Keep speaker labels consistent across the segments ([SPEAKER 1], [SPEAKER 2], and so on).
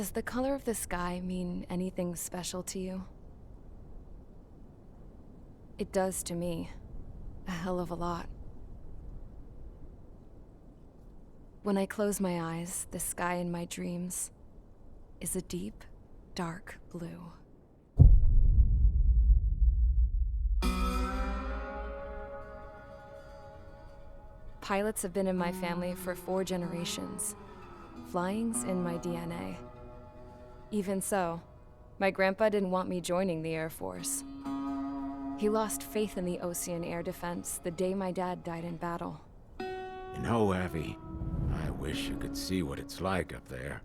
[SPEAKER 1] Does the color of the sky mean anything special to you? It does to me. A hell of a lot. When I close my eyes, the sky in my dreams is a deep, dark blue. Pilots have been in my family for 4 generations. Flying's in my DNA. Even so, my grandpa didn't want me joining the Air Force. He lost faith in the Ocean Air Defense the day my dad died in battle.
[SPEAKER 2] You know, Abby, I wish you could see what it's like up there.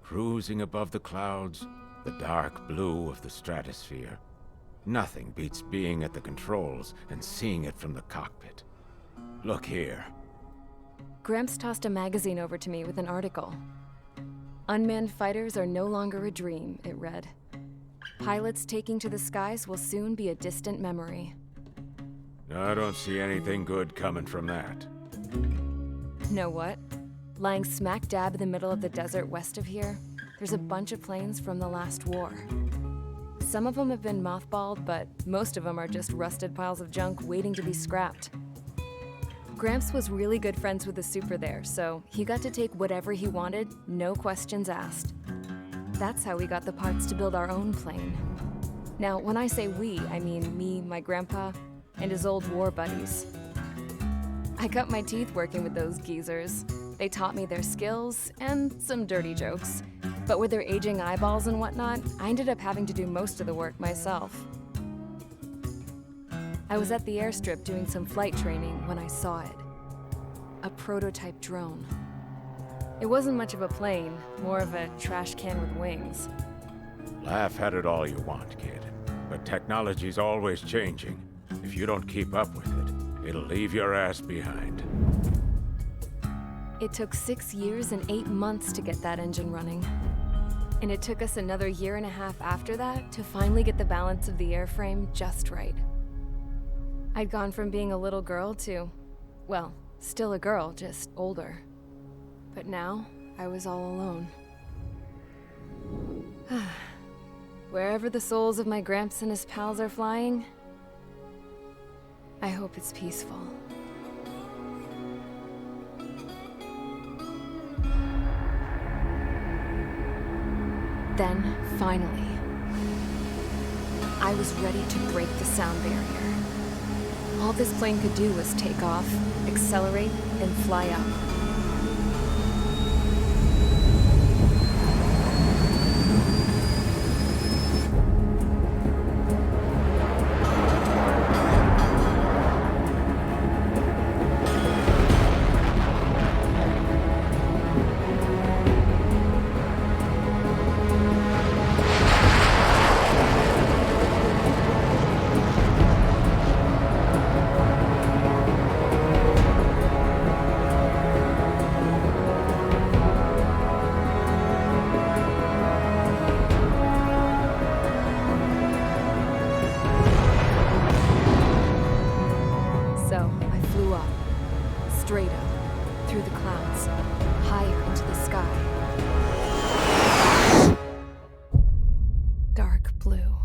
[SPEAKER 2] Cruising above the clouds, the dark blue of the stratosphere. Nothing beats being at the controls and seeing it from the cockpit. Look here.
[SPEAKER 1] Gramps tossed a magazine over to me with an article. Unmanned fighters are no longer a dream, it read. Pilots taking to the skies will soon be a distant memory.
[SPEAKER 2] I don't see anything good coming from that.
[SPEAKER 1] Know what? Lying smack dab in the middle of the desert west of here, there's a bunch of planes from the last war. Some of them have been mothballed, but most of them are just rusted piles of junk waiting to be scrapped. Gramps was really good friends with the super there, so he got to take whatever he wanted, no questions asked. That's how we got the parts to build our own plane. Now, when I say we, I mean me, my grandpa, and his old war buddies. I cut my teeth working with those geezers. They taught me their skills and some dirty jokes. But with their aging eyeballs and whatnot, I ended up having to do most of the work myself. I was at the airstrip doing some flight training when I saw it. A prototype drone. It wasn't much of a plane, more of a trash can with wings.
[SPEAKER 2] Laugh at it all you want, kid. But technology's always changing. If you don't keep up with it, it'll leave your ass behind.
[SPEAKER 1] It took 6 years and 8 months to get that engine running. And it took us another 1.5 years after that to finally get the balance of the airframe just right. I'd gone from being a little girl to, well, still a girl, just older. But now, I was all alone. Wherever the souls of my Gramps and his pals are flying, I hope it's peaceful. Then, finally, I was ready to break the sound barrier. All this plane could do was take off, accelerate, and fly up. Straight up, through the clouds, higher into the sky. Dark blue.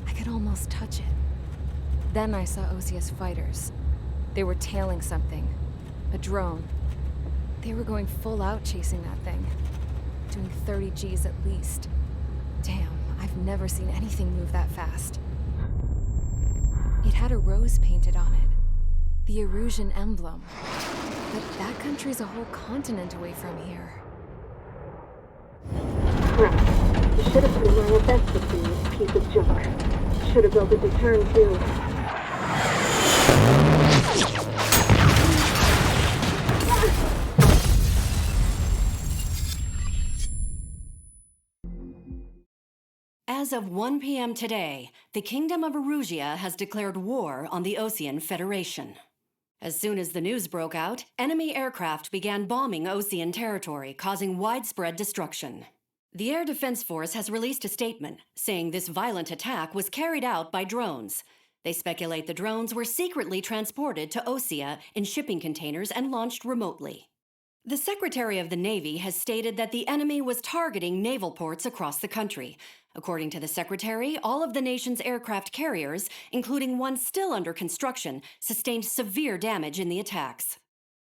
[SPEAKER 1] I could almost touch it. Then I saw Osia's fighters. They were tailing something. A drone. They were going full out chasing that thing. Doing 30 Gs at least. Damn, I've never seen anything move that fast. It had a rose painted on it. The Erusian emblem. But that country's a whole continent away from here.
[SPEAKER 3] Right. You should have put in my best with this piece of junk. Should have built a deterrent too.
[SPEAKER 4] As of 1 p.m. today, the Kingdom of Erusia has declared war on the Ocean Federation. As soon as the news broke out, enemy aircraft began bombing Ocean territory, causing widespread destruction. The Air Defense Force has released a statement saying this violent attack was carried out by drones. They speculate the drones were secretly transported to Osea in shipping containers and launched remotely. The Secretary of the Navy has stated that the enemy was targeting naval ports across the country. According to the Secretary, all of the nation's aircraft carriers, including one still under construction, sustained severe damage in the attacks.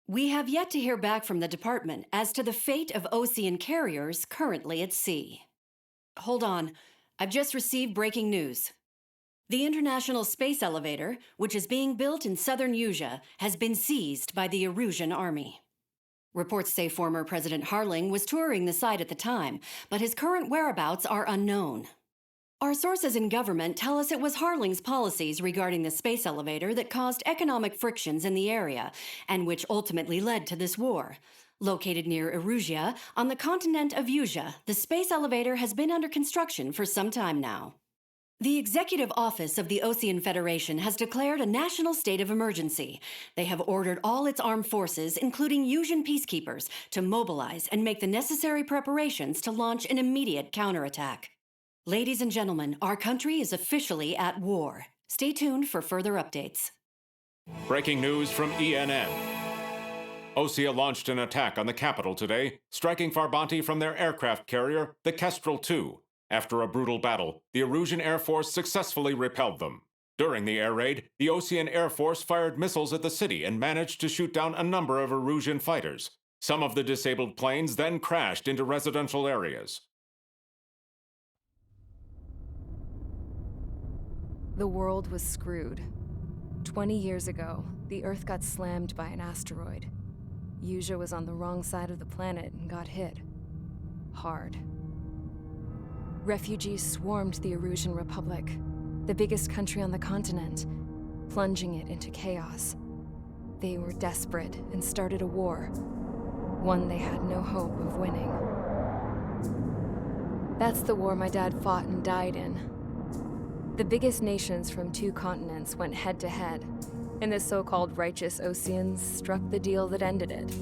[SPEAKER 4] We have yet to hear back from the department as to the fate of ocean carriers currently at sea. Hold on, I've just received breaking news. The International Space Elevator, which is being built in southern Usea, has been seized by the Erusian Army. Reports say former President Harling was touring the site at the time, but his current whereabouts are unknown. Our sources in government tell us it was Harling's policies regarding the space elevator that caused economic frictions in the area, and which ultimately led to this war. Located near Erusia, on the continent of Usea, the space elevator has been under construction for some time now. The Executive Office of the Ocean Federation has declared a national state of emergency. They have ordered all its armed forces, including Usian peacekeepers, to mobilize and make the necessary preparations to launch an immediate counterattack. Ladies and gentlemen, our country is officially at war. Stay tuned for further updates.
[SPEAKER 5] Breaking news from ENN. Osea launched an attack on the capital today, striking Farbanti from their aircraft carrier, the Kestrel II. After a brutal battle, the Erusian Air Force successfully repelled them. During the air raid, the Ocean Air Force fired missiles at the city and managed to shoot down a number of Erusian fighters. Some of the disabled planes then crashed into residential areas.
[SPEAKER 1] The world was screwed. 20 years ago, the Earth got slammed by an asteroid. Usea was on the wrong side of the planet and got hit. Hard. Refugees swarmed the Erusian Republic, the biggest country on the continent, plunging it into chaos. They were desperate and started a war, one they had no hope of winning. That's the war my dad fought and died in. The biggest nations from 2 continents went head-to-head, and the so-called righteous Oceans struck the deal that ended it.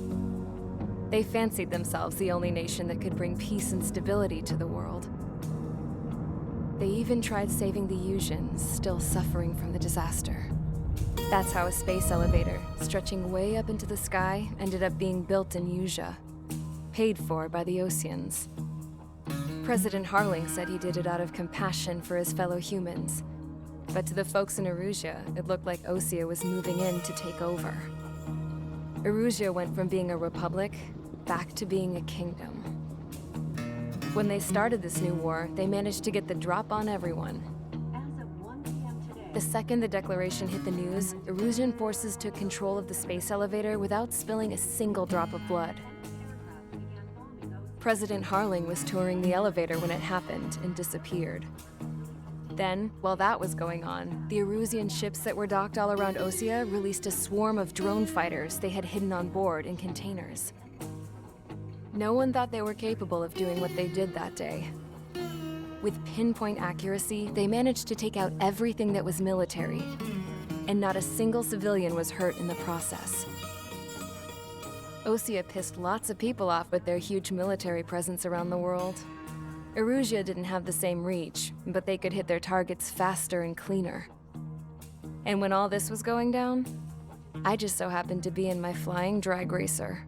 [SPEAKER 1] They fancied themselves the only nation that could bring peace and stability to the world. They even tried saving the Usians, still suffering from the disaster. That's how a space elevator, stretching way up into the sky, ended up being built in Usea, paid for by the Oceans. President Harling said he did it out of compassion for his fellow humans. But to the folks in Erusia, it looked like Osea was moving in to take over. Erusia went from being a republic back to being a kingdom. When they started this new war, they managed to get the drop on everyone.
[SPEAKER 4] As of 1 p.m. today,
[SPEAKER 1] The second the declaration hit the news, Erusian forces took control of the space elevator without spilling a single drop of blood. President Harling was touring the elevator when it happened and disappeared. Then, while that was going on, the Erusian ships that were docked all around Osea released a swarm of drone fighters they had hidden on board in containers. No one thought they were capable of doing what they did that day. With pinpoint accuracy, they managed to take out everything that was military, and not a single civilian was hurt in the process. Osea pissed lots of people off with their huge military presence around the world. Erusia didn't have the same reach, but they could hit their targets faster and cleaner. And when all this was going down, I just so happened to be in my flying drag racer.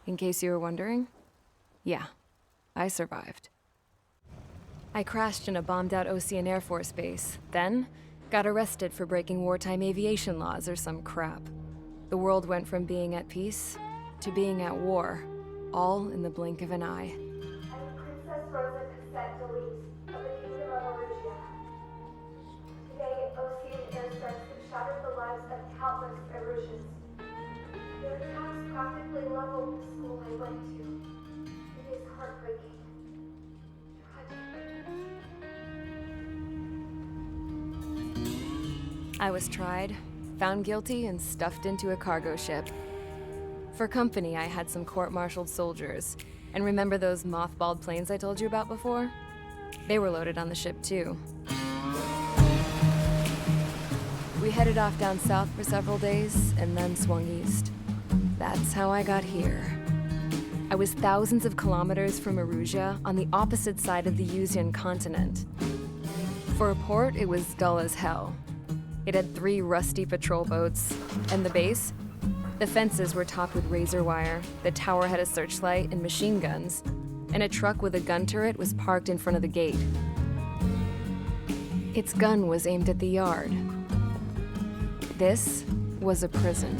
[SPEAKER 1] In case you were wondering, yeah, I survived. I crashed in a bombed-out Ocean Air Force base, then got arrested for breaking wartime aviation laws or some crap. The world went from being at peace to being at war, all in the blink of an eye.
[SPEAKER 3] I'm Princess Rosa Cassette Delise of the Kingdom of Erusia. Today, Ocean airstrikes have shattered the lives of countless Erusians. Their attacks practically leveled the school I went to. It is heartbreaking. Tragic.
[SPEAKER 1] I was tried, found guilty, and stuffed into a cargo ship. For company, I had some court-martialed soldiers. And remember those mothballed planes I told you about before? They were loaded on the ship, too. We headed off down south for several days, and then swung east. That's how I got here. I was thousands of kilometers from Erusia on the opposite side of the Yusian continent. For a port, it was dull as hell. It had 3 rusty patrol boats, and the base? The fences were topped with razor wire, the tower had a searchlight and machine guns, and a truck with a gun turret was parked in front of the gate. Its gun was aimed at the yard. This was a prison.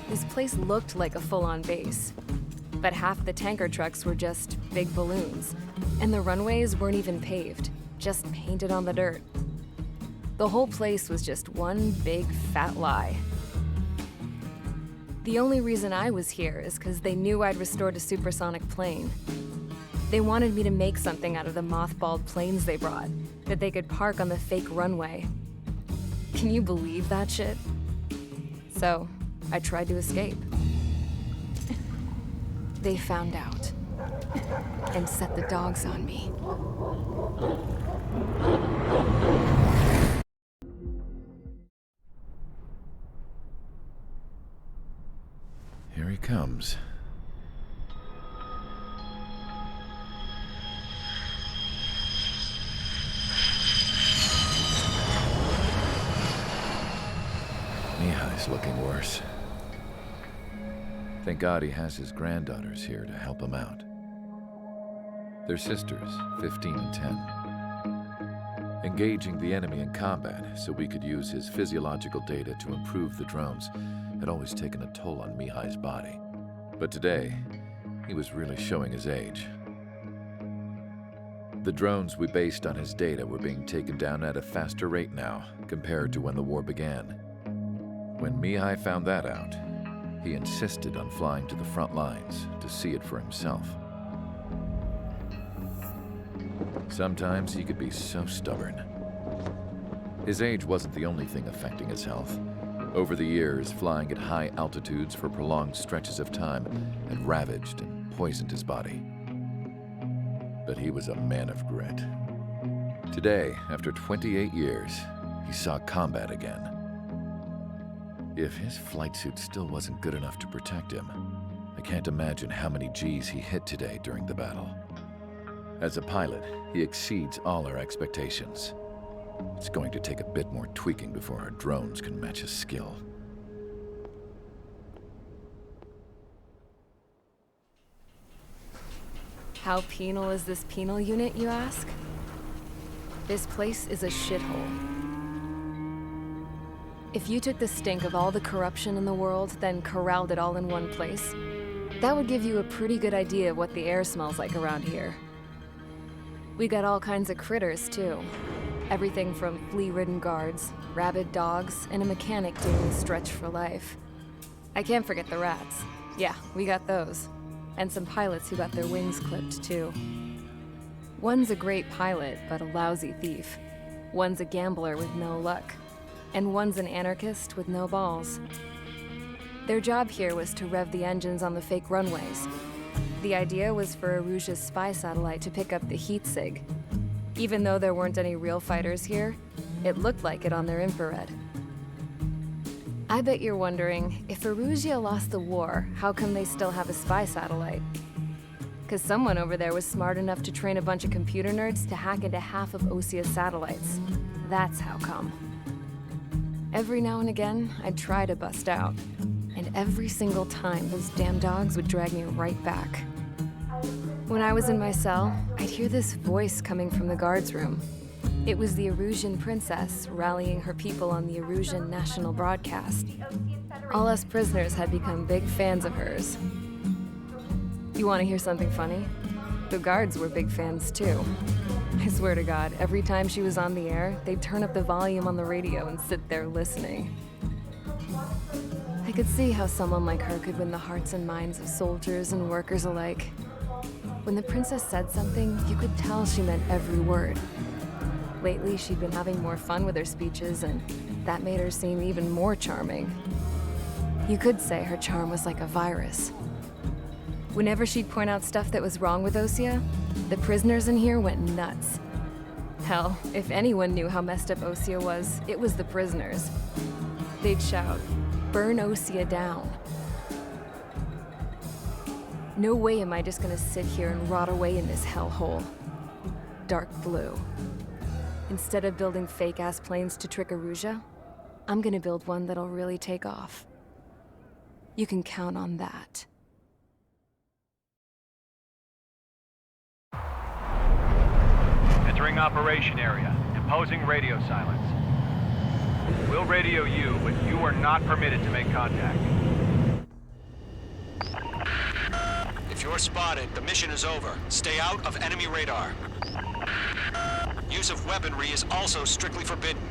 [SPEAKER 1] This place looked like a full-on base, but half the tanker trucks were just big balloons, and the runways weren't even paved, just painted on the dirt. The whole place was just one big fat lie. The only reason I was here is because they knew I'd restored a supersonic plane. They wanted me to make something out of the mothballed planes they brought, that they could park on the fake runway. Can you believe that shit? So, I tried to escape. They found out and set the dogs on me.
[SPEAKER 6] Here he comes. Mihai's looking worse. Thank God he has his granddaughters here to help him out. They're sisters, 15 and 10. Engaging the enemy in combat so we could use his physiological data to improve the drones had always taken a toll on Mihai's body. But today, he was really showing his age. The drones we based on his data were being taken down at a faster rate now compared to when the war began. When Mihai found that out, he insisted on flying to the front lines to see it for himself. Sometimes he could be so stubborn. His age wasn't the only thing affecting his health. Over the years, flying at high altitudes for prolonged stretches of time had ravaged and poisoned his body. But he was a man of grit. Today, after 28 years, he saw combat again. If his flight suit still wasn't good enough to protect him, I can't imagine how many G's he hit today during the battle. As a pilot, he exceeds all our expectations. It's going to take a bit more tweaking before our drones can match his skill.
[SPEAKER 1] How penal is this penal unit, you ask? This place is a shithole. If you took the stink of all the corruption in the world, then corralled it all in one place, that would give you a pretty good idea of what the air smells like around here. We got all kinds of critters, too. Everything from flea-ridden guards, rabid dogs, and a mechanic doing stretch for life. I can't forget the rats. Yeah, we got those. And some pilots who got their wings clipped, too. One's a great pilot, but a lousy thief. One's a gambler with no luck. And one's an anarchist with no balls. Their job here was to rev the engines on the fake runways. The idea was for Erusia's spy satellite to pick up the heat sig. Even though there weren't any real fighters here, it looked like it on their infrared. I bet you're wondering, if Erusia lost the war, how come they still have a spy satellite? Because someone over there was smart enough to train a bunch of computer nerds to hack into half of Osia's satellites. That's how come. Every now and again, I'd try to bust out. And every single time, those damn dogs would drag me right back. When I was in my cell, I'd hear this voice coming from the guards room. It was the Erusian princess rallying her people on the Erusian national broadcast. All us prisoners had become big fans of hers. You want to hear something funny? The guards were big fans too. I swear to God, every time she was on the air, they'd turn up the volume on the radio and sit there listening. I could see how someone like her could win the hearts and minds of soldiers and workers alike. When the princess said something, you could tell she meant every word. Lately, she'd been having more fun with her speeches, and that made her seem even more charming. You could say her charm was like a virus. Whenever she'd point out stuff that was wrong with Osia, the prisoners in here went nuts. Hell, if anyone knew how messed up Osia was, it was the prisoners. They'd shout, "Burn Osia down." No way am I just gonna sit here and rot away in this hellhole. Dark blue. Instead of building fake-ass planes to trick Erusea, I'm gonna build one that'll really take off. You can count on that.
[SPEAKER 7] Entering operation area. Imposing radio silence. We'll radio you, but you are not permitted to make contact.
[SPEAKER 8] If you're spotted, the mission is over. Stay out of enemy radar. Use of weaponry is also strictly forbidden.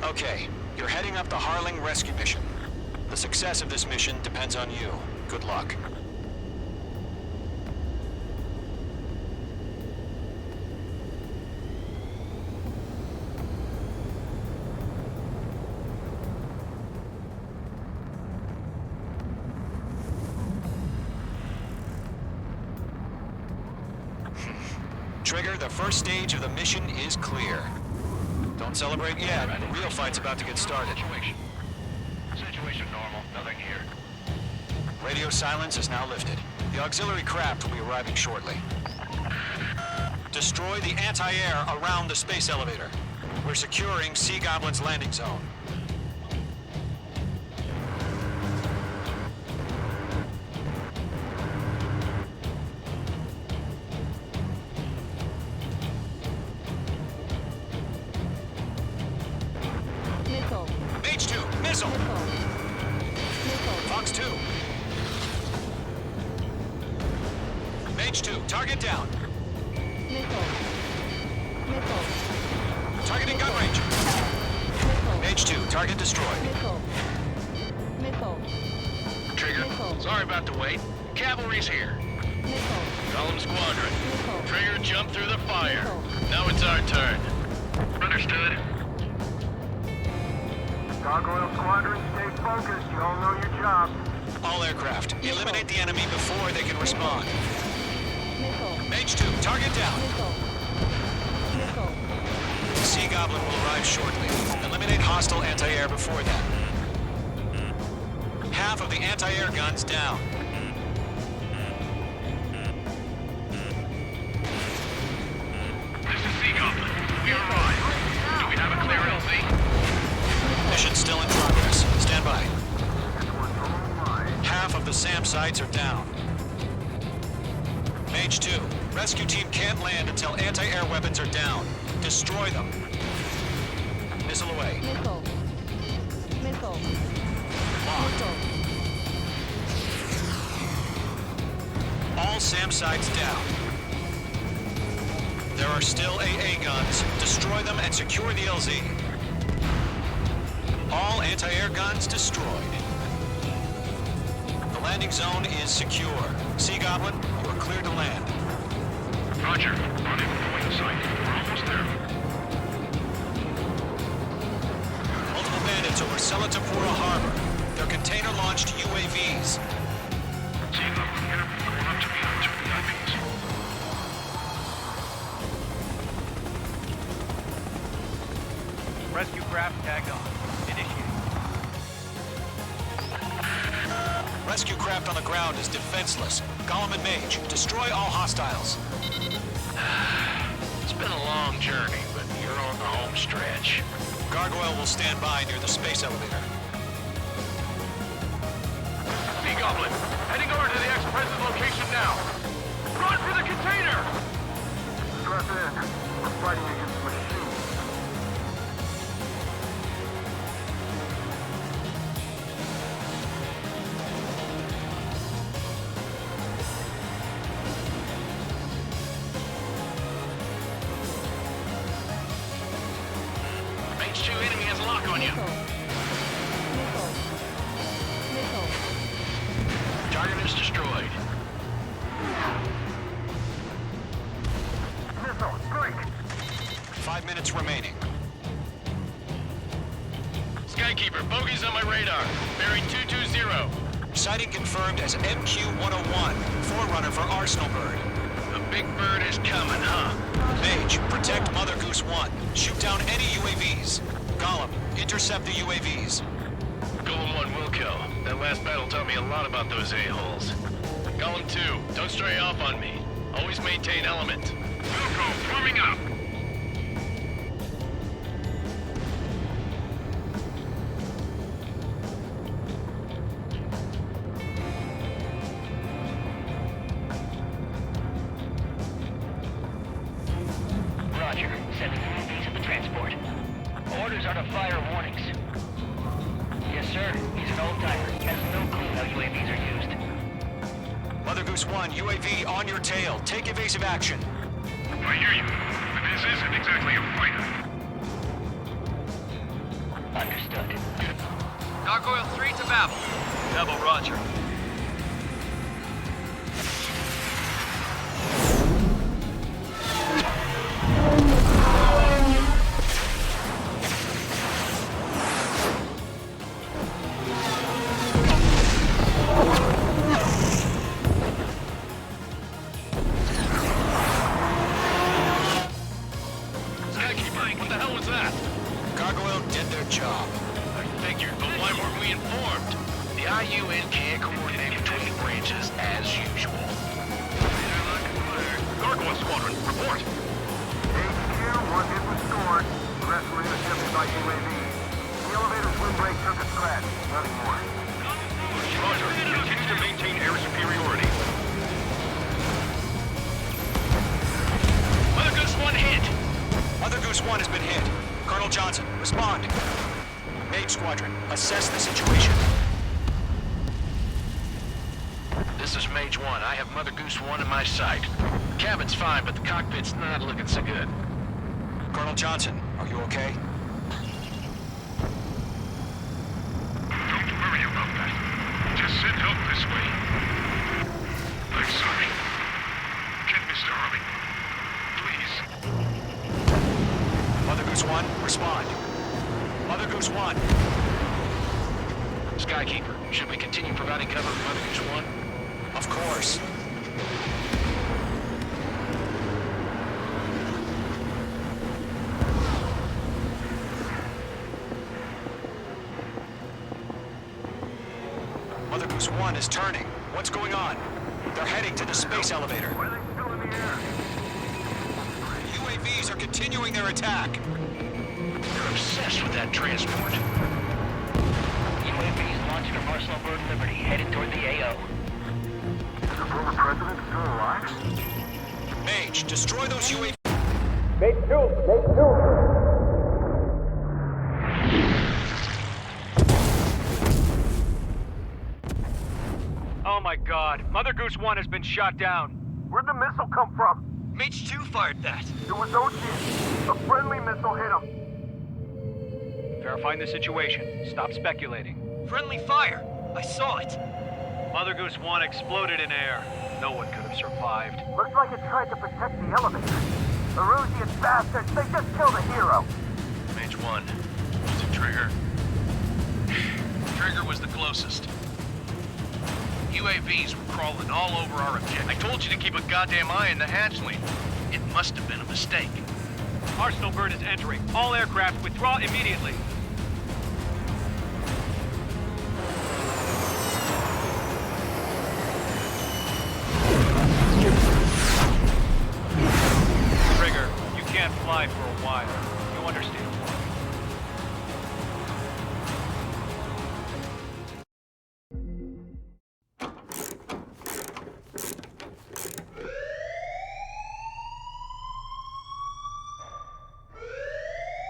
[SPEAKER 8] Okay, you're heading up the Harling rescue mission. The success of this mission depends on you. Good luck. Trigger, the first stage of the mission is clear. Don't celebrate yet. The real fight's about to get started.
[SPEAKER 7] Situation normal. Nothing here.
[SPEAKER 8] Radio silence is now lifted. The auxiliary craft will be arriving shortly. Destroy the anti-air around the space elevator. We're securing Sea Goblin's landing zone. Mage 2, missile! Fox 2. Mage 2, target down. Targeting gun range. Mage 2, target destroyed.
[SPEAKER 9] Trigger, sorry about the wait. Cavalry's here. Column squadron. Trigger jumped through the fire. Now it's our turn. Understood.
[SPEAKER 7] Gargoyle Squadron, stay focused. You all know your job.
[SPEAKER 8] All aircraft, eliminate the enemy before they can respond. Mage 2, target down. Sea Goblin will arrive shortly. Eliminate hostile anti-air before that. Half of the anti-air guns down.
[SPEAKER 9] This is Sea Goblin. We arrived. Do we have a clear LZ?
[SPEAKER 8] Mission still in progress. Stand by. Half of the SAM sites are down. Mage 2, rescue team can't land until anti-air weapons are down. Destroy them. Missile away. Locked. All SAM sites down. There are still AA guns. Destroy them and secure the LZ. All anti-air guns destroyed. The landing zone is secure. Sea Goblin, you are cleared to land.
[SPEAKER 9] Roger. Running point sight. We're almost there.
[SPEAKER 8] Multiple bandits over Selatapura Harbor. They're container-launched UAVs.
[SPEAKER 9] Sea Goblin here. Going up to meet our two VIPs.
[SPEAKER 7] Rescue craft tagged on. Initiate.
[SPEAKER 8] Rescue craft on the ground is defenseless. Gollum and Mage, destroy all hostiles.
[SPEAKER 9] It's been a long journey, but you're on the home stretch.
[SPEAKER 8] Gargoyle will stand by near the space elevator.
[SPEAKER 9] Sea Goblin, heading over to the ex-president's location now. Run for the container!
[SPEAKER 7] Stress in. We're fighting against machines.
[SPEAKER 9] H2 enemy has a lock on you. Target is destroyed.
[SPEAKER 7] Missile, strike!
[SPEAKER 8] 5 minutes remaining.
[SPEAKER 9] Skykeeper, bogeys on my radar. Bearing 220.
[SPEAKER 8] Sighting confirmed as MQ-101, forerunner for Arsenal Bird.
[SPEAKER 9] The big bird is coming, huh?
[SPEAKER 8] Mage, protect Mother Goose 1. Shoot down any UAVs. Gollum, intercept the UAVs.
[SPEAKER 9] Golem 1 will kill. That last battle taught me a lot about those a-holes. Column 2, don't stray off on me. Always maintain element.
[SPEAKER 10] Wilco, forming up.
[SPEAKER 11] Roger. Sending UAVs at the transport. Orders are to fire warnings. Yes, sir. He's an old-timer. Has no clue how UAVs are used.
[SPEAKER 8] Mother Goose 1, UAV on your tail. Take evasive action.
[SPEAKER 10] I hear you, but this isn't exactly a fighter.
[SPEAKER 11] Understood.
[SPEAKER 7] Gargoyle 3 to Babel.
[SPEAKER 9] Double roger.
[SPEAKER 10] Skykeeper, what the hell was that?
[SPEAKER 8] Gargoyle did their job.
[SPEAKER 9] I figured, but why weren't we informed? The IUN can't coordinate between branches as usual.
[SPEAKER 10] Gargoyle Squadron, report.
[SPEAKER 12] HQ, one hit restored. The rest were intercepted by UAV. The elevator's wind break took a scratch. Nothing more.
[SPEAKER 10] Roger, continue to maintain air superiority.
[SPEAKER 9] Mother Goose 1 hit!
[SPEAKER 8] Mother Goose 1 has been hit. Colonel Johnson, respond. Mage Squadron, assess the situation.
[SPEAKER 9] This is Mage 1. I have Mother Goose 1 in my sight. Cabin's fine, but the cockpit's not looking so good.
[SPEAKER 8] Colonel Johnson, are you okay?
[SPEAKER 10] Don't worry about that. Just send help this way. I'm sorry. Get Mr. Harley. Please.
[SPEAKER 8] Mother Goose 1, respond. Mother Goose 1.
[SPEAKER 9] Skykeeper, should we continue providing cover for Mother Goose 1?
[SPEAKER 8] Of course. Mother Goose 1 is turning. What's going on? They're heading to the space elevator.
[SPEAKER 12] Why are they still in the air?
[SPEAKER 8] UAVs are continuing their attack.
[SPEAKER 9] They're obsessed with that transport.
[SPEAKER 11] UAVs launching from Arsenal Bird Liberty, headed toward the AO.
[SPEAKER 12] Is the former president still alive?
[SPEAKER 8] Mage, destroy those UAVs.
[SPEAKER 7] Oh my god. Mother Goose 1 has been shot down.
[SPEAKER 12] Where'd the missile come from?
[SPEAKER 7] Mage 2 fired that.
[SPEAKER 12] It was Ocean. A friendly missile hit him.
[SPEAKER 7] Verifying the situation. Stop speculating.
[SPEAKER 11] Friendly fire! I saw it!
[SPEAKER 7] Mother Goose 1 exploded in air. No one could have survived.
[SPEAKER 12] Looks like it tried to protect the elevator. Erusian bastards, they just killed a hero.
[SPEAKER 9] Mage 1. Was it Trigger? Trigger was the closest. UAVs were crawling all over our objective. I told you to keep a goddamn eye on the hatchling. It must have been a mistake.
[SPEAKER 7] Arsenal Bird is entering. All aircraft withdraw immediately. Trigger, you can't fly for a while. You understand?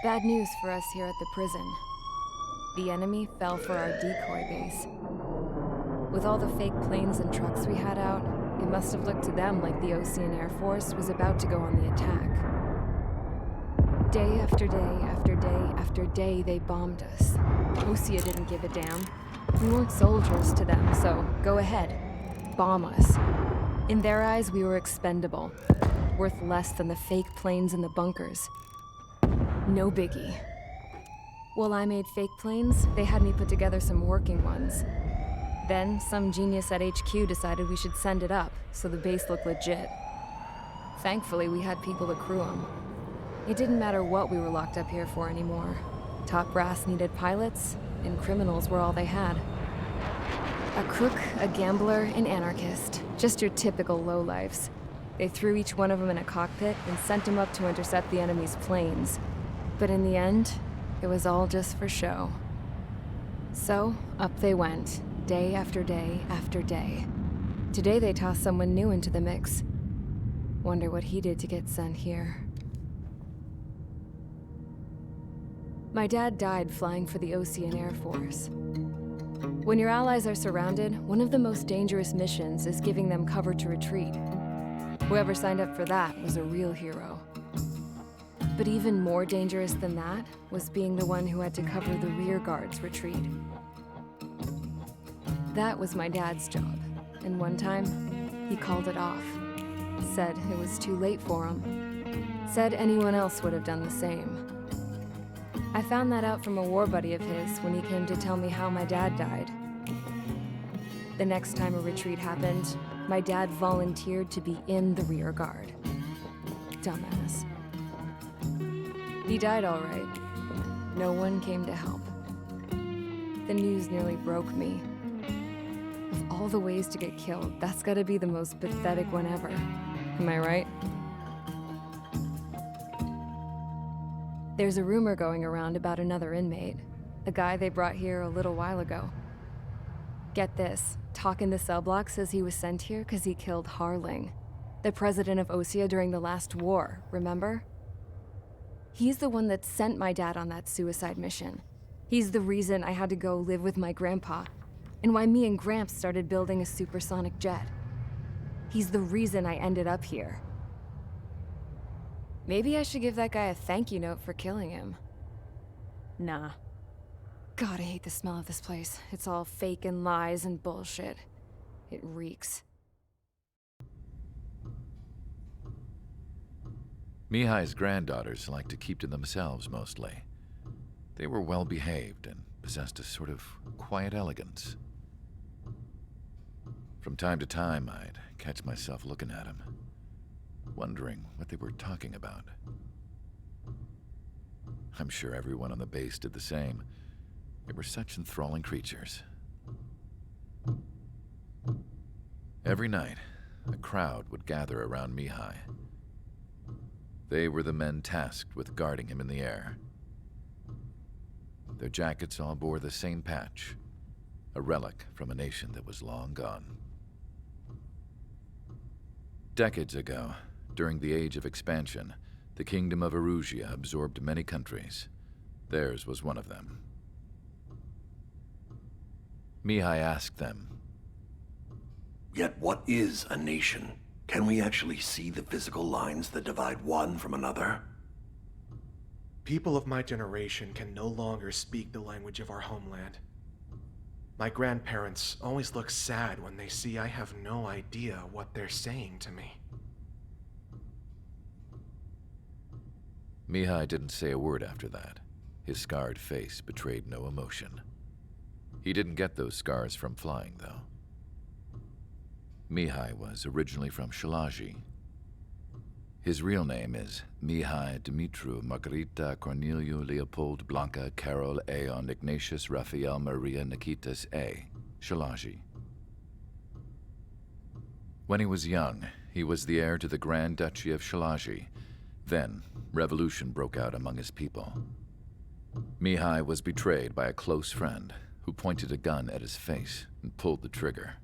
[SPEAKER 1] Bad news for us here at the prison. The enemy fell for our decoy base. With all the fake planes and trucks we had out, it must have looked to them like the Ocean Air Force was about to go on the attack. Day after day after day after day, they bombed us. Osia didn't give a damn. We weren't soldiers to them, so go ahead. Bomb us. In their eyes, we were expendable. Worth less than the fake planes in the bunkers. No biggie. While I made fake planes, they had me put together some working ones. Then, some genius at HQ decided we should send it up, so the base looked legit. Thankfully, we had people to crew them. It didn't matter what we were locked up here for anymore. Top brass needed pilots, and criminals were all they had. A crook, a gambler, an anarchist. Just your typical lowlifes. They threw each one of them in a cockpit and sent them up to intercept the enemy's planes. But in the end, it was all just for show. So, up they went, day after day after day. Today they tossed someone new into the mix. Wonder what he did to get sent here. My dad died flying for the Ocean Air Force. When your allies are surrounded, one of the most dangerous missions is giving them cover to retreat. Whoever signed up for that was a real hero. But even more dangerous than that was being the one who had to cover the rear guard's retreat. That was my dad's job, and one time, he called it off. Said it was too late for him. Said anyone else would have done the same. I found that out from a war buddy of his when he came to tell me how my dad died. The next time a retreat happened, my dad volunteered to be in the rear guard. Dumbass. He died all right. No one came to help. The news nearly broke me. Of all the ways to get killed, that's gotta be the most pathetic one ever. Am I right? There's a rumor going around about another inmate, a guy they brought here a little while ago. Get this, talk in the cell block says he was sent here because he killed Harling, the president of Osea during the last war, remember? He's the one that sent my dad on that suicide mission. He's the reason I had to go live with my grandpa, and why me and Gramps started building a supersonic jet. He's the reason I ended up here. Maybe I should give that guy a thank you note for killing him. Nah. God, I hate the smell of this place. It's all fake and lies and bullshit. It reeks.
[SPEAKER 6] Mihai's granddaughters liked to keep to themselves mostly. They were well behaved and possessed a sort of quiet elegance. From time to time, I'd catch myself looking at them, wondering what they were talking about. I'm sure everyone on the base did the same. They were such enthralling creatures. Every night, a crowd would gather around Mihai. They were the men tasked with guarding him in the air. Their jackets all bore the same patch, a relic from a nation that was long gone. Decades ago, during the Age of Expansion, the Kingdom of Erusia absorbed many countries. Theirs was one of them. Mihai asked them,
[SPEAKER 13] "Yet what is a nation? Can we actually see the physical lines that divide one from another?"
[SPEAKER 14] People of my generation can no longer speak the language of our homeland. My grandparents always look sad when they see I have no idea what they're saying to me.
[SPEAKER 6] Mihai didn't say a word after that. His scarred face betrayed no emotion. He didn't get those scars from flying, though. Mihai was originally from Shalaji. His real name is Mihai Dumitru Margarita Corneliu Leopold Blanca Carol Aeon Ignatius Raphael Maria Nikitas A. Shalaji. When he was young, he was the heir to the Grand Duchy of Shalaji. Then, revolution broke out among his people. Mihai was betrayed by a close friend who pointed a gun at his face and pulled the trigger.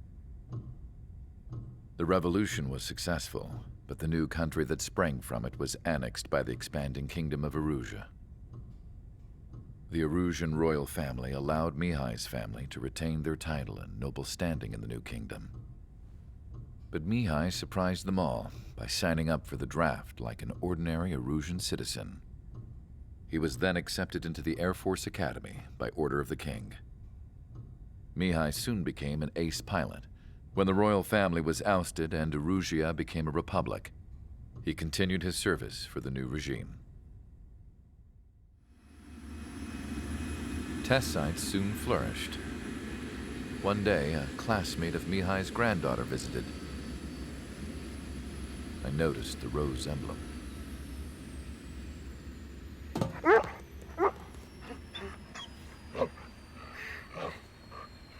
[SPEAKER 6] The revolution was successful, but the new country that sprang from it was annexed by the expanding Kingdom of Erusia. The Erusian royal family allowed Mihai's family to retain their title and noble standing in the new kingdom. But Mihai surprised them all by signing up for the draft like an ordinary Erusian citizen. He was then accepted into the Air Force Academy by order of the king. Mihai soon became an ace pilot. When the royal family was ousted and Erusia became a republic, he continued his service for the new regime. Test sites soon flourished. One day, a classmate of Mihai's granddaughter visited. I noticed the rose emblem.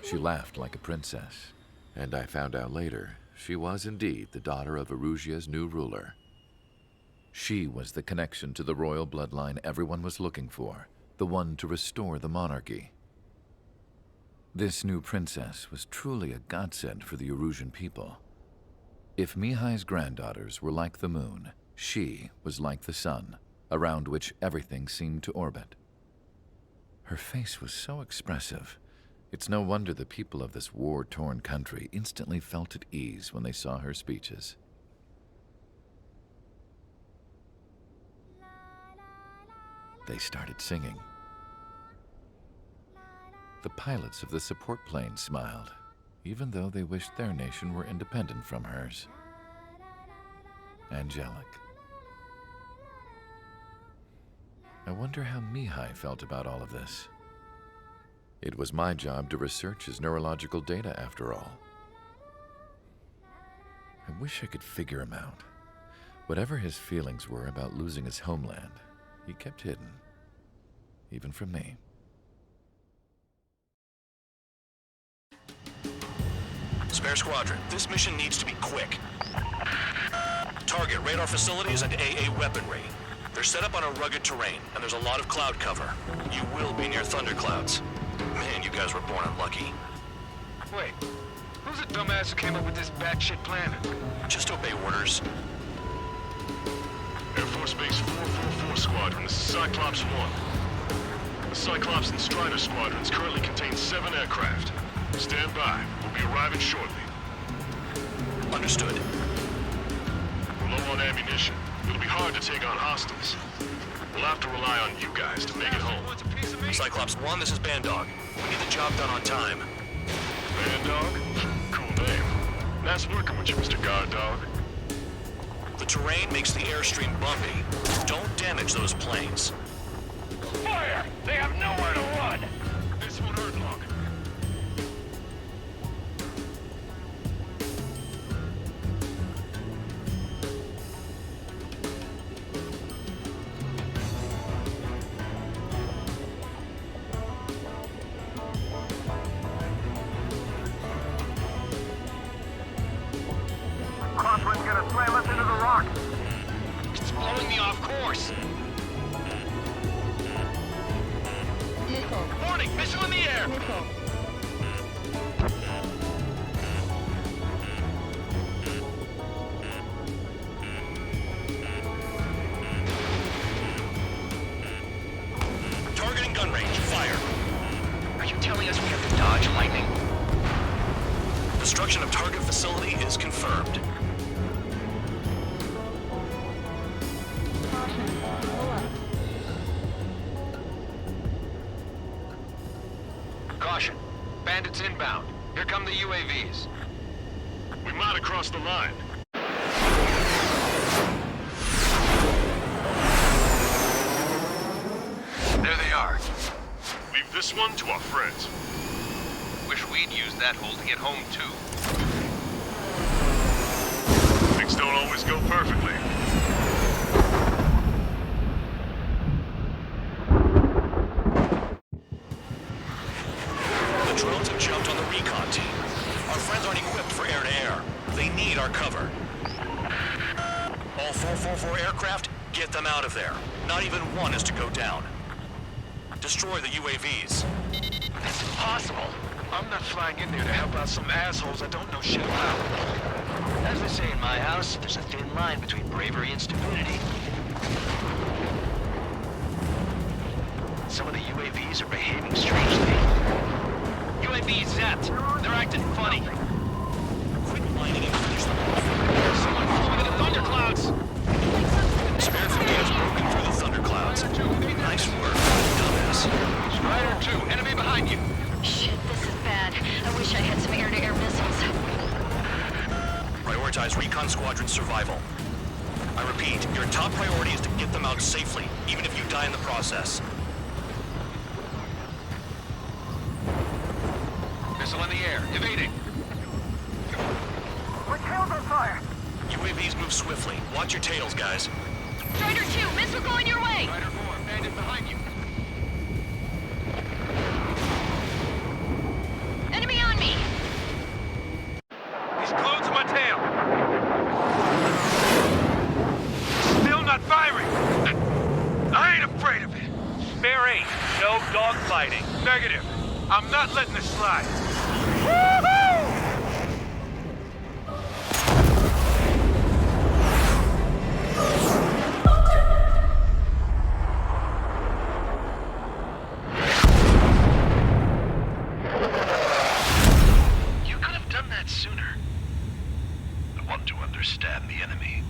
[SPEAKER 6] She laughed like a princess, and I found out later she was indeed the daughter of Erusia's new ruler. She was the connection to the royal bloodline everyone was looking for, the one to restore the monarchy. This new princess was truly a godsend for the Erusian people. If Mihai's granddaughters were like the moon, she was like the sun, around which everything seemed to orbit. Her face was so expressive. It's no wonder the people of this war-torn country instantly felt at ease when they saw her speeches. They started singing. The pilots of the support plane smiled, even though they wished their nation were independent from hers. Angelic. I wonder how Mihai felt about all of this. It was my job to research his neurological data, after all. I wish I could figure him out. Whatever his feelings were about losing his homeland, he kept hidden, even from me.
[SPEAKER 8] Spare Squadron, this mission needs to be quick. Target radar facilities and AA weaponry. They're set up on a rugged terrain, and there's a lot of cloud cover. You will be near thunderclouds. Man, you guys were born unlucky.
[SPEAKER 9] Wait, who's the dumbass who came up with this batshit plan?
[SPEAKER 8] Just obey orders.
[SPEAKER 10] Air Force Base 444 Squadron, this is Cyclops 1. The Cyclops and Strider squadrons currently contain 7 aircraft. Stand by. We'll be arriving shortly.
[SPEAKER 8] Understood.
[SPEAKER 10] We're low on ammunition. It'll be hard to take on hostiles. We'll have to rely on you guys to make it home.
[SPEAKER 8] Cyclops 1, this is Bandog. We need the job done on time.
[SPEAKER 10] Bandog? Cool name. Nice working with you, Mr. Guard Dog.
[SPEAKER 8] The terrain makes the airstream bumpy. Don't damage those planes.
[SPEAKER 9] Fire! They have nowhere to run!
[SPEAKER 10] This one hurt long.
[SPEAKER 12] Crosswind's gonna slam us into the rock.
[SPEAKER 9] It's blowing me off course. Warning! Missile in the air!
[SPEAKER 8] Targeting gun range. Fire.
[SPEAKER 11] Are you telling us we have to dodge lightning?
[SPEAKER 8] Destruction of target facility is confirmed.
[SPEAKER 9] Caution. Bandits inbound. Here come the UAVs.
[SPEAKER 10] We might have crossed the line.
[SPEAKER 9] There they are.
[SPEAKER 10] Leave this one to our friends.
[SPEAKER 9] Wish we'd used that hole to get home, too.
[SPEAKER 10] Things don't always go perfectly.
[SPEAKER 8] The drones have jumped on the recon team. Our friends aren't equipped for air-to-air. They need our cover. All 444 aircraft, get them out of there. Not even one is to go down. Destroy the UAVs.
[SPEAKER 9] That's impossible. I'm not flying in there to help out some assholes I don't know shit about. As they say in my house, there's a thin line between bravery and stupidity. Some of the UAVs are behaving strangely. UAVs zapped. They're acting funny.
[SPEAKER 8] Quit lining and finish them off.
[SPEAKER 9] Someone flew into the thunderclouds.
[SPEAKER 8] Spare fleet has broken through the thunderclouds. Nice work, dumbass.
[SPEAKER 9] Strider 2, enemy behind you.
[SPEAKER 15] Shit, this is bad. I wish I had some air-to-air missiles.
[SPEAKER 8] Prioritize recon squadron survival. I repeat, your top priority is to get them out safely, even if you die in the process.
[SPEAKER 9] Missile in the air, evading.
[SPEAKER 12] My tail's on fire.
[SPEAKER 8] UAVs move swiftly. Watch your tails, guys.
[SPEAKER 15] Strider 2, missile going your way!
[SPEAKER 9] Strider 4, bandit behind you.
[SPEAKER 15] Enemy
[SPEAKER 9] Spare 8, no dogfighting.
[SPEAKER 12] Negative. I'm not letting this slide.
[SPEAKER 9] You could have done that sooner.
[SPEAKER 10] I want to understand the enemy.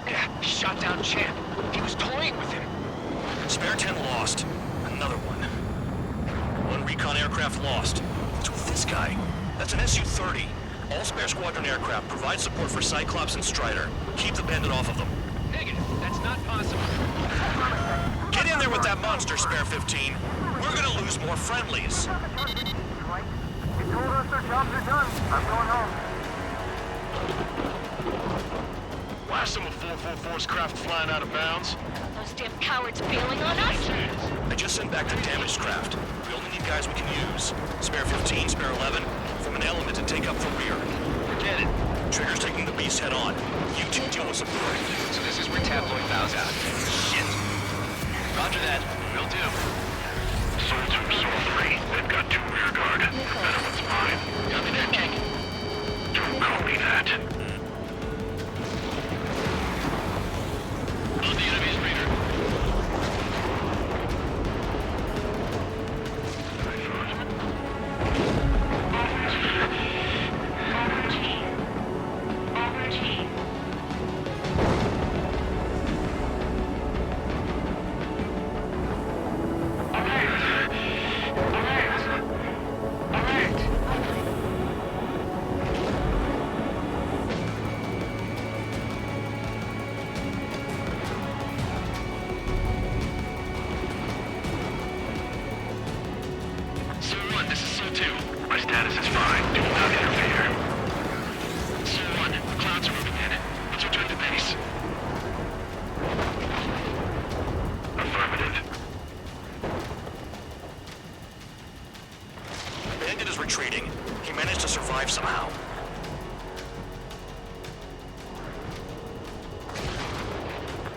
[SPEAKER 8] Yeah, shot down Champ. He was toying with him. Spare 10 lost. Another one. One recon aircraft lost. What's with this guy? That's an Su-30. All spare squadron aircraft provide support for Cyclops and Strider. Keep the bandit off of them.
[SPEAKER 11] Negative. That's not possible.
[SPEAKER 8] Get in there with that monster, Spare 15. We're gonna lose more friendlies.
[SPEAKER 12] You told us their jobs are done. I'm going home.
[SPEAKER 10] Last time a 444's craft flying out of bounds.
[SPEAKER 15] Those damn cowards bailing on us?
[SPEAKER 8] I just sent back the damaged craft. We only need guys we can use. Spare 15, Spare 11, form an element and take up the rear.
[SPEAKER 9] Forget it.
[SPEAKER 8] Trigger's taking the beast head on. You two deal with support.
[SPEAKER 9] So this is where tabloid bows out. Shit. Roger that. Will do.
[SPEAKER 10] Soul 2, Soul 3. They've got 2 rear guard. Better one's mine.
[SPEAKER 9] Copy that, King.
[SPEAKER 10] Don't call me that.
[SPEAKER 9] On the enemy's radar.
[SPEAKER 10] My status is fine. Do not interfere.
[SPEAKER 9] Soul 1, the clouds are moving in. Let's return to base.
[SPEAKER 10] Affirmative.
[SPEAKER 8] Bandit is retreating. He managed to survive somehow.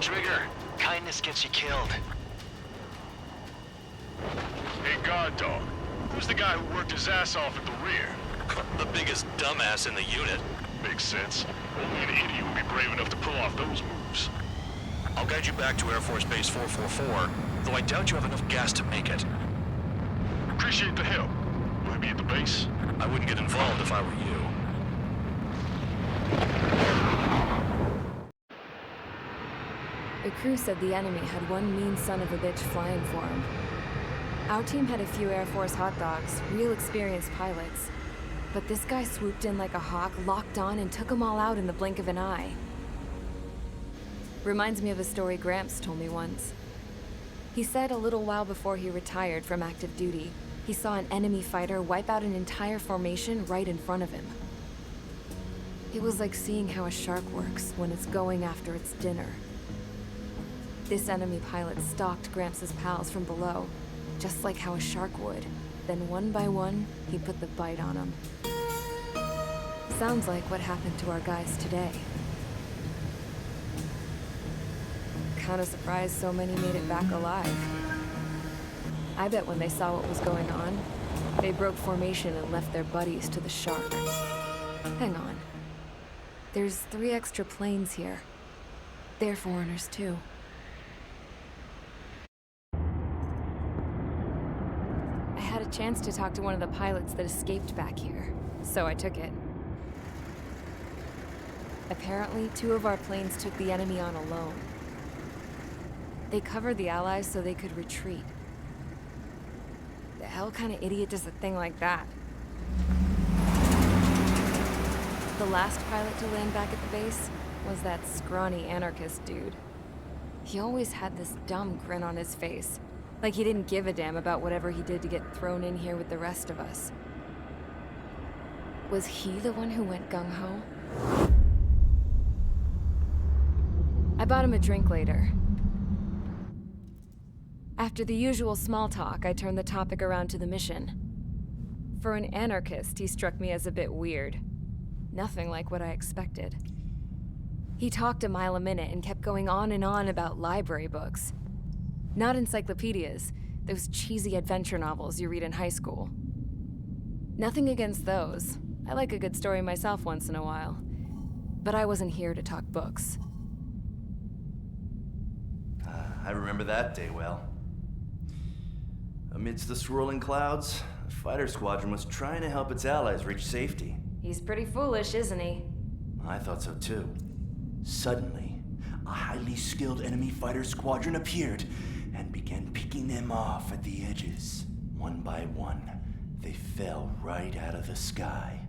[SPEAKER 9] Trigger, kindness gets you killed.
[SPEAKER 10] Hey, guard dog. Who's the guy who worked his ass off at the rear?
[SPEAKER 8] The biggest dumbass in the unit.
[SPEAKER 10] Makes sense. Only an idiot would be brave enough to pull off those moves.
[SPEAKER 8] I'll guide you back to Air Force Base 444, though I doubt you have enough gas to make it.
[SPEAKER 10] Appreciate the help. Will he be at the base?
[SPEAKER 8] I wouldn't get involved if I were you.
[SPEAKER 1] The crew said the enemy had one mean son of a bitch flying for him. Our team had a few Air Force hot dogs, real experienced pilots. But this guy swooped in like a hawk, locked on, and took them all out in the blink of an eye. Reminds me of a story Gramps told me once. He said a little while before he retired from active duty, he saw an enemy fighter wipe out an entire formation right in front of him. It was like seeing how a shark works when it's going after its dinner. This enemy pilot stalked Gramps' pals from below, just like how a shark would. Then one by one, he put the bite on them. Sounds like what happened to our guys today. Kinda surprised so many made it back alive. I bet when they saw what was going on, they broke formation and left their buddies to the shark. Hang on. There's 3 extra planes here. They're foreigners too. I had a chance to talk to one of the pilots that escaped back here, so I took it. Apparently, 2 of our planes took the enemy on alone. They covered the Allies so they could retreat. The hell kind of idiot does a thing like that? The last pilot to land back at the base was that scrawny anarchist dude. He always had this dumb grin on his face, like he didn't give a damn about whatever he did to get thrown in here with the rest of us. Was he the one who went gung-ho? I bought him a drink later. After the usual small talk, I turned the topic around to the mission. For an anarchist, he struck me as a bit weird. Nothing like what I expected. He talked a mile a minute and kept going on and on about library books. Not encyclopedias, those cheesy adventure novels you read in high school. Nothing against those. I like a good story myself once in a while. But I wasn't here to talk books.
[SPEAKER 16] I remember that day well. Amidst the swirling clouds, a fighter squadron was trying to help its allies reach safety.
[SPEAKER 1] He's pretty foolish, isn't he?
[SPEAKER 16] I thought so too. Suddenly, a highly skilled enemy fighter squadron appeared and began picking them off at the edges. One by one, they fell right out of the sky.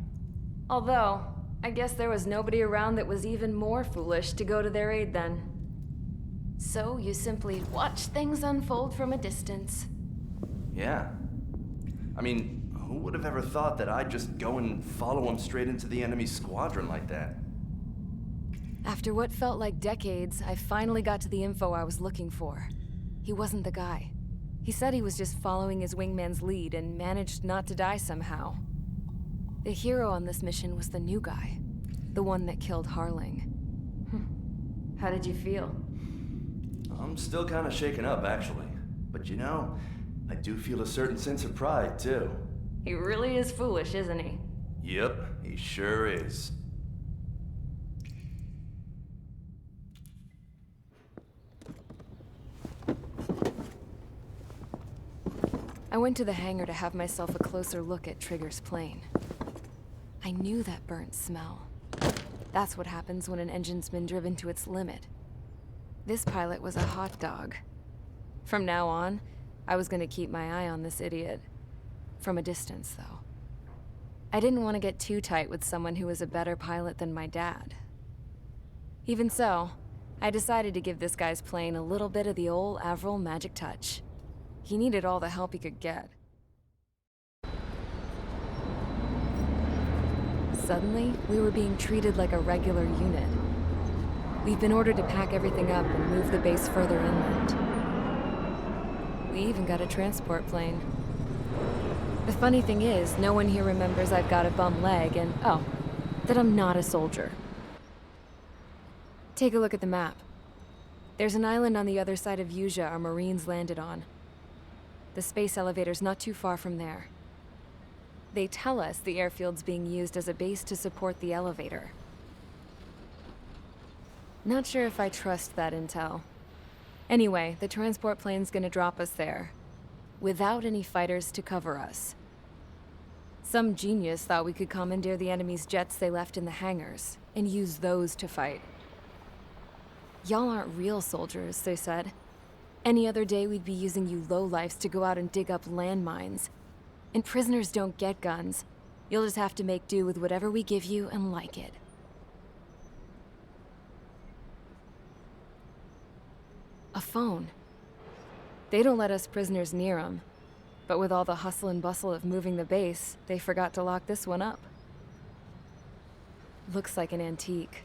[SPEAKER 1] Although, I guess there was nobody around that was even more foolish to go to their aid then. So you simply watch things unfold from a distance.
[SPEAKER 16] Yeah. I mean, who would have ever thought that I'd just go and follow him straight into the enemy squadron like that?
[SPEAKER 1] After what felt like decades, I finally got to the info I was looking for. He wasn't the guy. He said he was just following his wingman's lead and managed not to die somehow. The hero on this mission was the new guy. The one that killed Harling. How did you feel?
[SPEAKER 16] I'm still kind of shaken up, actually. But you know, I do feel a certain sense of pride, too.
[SPEAKER 1] He really is foolish, isn't he?
[SPEAKER 16] Yep, he sure is.
[SPEAKER 1] I went to the hangar to have myself a closer look at Trigger's plane. I knew that burnt smell. That's what happens when an engine's been driven to its limit. This pilot was a hot dog. From now on, I was gonna keep my eye on this idiot. From a distance, though. I didn't want to get too tight with someone who was a better pilot than my dad. Even so, I decided to give this guy's plane a little bit of the old Avril magic touch. He needed all the help he could get. Suddenly, we were being treated like a regular unit. We've been ordered to pack everything up and move the base further inland. We even got a transport plane. The funny thing is, no one here remembers I've got a bum leg and, oh, that I'm not a soldier. Take a look at the map. There's an island on the other side of Usha our Marines landed on. The space elevator's not too far from there. They tell us the airfield's being used as a base to support the elevator. Not sure if I trust that intel. Anyway, the transport plane's gonna drop us there, without any fighters to cover us. Some genius thought we could commandeer the enemy's jets they left in the hangars, and use those to fight. Y'all aren't real soldiers, they said. Any other day we'd be using you lowlifes to go out and dig up landmines. And prisoners don't get guns. You'll just have to make do with whatever we give you and like it. A phone. They don't let us prisoners near them. But with all the hustle and bustle of moving the base, they forgot to lock this one up. Looks like an antique.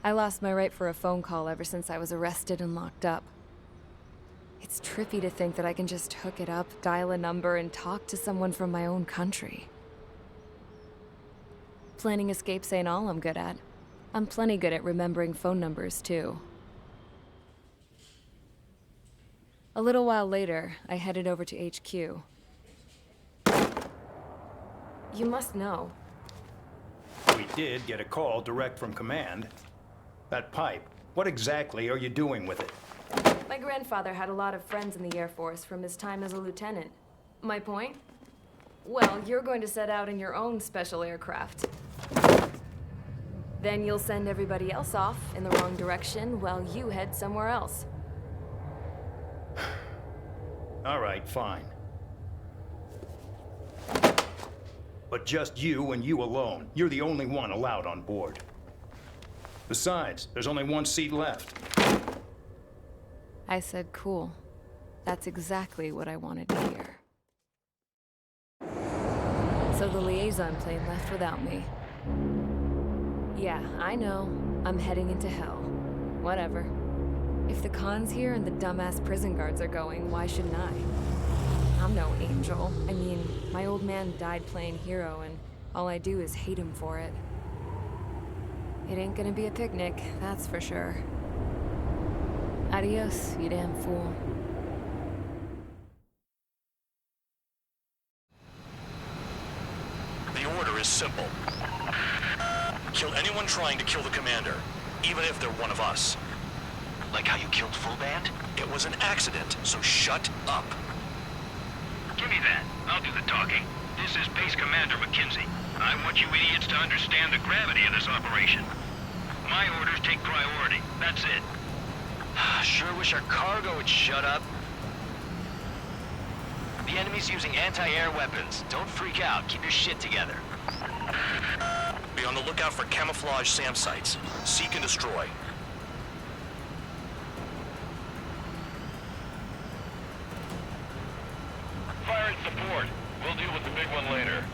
[SPEAKER 1] I lost my right for a phone call ever since I was arrested and locked up. It's trippy to think that I can just hook it up, dial a number, and talk to someone from my own country. Planning escapes ain't all I'm good at. I'm plenty good at remembering phone numbers, too. A little while later, I headed over to HQ. You must know.
[SPEAKER 17] We did get a call direct from command. That pipe, what exactly are you doing with it?
[SPEAKER 1] My grandfather had a lot of friends in the Air Force from his time as a lieutenant. My point? Well, you're going to set out in your own special aircraft. Then you'll send everybody else off in the wrong direction while you head somewhere else.
[SPEAKER 17] All right, fine. But just you and you alone. You're the only one allowed on board. Besides, there's only one seat left.
[SPEAKER 1] I said cool. That's exactly what I wanted to hear. So the liaison plane left without me. Yeah, I know. I'm heading into hell. Whatever. If the Khan's here and the dumbass prison guards are going, why shouldn't I? I'm no angel. I mean, my old man died playing hero, and all I do is hate him for it. It ain't gonna be a picnic, that's for sure. Adios, you damn fool.
[SPEAKER 8] The order is simple. Kill anyone trying to kill the commander, even if they're one of us.
[SPEAKER 9] Like how you killed Full Band?
[SPEAKER 8] It was an accident, so shut up.
[SPEAKER 9] Give me that. I'll do the talking. This is Base Commander McKinsey. I want you idiots to understand the gravity of this operation. My orders take priority. That's it.
[SPEAKER 8] Sure wish our cargo would shut up.
[SPEAKER 11] The enemy's using anti-air weapons. Don't freak out. Keep your shit together.
[SPEAKER 8] Be on the lookout for camouflage SAM sites. Seek and destroy.
[SPEAKER 9] Fire and support. We'll deal with the big one later.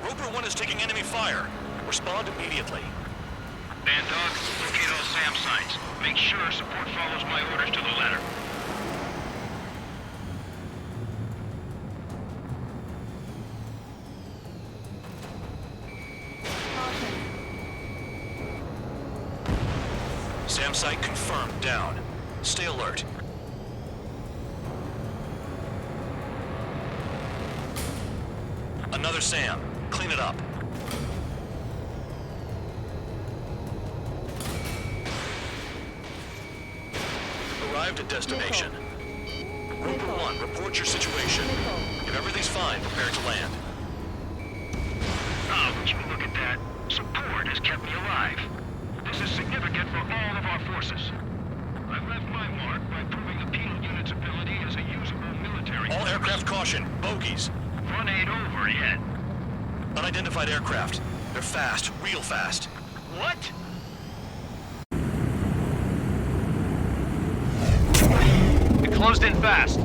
[SPEAKER 8] Roper 1 is taking enemy fire. Respond immediately.
[SPEAKER 9] Band Dog, locate all SAM sites. Make sure support follows my orders to the letter.
[SPEAKER 8] SAM site confirmed down. Stay alert. Another SAM. Clean it up. Arrived at destination. Roper 1, report your situation. If everything's fine, prepare to land.
[SPEAKER 9] Oh, would you look at that? Support has kept me alive. This is significant for all of our forces. I've left my mark by proving the penal unit's ability as a usable military...
[SPEAKER 8] All aircraft caution. Bogies.
[SPEAKER 9] Run ain't over yet.
[SPEAKER 8] Unidentified aircraft. They're fast. Real fast.
[SPEAKER 9] What?
[SPEAKER 7] It closed in fast.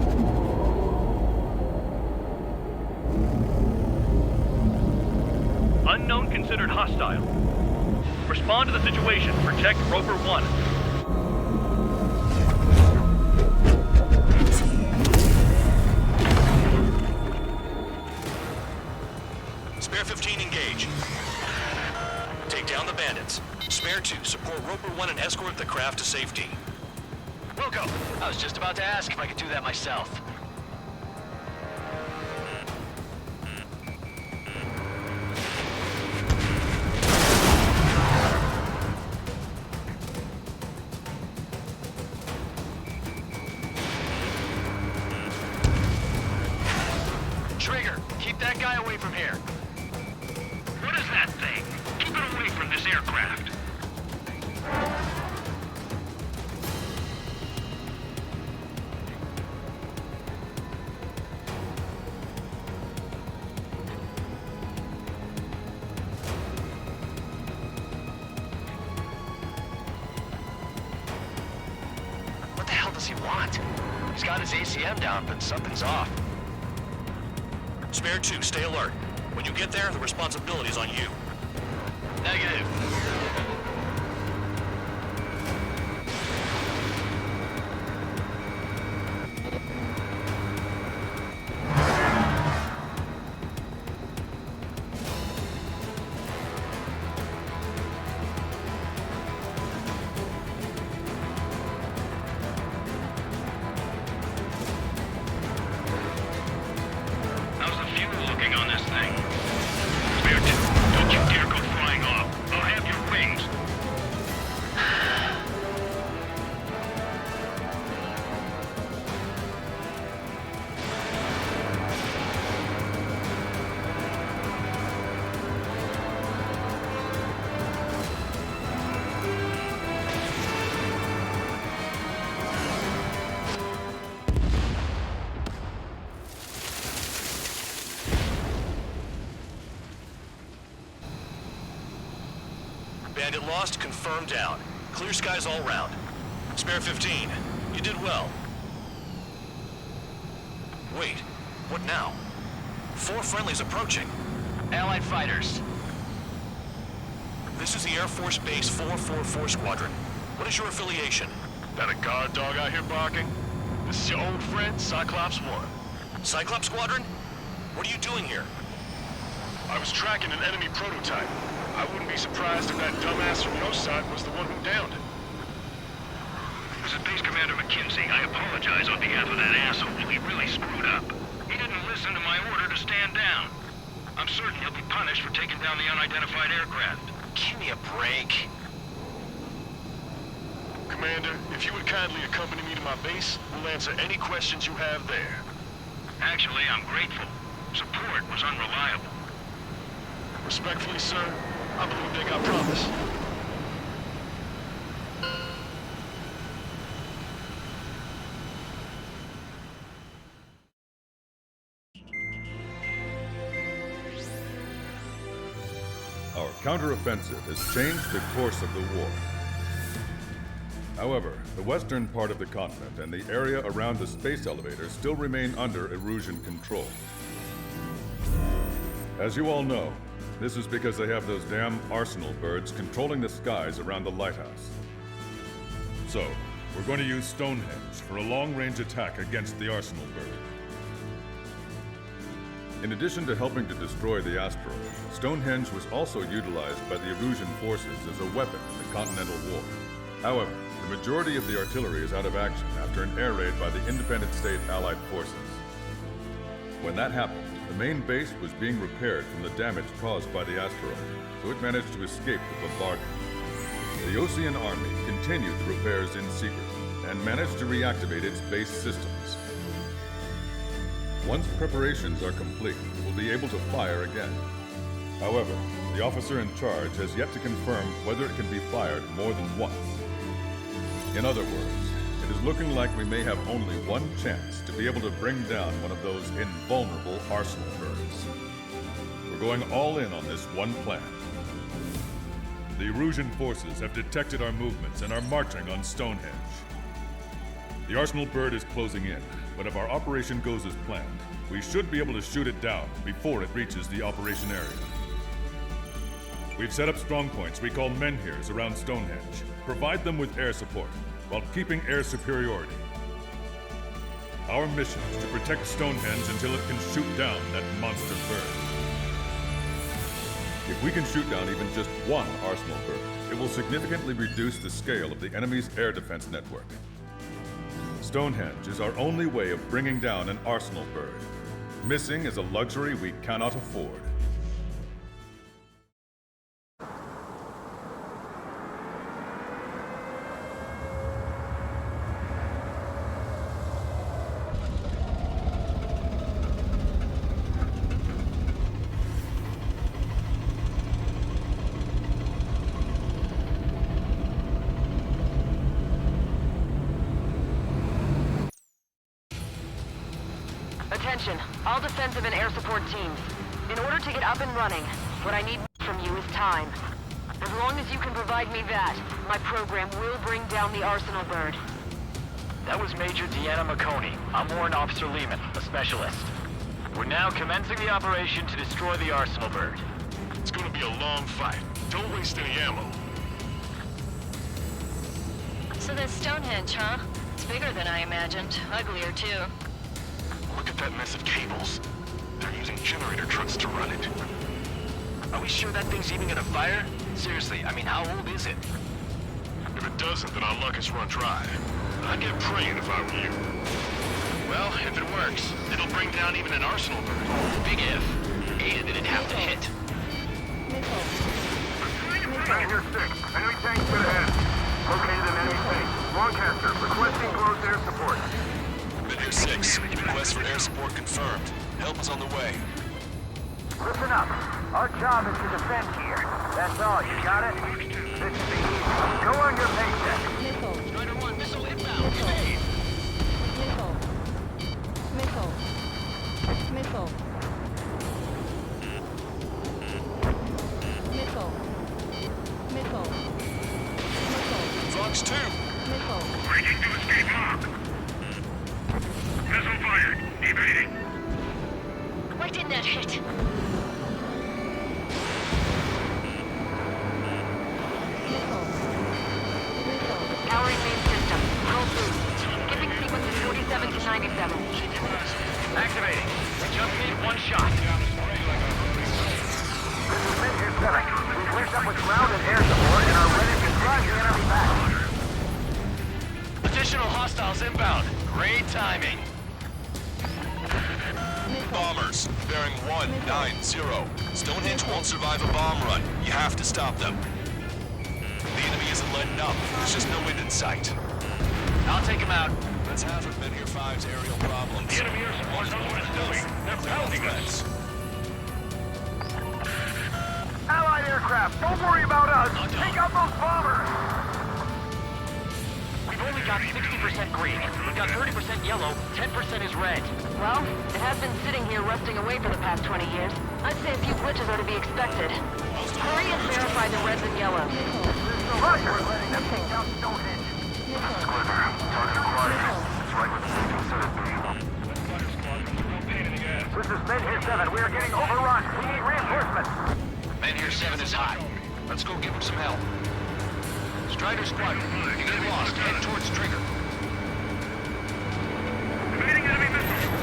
[SPEAKER 7] Unknown considered hostile. Respond to the situation. Protect Roper 1.
[SPEAKER 8] Spare 15, engage. Take down the bandits. Spare 2, support Roper 1 and escort the craft to safety.
[SPEAKER 11] Wilco, I was just about to ask if I could do that myself. Trigger, keep that guy away from here.
[SPEAKER 9] What is that thing? Keep it away from this aircraft.
[SPEAKER 11] What the hell does he want? He's got his ACM down, but something's off.
[SPEAKER 8] Spare 2, stay alert. When you get there, the responsibility is on you.
[SPEAKER 11] Negative.
[SPEAKER 9] How's the fuel looking on this thing? Spare 2, don't you dare go flying off. I'll have your wings.
[SPEAKER 8] Bandit lost, confirmed down. Clear skies all round. Spare 15. You did well. Wait, what now? 4 friendlies approaching.
[SPEAKER 11] Allied fighters.
[SPEAKER 8] This is the Air Force Base 444 Squadron. What is your affiliation?
[SPEAKER 10] That a guard dog out here barking? This is your old friend, Cyclops 1.
[SPEAKER 8] Cyclops Squadron? What are you doing here?
[SPEAKER 10] I was tracking an enemy prototype. I wouldn't be surprised if that dumbass from your side was the one who downed it.
[SPEAKER 9] This is Base Commander McKinsey. I apologize on behalf of that asshole. He really screwed up. He didn't listen to my order to stand down. I'm certain he'll be punished for taking down the unidentified aircraft.
[SPEAKER 8] Give me a break.
[SPEAKER 10] Commander, if you would kindly accompany me to my base, we'll answer any questions you have there.
[SPEAKER 9] Actually, I'm grateful. Support was unreliable.
[SPEAKER 10] Respectfully, sir, I believe they got promise.
[SPEAKER 18] Our counteroffensive has changed the course of the war. However, the western part of the continent and the area around the space elevator still remain under Erusian control. As you all know, this is because they have those damn arsenal birds controlling the skies around the lighthouse. So, we're going to use Stonehenge for a long-range attack against the arsenal bird. In addition to helping to destroy the asteroid, Stonehenge was also utilized by the Erusian forces as a weapon in the Continental War. However, the majority of the artillery is out of action after an air raid by the independent state Allied forces. When that happened, the main base was being repaired from the damage caused by the asteroid, so it managed to escape the bombardment. The Osean Army continued the repairs in secret and managed to reactivate its base systems. Once preparations are complete, we'll be able to fire again. However, the officer in charge has yet to confirm whether it can be fired more than once. In other words, it is looking like we may have only one chance to be able to bring down one of those invulnerable arsenal birds. We're going all in on this one plan. The Erusian forces have detected our movements and are marching on Stonehenge. The arsenal bird is closing in, but if our operation goes as planned, we should be able to shoot it down before it reaches the operation area. We've set up strongpoints we call menhirs around Stonehenge. Provide them with air support, while keeping air superiority. Our mission is to protect Stonehenge until it can shoot down that monster bird. If we can shoot down even just one arsenal bird, it will significantly reduce the scale of the enemy's air defense network. Stonehenge is our only way of bringing down an arsenal bird. Missing is a luxury we cannot afford.
[SPEAKER 19] Attention, all defensive and air support teams. In order to get up and running, what I need from you is time. As long as you can provide me that, my program will bring down the arsenal bird.
[SPEAKER 7] That was Major Deanna McConey. I'm Warrant Officer Lehman, a specialist. We're now commencing the operation to destroy the arsenal bird.
[SPEAKER 10] It's gonna be a long fight. Don't waste any ammo.
[SPEAKER 15] So that's Stonehenge, huh? It's bigger than I imagined. Uglier, too.
[SPEAKER 10] Look at that mess of cables. They're using generator trucks to run it.
[SPEAKER 8] Are we sure that thing's even gonna fire? Seriously, I mean, how old is it?
[SPEAKER 10] If it doesn't, then our luck has run dry. I'd get praying if I were you.
[SPEAKER 9] Well, if it works, it'll bring down even an arsenal bird.
[SPEAKER 8] Big if. And it'd have to hit.
[SPEAKER 12] Ranger 6, enemy tank to the head. Located an enemy tank. Lancaster, requesting close air support.
[SPEAKER 20] Medio 6, request for air support confirmed. Help is on the way.
[SPEAKER 12] Listen up. Our job is to defend here. That's all, you got it? This is the easy. Go on your paycheck.
[SPEAKER 8] Strider 1, missile inbound. Evade.
[SPEAKER 21] Missile. Missile. Missile. Missile. Missile.
[SPEAKER 20] Fox 2.
[SPEAKER 21] Missile.
[SPEAKER 9] Breaking to escape lock. Missile fired. Evading.
[SPEAKER 15] Why didn't that hit?
[SPEAKER 19] Powering main system. Control boost. Skipping sequence is 47 to 97.
[SPEAKER 7] Activating. We just need one shot.
[SPEAKER 12] This is Major 7. We've linked up with ground and air support and are ready to drive the enemy back.
[SPEAKER 7] Additional hostiles inbound. Great timing.
[SPEAKER 20] Bombers, bearing 190. Stonehenge won't survive a bomb run. You have to stop them. The enemy isn't letting up. There's just no wind in sight.
[SPEAKER 7] I'll take him out.
[SPEAKER 20] That's half of Menhir 5's aerial problems.
[SPEAKER 9] The enemy air support knows what it's doing. They're pounding us.
[SPEAKER 12] Allied aircraft, don't worry about us. Take out those bombers.
[SPEAKER 7] We've only got 60% green. We've got 30% yellow, 10% is red.
[SPEAKER 19] Well, it has been sitting here rusting away for the past 20 years. I'd say a few glitches are to be expected. Hurry and verify the reds and yellows.
[SPEAKER 12] Roger, letting them take down Stonehenge.
[SPEAKER 9] Squadron, target acquired. It's right where the system said it'd be. Fighter squadron, real pain in the ass.
[SPEAKER 12] This is Menhir 7. We are getting overrun. We need reinforcements.
[SPEAKER 7] Menhir 7 is hot. Let's go give him some help. Strider squadron, you get lost. Head towards trigger.
[SPEAKER 9] Evading enemy missiles.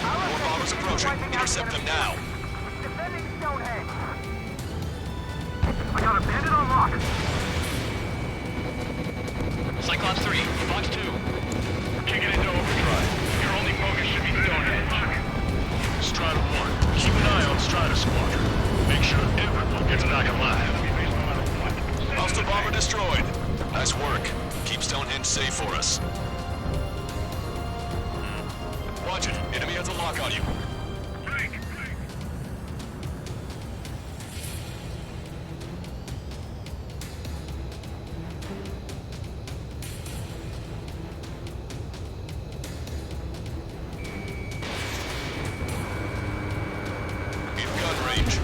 [SPEAKER 20] More bombers approaching. Intercept them now.
[SPEAKER 12] Defending Stonehenge. I got a bandit on lock.
[SPEAKER 7] Cyclops 3, Fox 2.
[SPEAKER 9] Kicking into overdrive. Your only focus should be Stonehenge.
[SPEAKER 10] Strider 1, keep an eye on Strider Squadron. Make sure everyone gets back alive.
[SPEAKER 20] Hostile bomber destroyed. Nice work. Keep Stonehenge safe for us. Watch it. Enemy has a lock on you. In gun range.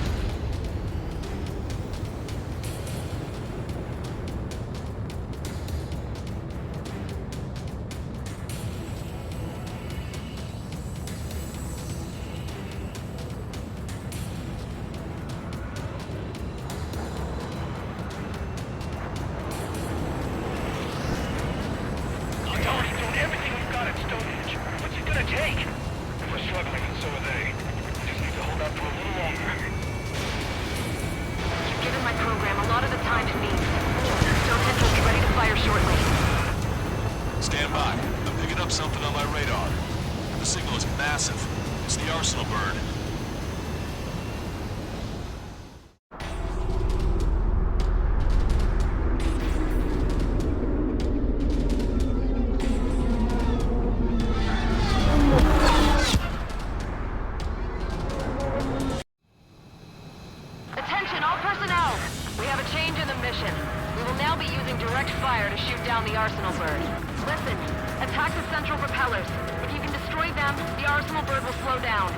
[SPEAKER 20] Stand by. I'm picking up something on my radar. The signal is massive. It's the arsenal bird.
[SPEAKER 19] Attention, all personnel! We have a change in the mission. We will now be using direct fire to shoot down the arsenal bird. Listen, attack the central propellers. If you can destroy them, the arsenal bird will slow down.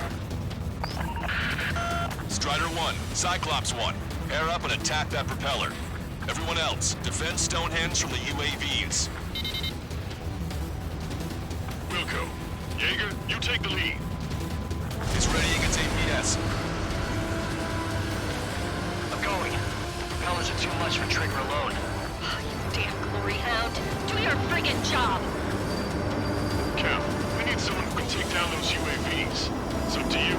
[SPEAKER 20] Strider 1, Cyclops 1, air up and attack that propeller. Everyone else, defend Stonehenge from the UAVs.
[SPEAKER 10] Wilco, Jaeger, you take the lead.
[SPEAKER 20] It's readying its APS.
[SPEAKER 7] I'm going. The propellers are too much for Trigger alone.
[SPEAKER 15] Oh, you damn glory hound. Do your friggin' job.
[SPEAKER 10] Cap, we need someone who can take down those UAVs. It's up to you.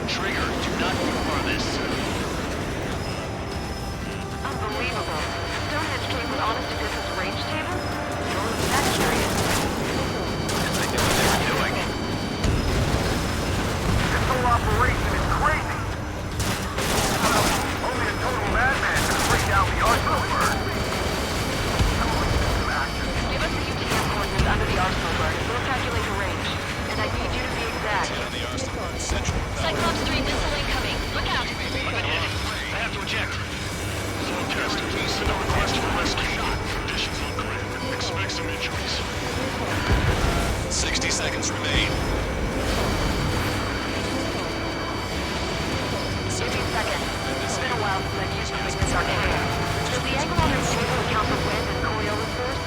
[SPEAKER 7] Trigger, do not ignore this.
[SPEAKER 19] Unbelievable. Stonehenge came with honest to goodness range table? That's curious.
[SPEAKER 7] They knew what they were doing.
[SPEAKER 12] This whole operation is crazy. Only a total madman can bring down the arsenal bird.
[SPEAKER 19] Give us the UTM coordinates under the arsenal bird. We'll calculate the range. And I need you to be exact.
[SPEAKER 15] Cyclops 3 missile incoming. Look out.
[SPEAKER 7] I have to eject.
[SPEAKER 10] Forecast, send a request for rescue. Conditions look grim. Expect some injuries.
[SPEAKER 20] 60 seconds remain.
[SPEAKER 19] 15 seconds. It's been a while since I've used something this arcane. Does the angle on this table account for wind and Coriolis first?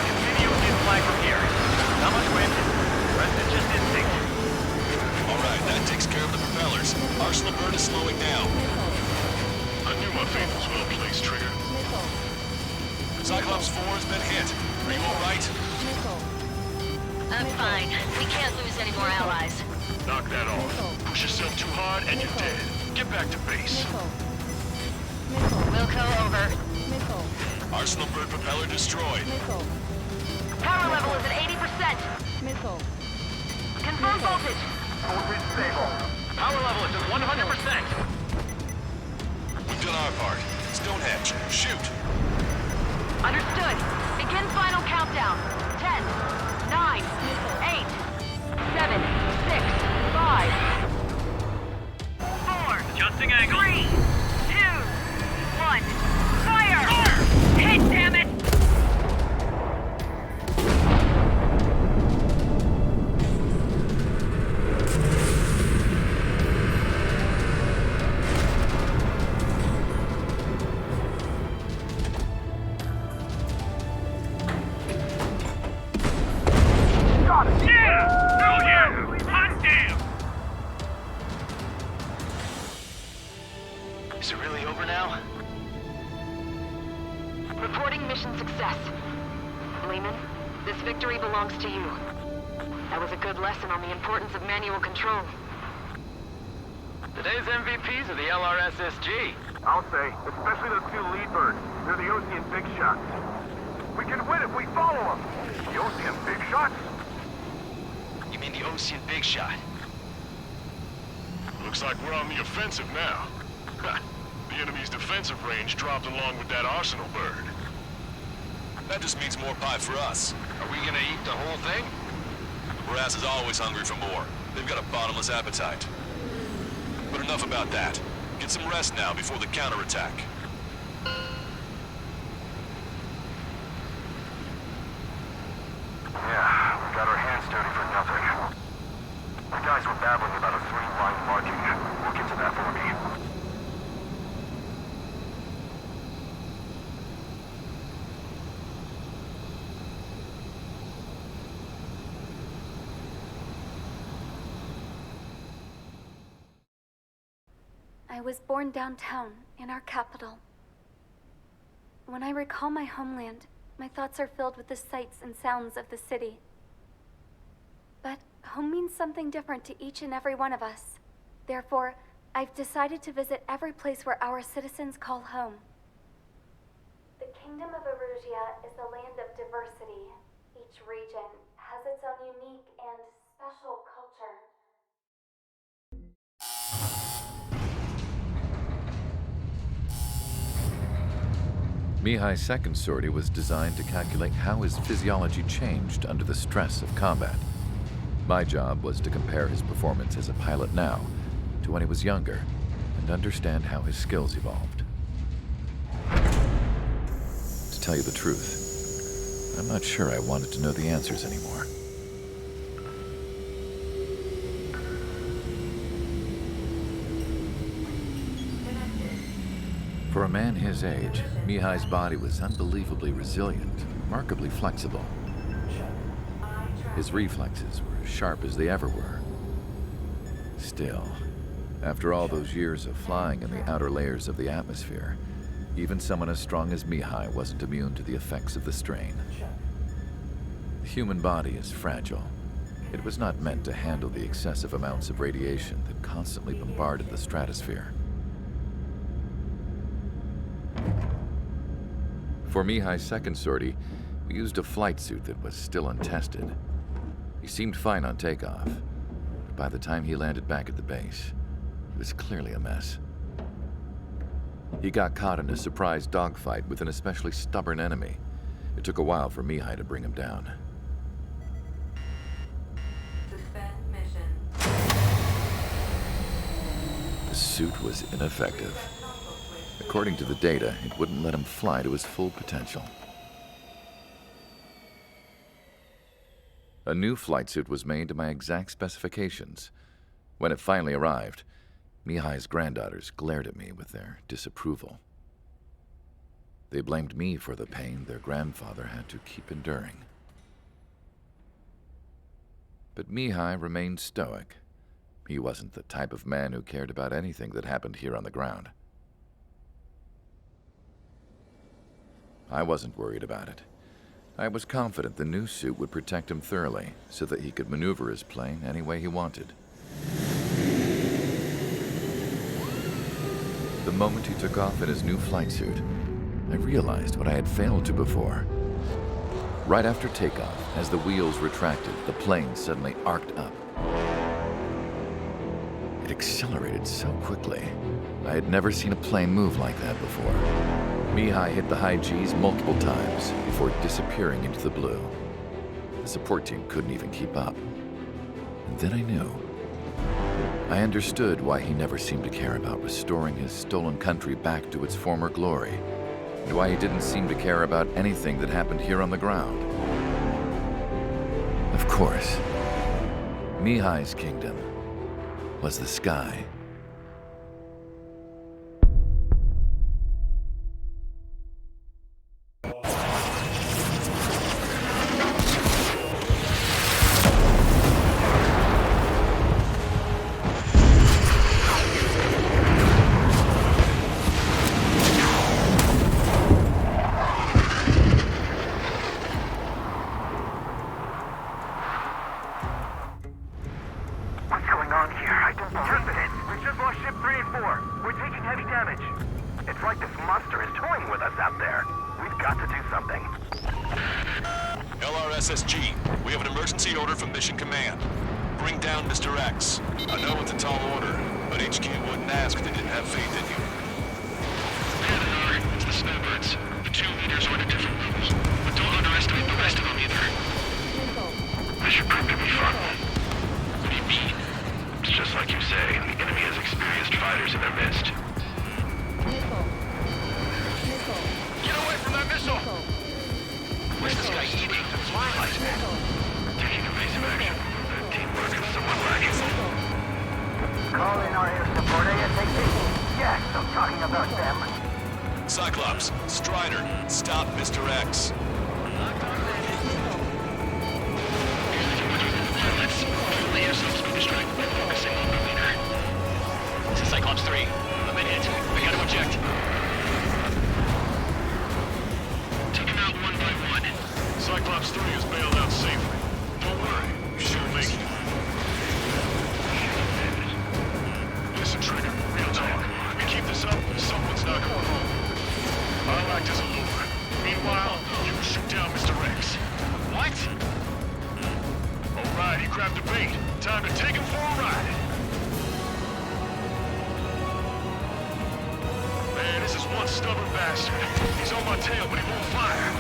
[SPEAKER 7] Continue with the flag from here. Not much wind. Rest is just instinct.
[SPEAKER 20] Alright, that takes care of the propellers. Arsenal bird is slowing down.
[SPEAKER 10] I knew my faith was well placed, Trigger.
[SPEAKER 20] Cyclops 4 has been hit. Are you alright?
[SPEAKER 15] I'm fine. We can't lose any more allies.
[SPEAKER 10] Knock that off. Push yourself too hard and you're dead. Get back to base.
[SPEAKER 15] Wilco, over.
[SPEAKER 20] Arsenal bird propeller destroyed.
[SPEAKER 19] Power level is at 80%. Confirm voltage.
[SPEAKER 12] Voltage stable.
[SPEAKER 7] Power level is at 100%.
[SPEAKER 20] We've done our part. Stonehenge, shoot.
[SPEAKER 19] Understood. Begin final countdown. 10, 9, 8, 7, 6, 5, 4,
[SPEAKER 7] Adjusting angle.
[SPEAKER 19] 3, 2, 1. Fire! Hit, damn it!
[SPEAKER 12] Got it!
[SPEAKER 9] Yeah! Hell yeah! Hot damn!
[SPEAKER 7] Is it really over now?
[SPEAKER 19] Reporting mission success. Lehman, this victory belongs to you. That was a good lesson on the importance of manual control.
[SPEAKER 7] Today's MVPs are the LRSSG.
[SPEAKER 12] I'll say, especially those two lead birds. They're the Ocean big shots. We can win if we follow them. The Ocean big shots?
[SPEAKER 7] You mean the Ocean Big Shot?
[SPEAKER 10] Looks like we're on the offensive now. The enemy's defensive range dropped along with that Arsenal bird.
[SPEAKER 20] That just means more pie for us.
[SPEAKER 7] Are we gonna eat the whole thing?
[SPEAKER 20] Brass is always hungry for more. They've got a bottomless appetite. But enough about that. Get some rest now before the counterattack.
[SPEAKER 12] Yeah, we got our hands dirty for nothing. The guys were babbling about a 3-line marking. Look into that for me.
[SPEAKER 3] I was born downtown, in our capital. When I recall my homeland, my thoughts are filled with the sights and sounds of the city. But home means something different to each and every one of us. Therefore, I've decided to visit every place where our citizens call home. The Kingdom of Erusia is a land of diversity. Each region has its own unique and special culture.
[SPEAKER 6] Mihai's second sortie was designed to calculate how his physiology changed under the stress of combat. My job was to compare his performance as a pilot now to when he was younger and understand how his skills evolved. To tell you the truth, I'm not sure I wanted to know the answers anymore. For a man his age, Mihai's body was unbelievably resilient, remarkably flexible. His reflexes were as sharp as they ever were. Still, after all those years of flying in the outer layers of the atmosphere, even someone as strong as Mihai wasn't immune to the effects of the strain. The human body is fragile. It was not meant to handle the excessive amounts of radiation that constantly bombarded the stratosphere. For Mihai's second sortie, we used a flight suit that was still untested. He seemed fine on takeoff, but by the time he landed back at the base, it was clearly a mess. He got caught in a surprise dogfight with an especially stubborn enemy. It took a while for Mihai to bring him down.
[SPEAKER 2] Suspend mission.
[SPEAKER 6] The suit was ineffective. According to the data, it wouldn't let him fly to his full potential. A new flight suit was made to my exact specifications. When it finally arrived, Mihai's granddaughters glared at me with their disapproval. They blamed me for the pain their grandfather had to keep enduring. But Mihai remained stoic. He wasn't the type of man who cared about anything that happened here on the ground. I wasn't worried about it. I was confident the new suit would protect him thoroughly, so that he could maneuver his plane any way he wanted. The moment he took off in his new flight suit, I realized what I had failed to before. Right after takeoff, as the wheels retracted, the plane suddenly arced up. It accelerated so quickly. I had never seen a plane move like that before. Mihai hit the high G's multiple times before disappearing into the blue. The support team couldn't even keep up. And then I knew. I understood why he never seemed to care about restoring his stolen country back to its former glory, and why he didn't seem to care about anything that happened here on the ground. Of course, Mihai's kingdom was the sky.
[SPEAKER 20] SSG, we have an emergency order from Mission Command. Bring down Mr. X. I know it's a tall order, but HQ wouldn't ask if they didn't have faith in you.
[SPEAKER 9] It's the snowbirds. The two leaders are at different levels, but don't underestimate the rest of them either. This should prove to be fun. What do you mean? It's just like you say, the enemy has experienced fighters in their midst. Get away from that missile! Where's this guy eating to fly like that? Taking evasive action. The teamwork is somewhat lacking.
[SPEAKER 12] Call in our air support ASAP. Yes, I'm talking about them.
[SPEAKER 20] Cyclops, Strider, stop Mr. X.
[SPEAKER 9] Pilots, the air subs be distracted by focusing on the leader. This is Cyclops 3. I'm in it. We gotta eject.
[SPEAKER 10] Cyclops 3 is bailed out safely. Don't worry, you should make it. Listen, Trigger, real talk. We keep this up, someone's not going home. I'll act as a lure. Meanwhile, you shoot down Mr. X.
[SPEAKER 9] What?
[SPEAKER 10] Alright, he grabbed the bait. Time to take him for a ride. Man, this is one stubborn bastard. He's on my tail, but he won't fire.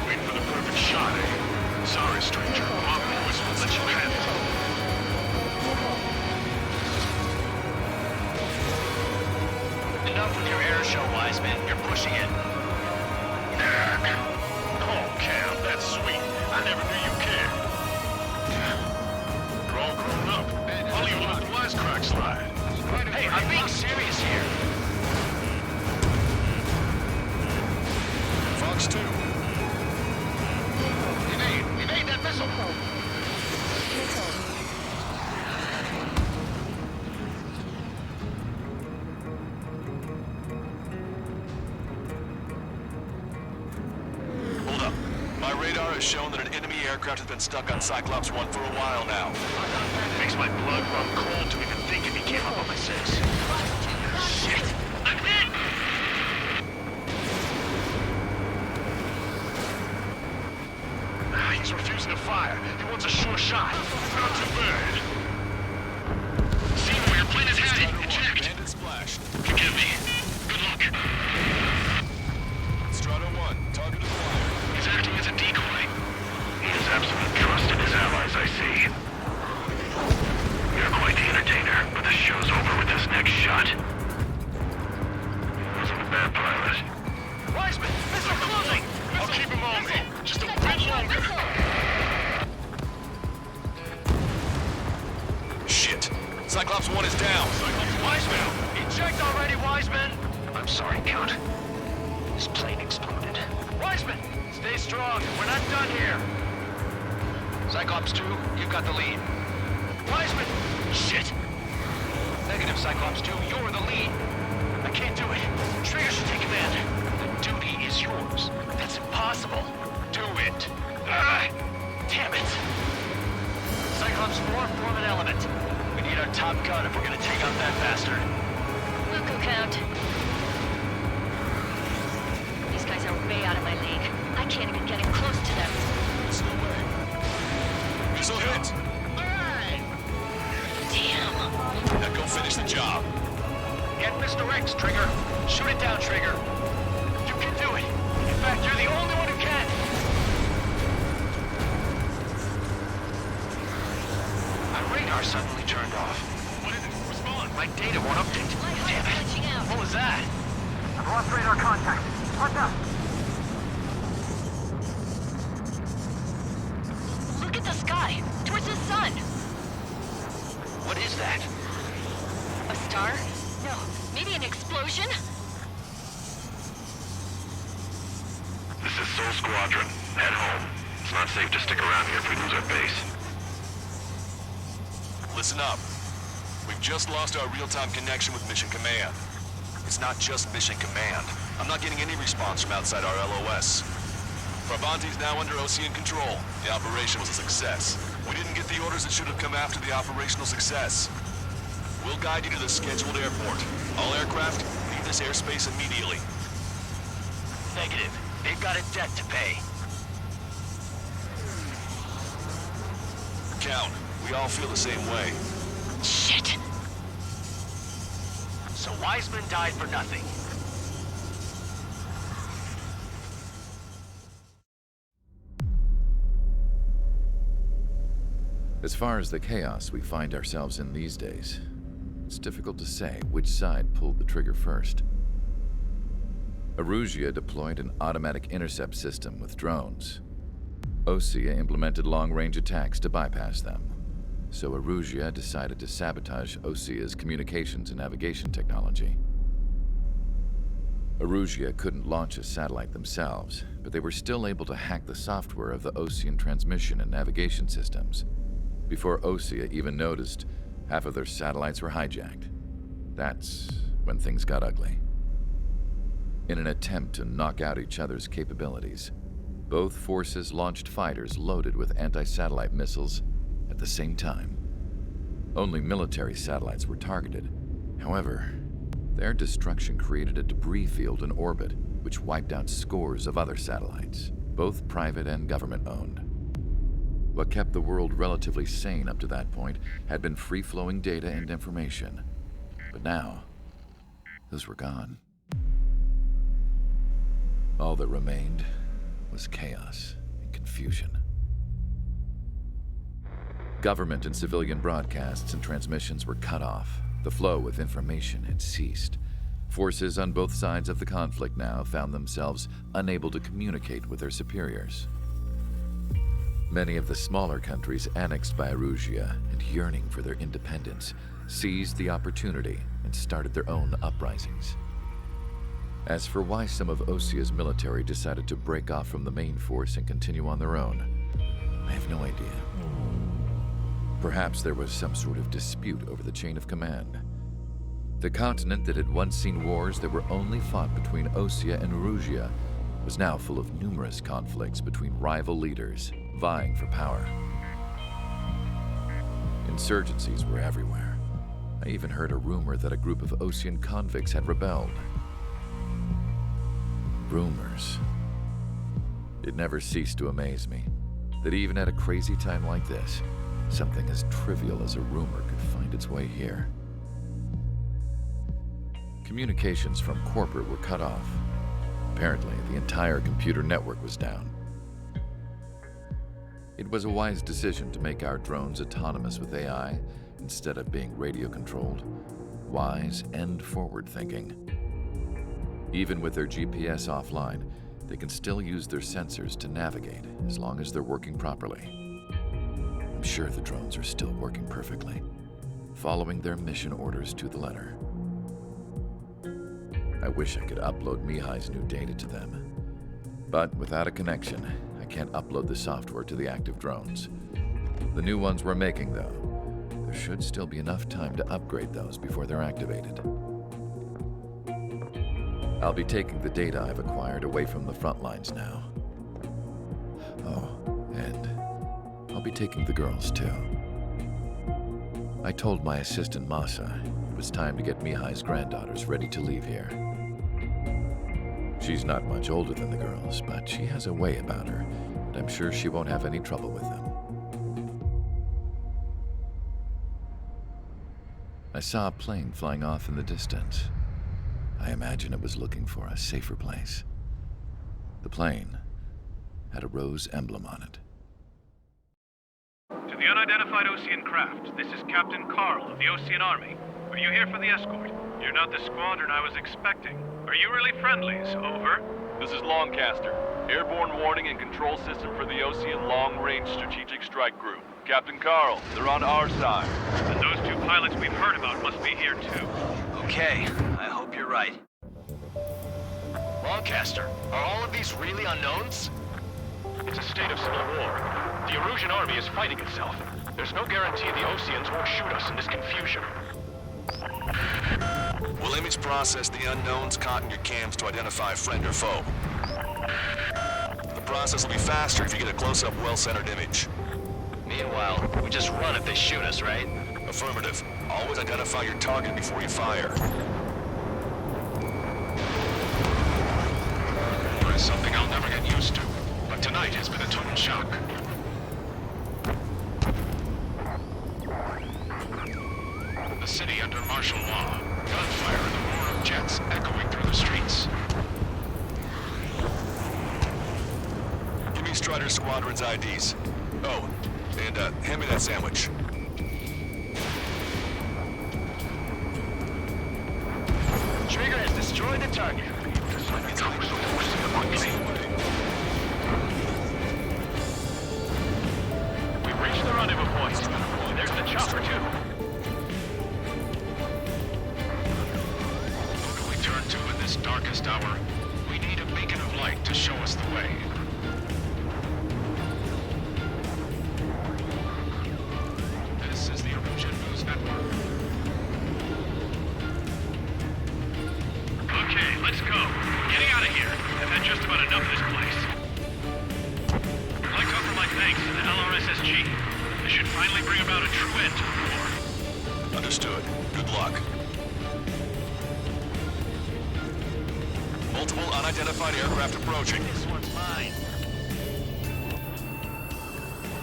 [SPEAKER 10] Waiting for the perfect shot, eh? Sorry, stranger. My boys won't let you have it.
[SPEAKER 9] Enough with your air show, Wiseman. You're pushing it.
[SPEAKER 10] Oh, Cam, that's sweet. I never knew you cared. You're all grown up. I'll even let the wisecrack slide.
[SPEAKER 9] Hey, I'm being serious here.
[SPEAKER 10] Fox 2.
[SPEAKER 9] Evade that missile!
[SPEAKER 20] Hold up. My radar has shown that an enemy aircraft has been stuck on Cyclops 1 for a while now.
[SPEAKER 9] Makes my blood run cold to even think if he came up on my 6. Shit! I'm hit!
[SPEAKER 10] He's refusing to fire. He wants a sure shot. Not too bad.
[SPEAKER 9] See where your plane is headed. Eject.
[SPEAKER 20] Bandit splash.
[SPEAKER 9] Forgive me. Good luck.
[SPEAKER 20] Strata 1, target acquired.
[SPEAKER 9] He's acting as a decoy.
[SPEAKER 10] He has absolute trust in his allies, I see.
[SPEAKER 9] You're quite the entertainer, but the show's over with this next shot.
[SPEAKER 10] Wasn't a bad pilot.
[SPEAKER 9] Wiseman! Missile closing!
[SPEAKER 10] I'll keep him on me. Just a bit longer.
[SPEAKER 20] Shit. Cyclops 1 is down.
[SPEAKER 9] Wiseman! Eject already, Wiseman! I'm sorry, Count. His plane exploded. Wiseman! Stay strong. We're not done here. Cyclops 2, you've got the lead. Wiseman! Shit! Negative, Cyclops 2. You're the lead. I can't do it. Trigger should take command. The duty is yours. That's impossible. Do it.
[SPEAKER 7] Shoot it down, Trigger. You can do it. In fact, you're the only one who can. My radar suddenly turned off.
[SPEAKER 9] What is it? Respond.
[SPEAKER 7] My data won't update. Damn it. What was that?
[SPEAKER 12] I've lost radar contact. What's up?
[SPEAKER 15] Look at the sky, towards the sun.
[SPEAKER 7] What is that?
[SPEAKER 15] A star? No, maybe an explosion?
[SPEAKER 10] This is Soul Squadron. Head home. It's not safe to stick around here if we lose our base.
[SPEAKER 20] Listen up. We've just lost our real-time connection with Mission Command. It's not just Mission Command. I'm not getting any response from outside our LOS. Brabante's now under Ocean control. The operation was a success. We didn't get the orders that should have come after the operational success. We'll guide you to the scheduled airport. All aircraft, leave this airspace immediately.
[SPEAKER 7] Negative. They've got a debt to pay.
[SPEAKER 20] Count, we all feel the same way.
[SPEAKER 15] Shit.
[SPEAKER 7] So Wiseman died for nothing.
[SPEAKER 6] As far as the chaos we find ourselves in these days, it's difficult to say which side pulled the trigger first. Erusia deployed an automatic intercept system with drones. Osea implemented long-range attacks to bypass them. So Erusia decided to sabotage Osea's communications and navigation technology. Erusia couldn't launch a satellite themselves, but they were still able to hack the software of the Osean transmission and navigation systems. Before Osea even noticed, half of their satellites were hijacked. That's when things got ugly. In an attempt to knock out each other's capabilities, both forces launched fighters loaded with anti-satellite missiles at the same time. Only military satellites were targeted. However, their destruction created a debris field in orbit, which wiped out scores of other satellites, both private and government-owned. What kept the world relatively sane up to that point had been free-flowing data and information. But now, those were gone. All that remained was chaos and confusion. Government and civilian broadcasts and transmissions were cut off. The flow of information had ceased. Forces on both sides of the conflict now found themselves unable to communicate with their superiors. Many of the smaller countries annexed by Erusia and yearning for their independence seized the opportunity and started their own uprisings. As for why some of Osea's military decided to break off from the main force and continue on their own, I have no idea. Perhaps there was some sort of dispute over the chain of command. The continent that had once seen wars that were only fought between Osea and Erusia was now full of numerous conflicts between rival leaders vying for power. Insurgencies were everywhere. I even heard a rumor that a group of Osean convicts had rebelled. Rumors. It never ceased to amaze me that even at a crazy time like this, something as trivial as a rumor could find its way here. Communications from corporate were cut off. Apparently, the entire computer network was down. It was a wise decision to make our drones autonomous with AI instead of being radio-controlled. Wise and forward-thinking. Even with their GPS offline, they can still use their sensors to navigate as long as they're working properly. I'm sure the drones are still working perfectly, following their mission orders to the letter. I wish I could upload Mihai's new data to them. But without a connection, I can't upload the software to the active drones. The new ones we're making, though, there should still be enough time to upgrade those before they're activated. I'll be taking the data I've acquired away from the front lines now. Oh, and I'll be taking the girls, too. I told my assistant Masa it was time to get Mihai's granddaughters ready to leave here. She's not much older than the girls, but she has a way about her, and I'm sure she won't have any trouble with them. I saw a plane flying off in the distance. I imagine it was looking for a safer place. The plane had a rose emblem on it.
[SPEAKER 5] To the unidentified Ocean craft, this is Captain Carl of the Ocean Army. Are you here for the escort? You're not the squadron I was expecting. Are you really friendlies? Over.
[SPEAKER 22] This is Longcaster. Airborne warning and control system for the Ocean Long-Range Strategic Strike Group. Captain Carl, they're on our side.
[SPEAKER 5] And those two pilots we've heard about must be here too.
[SPEAKER 7] Okay, I hope you're right. Longcaster, are all of these really unknowns?
[SPEAKER 5] It's a state of civil war. The Erusian army is fighting itself. There's no guarantee the Oceans won't shoot us in this confusion.
[SPEAKER 20] We'll image process the unknowns caught in your cams to identify friend or foe. The process will be faster if you get a close-up, well-centered image.
[SPEAKER 7] Meanwhile, we just run if they shoot us, right?
[SPEAKER 20] Affirmative. Always identify your target before you fire.
[SPEAKER 9] There's something I'll never get used to, but tonight has been a total shock. The city under martial law. Gunfire and the roar of jets echoing through the streets.
[SPEAKER 20] Give me Strider Squadron's IDs. Oh, and hand me that sandwich.
[SPEAKER 7] Trigger has destroyed the target.
[SPEAKER 5] We've reached the rendezvous point. There's the chopper too.
[SPEAKER 9] Who do we turn to in this darkest hour? We need a beacon of light to show us the way. This is the Erusian News Network.
[SPEAKER 5] Okay, let's go. Getting out of here. I've had just about enough of this place. I'd like to offer my thanks to the LRSSG. This should finally bring about a true end to the war.
[SPEAKER 20] Understood. Good luck. Multiple unidentified aircraft approaching.
[SPEAKER 7] This one's mine.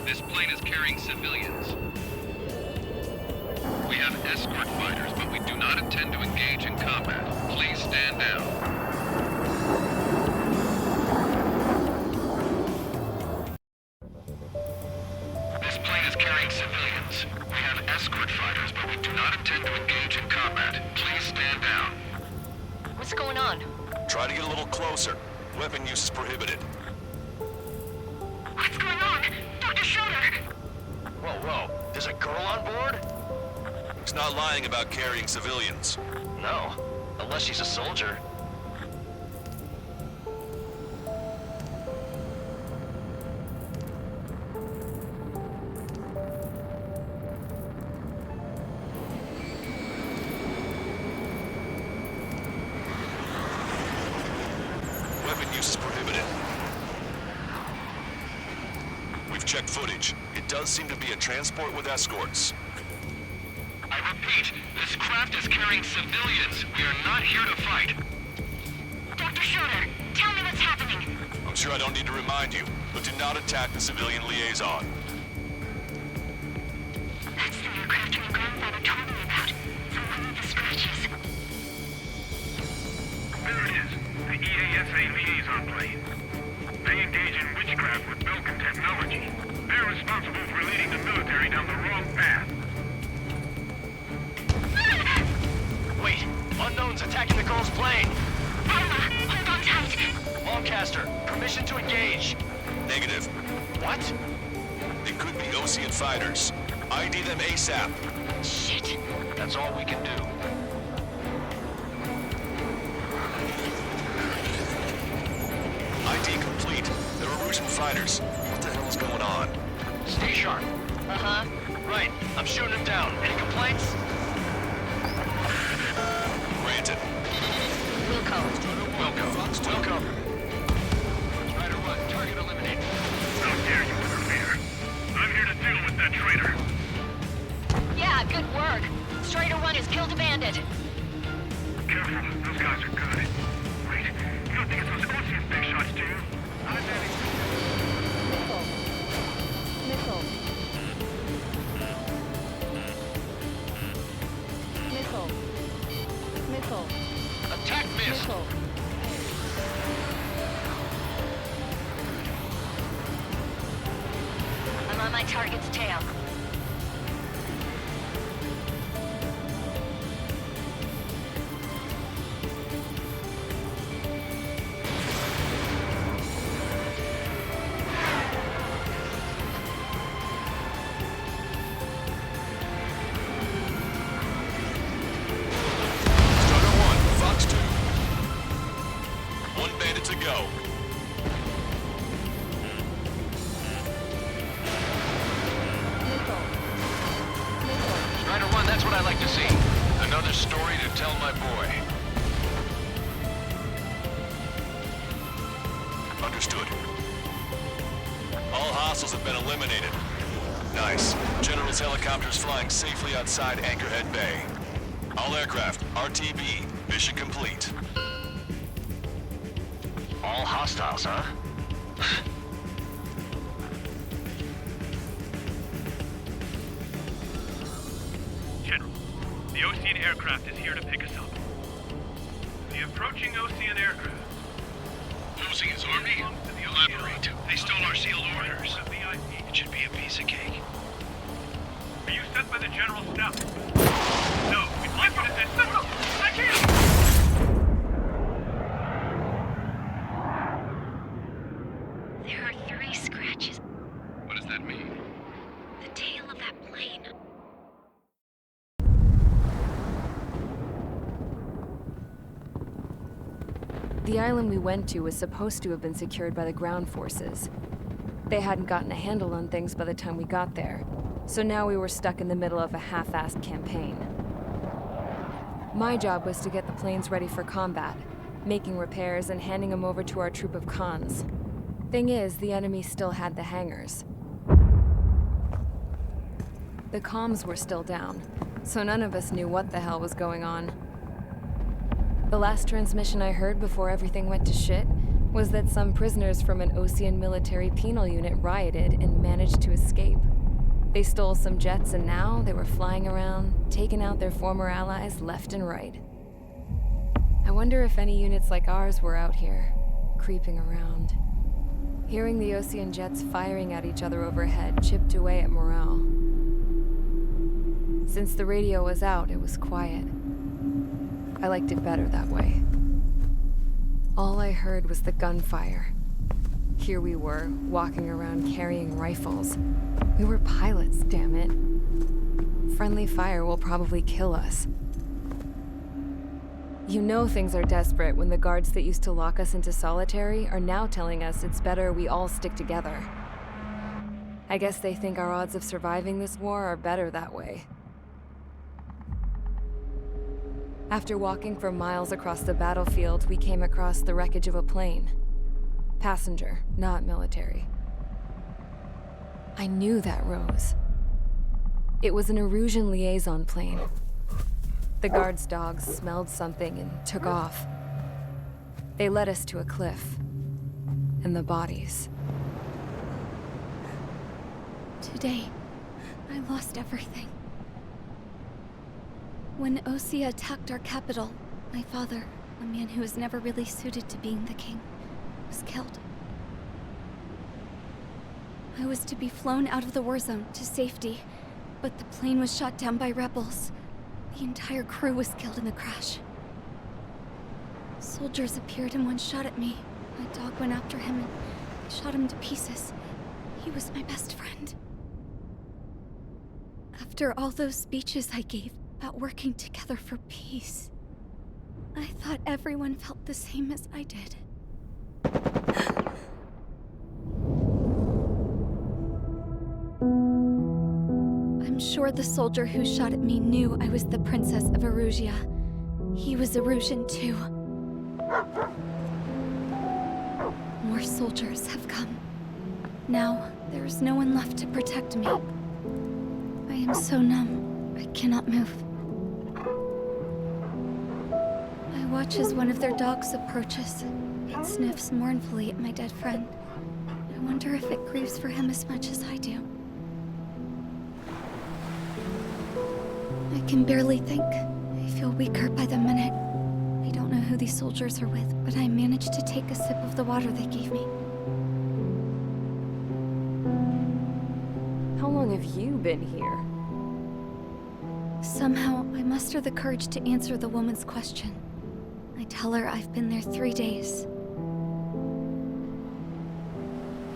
[SPEAKER 9] This plane is carrying civilians. We have escort fighters, but we do not intend to engage in combat. Please stand down. This plane is carrying civilians. We have escort fighters, but we do not intend to engage in combat. Please stand down.
[SPEAKER 15] What's going on?
[SPEAKER 20] Try to get a little closer. Weapon use is prohibited.
[SPEAKER 15] What's going on? Dr. Schroeder!
[SPEAKER 7] Whoa, whoa. There's a girl on board?
[SPEAKER 20] He's not lying about carrying civilians.
[SPEAKER 7] No. Unless she's a soldier.
[SPEAKER 20] Weapon use is prohibited. We've checked footage. It does seem to be a transport with escorts.
[SPEAKER 9] I repeat, this craft is carrying civilians. We are not here to fight.
[SPEAKER 15] Dr. Schroeder, tell me what's happening.
[SPEAKER 20] I'm sure I don't need to remind you, but do not attack the civilian liaison.
[SPEAKER 15] That's the aircraft my grandfather told me about. From one of the scratches.
[SPEAKER 5] There it is. The EASA liaison plane. They engage in witchcraft with Belkin technology. They're responsible for leading the military down the wrong path.
[SPEAKER 7] Wait, unknowns attacking the girl's plane.
[SPEAKER 15] Alma, hold on tight.
[SPEAKER 7] Longcaster, permission to engage.
[SPEAKER 20] Negative.
[SPEAKER 7] What?
[SPEAKER 20] They could be Ocean fighters. ID them ASAP.
[SPEAKER 15] Shit.
[SPEAKER 7] That's all we can do.
[SPEAKER 20] ID complete. They're Erusian fighters. What the hell is going on?
[SPEAKER 7] Stay sharp.
[SPEAKER 15] Uh-huh.
[SPEAKER 7] Right, I'm shooting him down. Any complaints?
[SPEAKER 20] Granted.
[SPEAKER 15] Wilco.
[SPEAKER 7] Welcome. Strider 1, target eliminated.
[SPEAKER 5] How dare you interfere? I'm here to deal with that traitor.
[SPEAKER 15] Yeah, good work. Strider 1 has killed a bandit.
[SPEAKER 5] Careful, those guys are good. Wait, you don't think it's those Ocean big shots, do you?
[SPEAKER 23] Missile.
[SPEAKER 15] my target's tail.
[SPEAKER 20] Understood. All hostiles have been eliminated. Nice. General's helicopters flying safely outside Anchorhead Bay. All aircraft, RTB, mission complete.
[SPEAKER 7] All hostiles, huh?
[SPEAKER 5] General, the Ocean aircraft is here to pick us up. The approaching Ocean aircraft.
[SPEAKER 9] Ocean's army? Elaborate. They stole our sealed orders. It should be a piece of cake.
[SPEAKER 5] Are you sent by the General's staff? No, we'd like you to send someone. I can't!
[SPEAKER 15] There are 3 scratches.
[SPEAKER 9] What does that mean?
[SPEAKER 15] The tail of that plane.
[SPEAKER 1] The island we went to was supposed to have been secured by the ground forces. They hadn't gotten a handle on things by the time we got there, so now we were stuck in the middle of a half-assed campaign. My job was to get the planes ready for combat, making repairs and handing them over to our troop of cons. Thing is, the enemy still had the hangars. The comms were still down, so none of us knew what the hell was going on. The last transmission I heard before everything went to shit was that some prisoners from an Ocean military penal unit rioted and managed to escape. They stole some jets and now they were flying around, taking out their former allies left and right. I wonder if any units like ours were out here, creeping around. Hearing the Ocean jets firing at each other overhead chipped away at morale. Since the radio was out, it was quiet. I liked it better that way. All I heard was the gunfire. Here we were, walking around carrying rifles. We were pilots, damn it. Friendly fire will probably kill us. You know things are desperate when the guards that used to lock us into solitary are now telling us it's better we all stick together. I guess they think our odds of surviving this war are better that way. After walking for miles across the battlefield, we came across the wreckage of a plane. Passenger, not military. I knew that rose. It was an Erusian liaison plane. The guard's dogs smelled something and took off. They led us to a cliff. And the bodies.
[SPEAKER 4] Today, I lost everything. When Osea attacked our capital, my father, a man who was never really suited to being the king, was killed. I was to be flown out of the war zone to safety, but the plane was shot down by rebels. The entire crew was killed in the crash. Soldiers appeared and one shot at me. My dog went after him and shot him to pieces. He was my best friend. After all those speeches I gave about working together for peace, I thought everyone felt the same as I did. I'm sure the soldier who shot at me knew I was the Princess of Erusia. He was Erusian too. More soldiers have come. Now, there is no one left to protect me. I am so numb, I cannot move. I watch as one of their dogs approaches. It sniffs mournfully at my dead friend. I wonder if it grieves for him as much as I do. I can barely think. I feel weaker by the minute. I don't know who these soldiers are with, but I managed to take a sip of the water they gave me.
[SPEAKER 1] have you been here?
[SPEAKER 4] Somehow, I muster the courage to answer the woman's question. I tell her I've been there 3 days.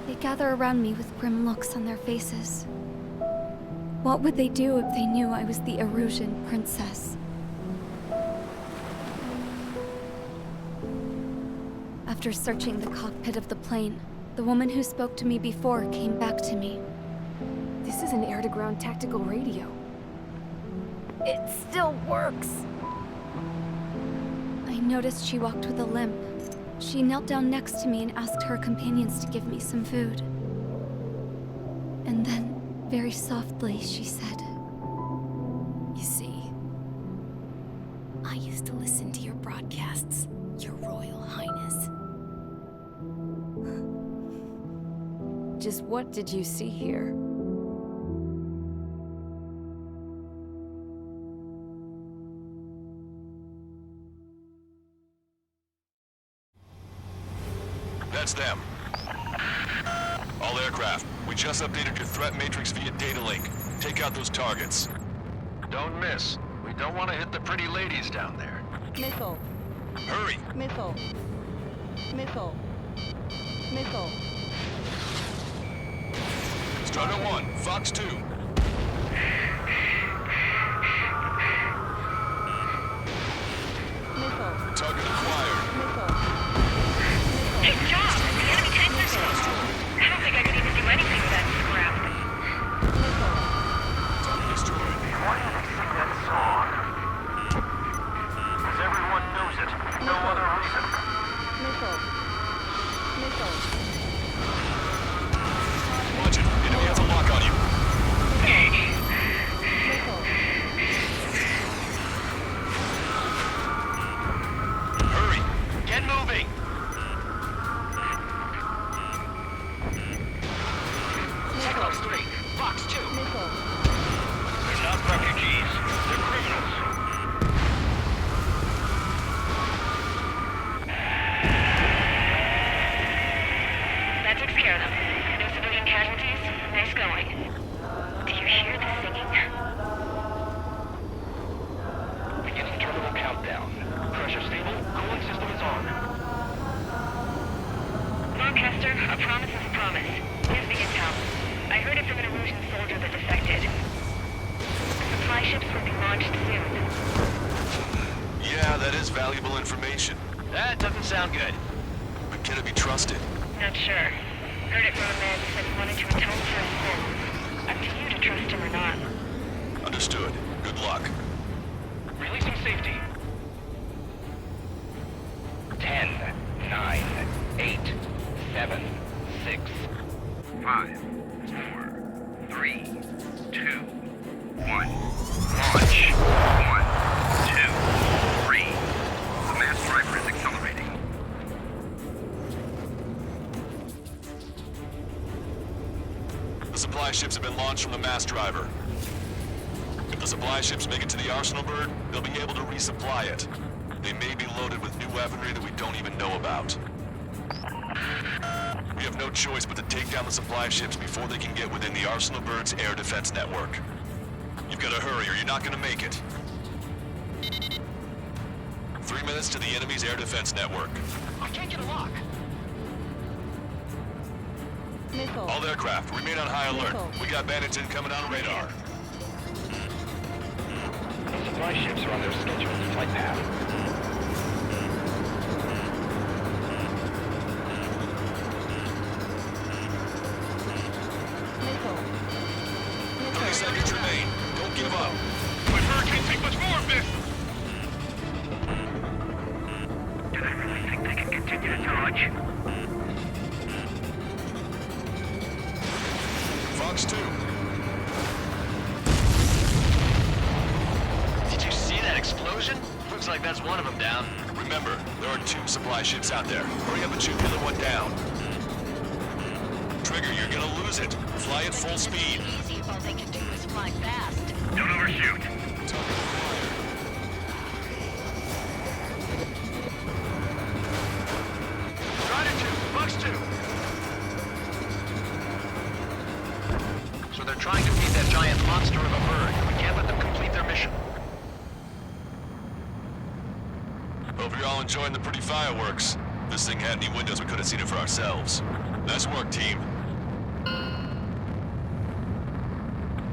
[SPEAKER 4] They gather around me with grim looks on their faces. What would they do if they knew I was the Erusian princess? After searching the cockpit of the plane, the woman who spoke to me before came back to me.
[SPEAKER 1] This is an air-to-ground tactical radio. It still works!
[SPEAKER 4] I noticed she walked with a limp. She knelt down next to me and asked her companions to give me some food. And then, very softly, she said,
[SPEAKER 1] You see, I used to listen to your broadcasts, Your Royal Highness. Just what did you see here?
[SPEAKER 20] That's them. All aircraft, we just updated your threat matrix via data link. Take out those targets.
[SPEAKER 9] Don't miss. We don't want to hit the pretty ladies down there.
[SPEAKER 2] Missile.
[SPEAKER 20] Hurry!
[SPEAKER 2] Missile. Missile. Missile.
[SPEAKER 20] Strider 1, Fox 2.
[SPEAKER 2] Missile.
[SPEAKER 20] Target acquired.
[SPEAKER 2] Missile.
[SPEAKER 15] Good job! The enemy tank missile! I don't think I could even do anything with that scrap.
[SPEAKER 20] Target destroyed.
[SPEAKER 12] Why do they sing that song? Because everyone knows it. No other reason.
[SPEAKER 2] Missile. Missile.
[SPEAKER 20] Watch it. Enemy has a lock on you.
[SPEAKER 2] Missile.
[SPEAKER 20] Hurry! Get moving!
[SPEAKER 9] Cyclops 3, Fox 2.
[SPEAKER 2] Missile.
[SPEAKER 9] They're not refugees. They're criminals.
[SPEAKER 15] That takes care of them. No civilian casualties. Nice going. Do you hear the singing?
[SPEAKER 9] Beginning terminal countdown. Pressure stable. Cooling system is on.
[SPEAKER 15] Lancaster, a promise is a promise. Here's the intel. I heard it from an Erusian soldier that defected. Supply ships will be launched soon.
[SPEAKER 20] Yeah, that is valuable information.
[SPEAKER 9] That doesn't sound good.
[SPEAKER 20] But can it be trusted?
[SPEAKER 15] Not sure. Heard it from a man who said he wanted to atone for his sins. Up to you to trust him or not.
[SPEAKER 20] Understood. Good luck.
[SPEAKER 9] Releasing safety. 10, 9, 8, 7, 6, 5, 4, 3, 2, 1. Launch. 1, 2, 3. The mass driver is accelerating.
[SPEAKER 20] The supply ships have been launched from the mass driver. If the supply ships make it to the arsenal bird, they'll be able to resupply it. They may be loaded with new weaponry that we don't even know about. We have no choice but to take down the supply ships before they can get within the arsenal bird's air defense network. You've got to hurry or you're not going to make it. 3 minutes to the enemy's air defense network.
[SPEAKER 9] I can't get a lock.
[SPEAKER 2] Missile.
[SPEAKER 20] All aircraft, remain on high alert. We got bandits incoming on radar.
[SPEAKER 9] Supply ships are on their scheduled flight path.
[SPEAKER 2] Missile.
[SPEAKER 20] 30 seconds remain. Don't give up.
[SPEAKER 9] But Hurricane take much more of this!
[SPEAKER 12] Do they really think they can continue to dodge?
[SPEAKER 20] Fox 2.
[SPEAKER 9] Did you see that explosion? Looks like that's one of them down.
[SPEAKER 20] Remember, there are 2 supply ships out there. Hurry up and shoot the other one down. Trigger, you're gonna lose it. Fly at full speed.
[SPEAKER 15] Easy, all they can do is fly fast.
[SPEAKER 9] Don't overshoot.
[SPEAKER 12] Strider 2, Fox 2.
[SPEAKER 9] So they're trying to beat
[SPEAKER 8] giant monster of a bird. We can't let them complete their mission.
[SPEAKER 20] Hope you're all enjoying the pretty fireworks. If this thing had any windows, we could have seen it for ourselves. Nice work, team.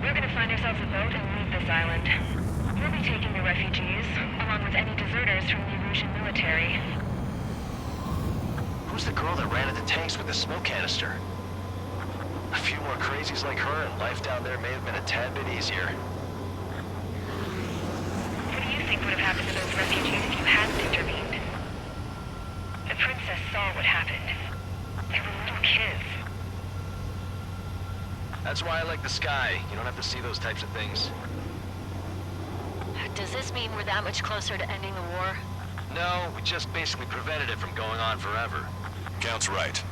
[SPEAKER 15] We're gonna find ourselves a boat and leave this island. We'll be taking the refugees, along with any deserters from the Erusian military.
[SPEAKER 8] Who's the girl that ran at the tanks with the smoke canister? A few more crazies like her, and life down there may have been a tad bit easier.
[SPEAKER 15] What do you think would have happened to those refugees if you hadn't intervened? The princess saw what happened. They were little kids.
[SPEAKER 8] That's why I like the sky. You don't have to see those types of things.
[SPEAKER 19] Does this mean we're that much closer to ending the war?
[SPEAKER 8] No, we just basically prevented it from going on forever.
[SPEAKER 20] Count's right.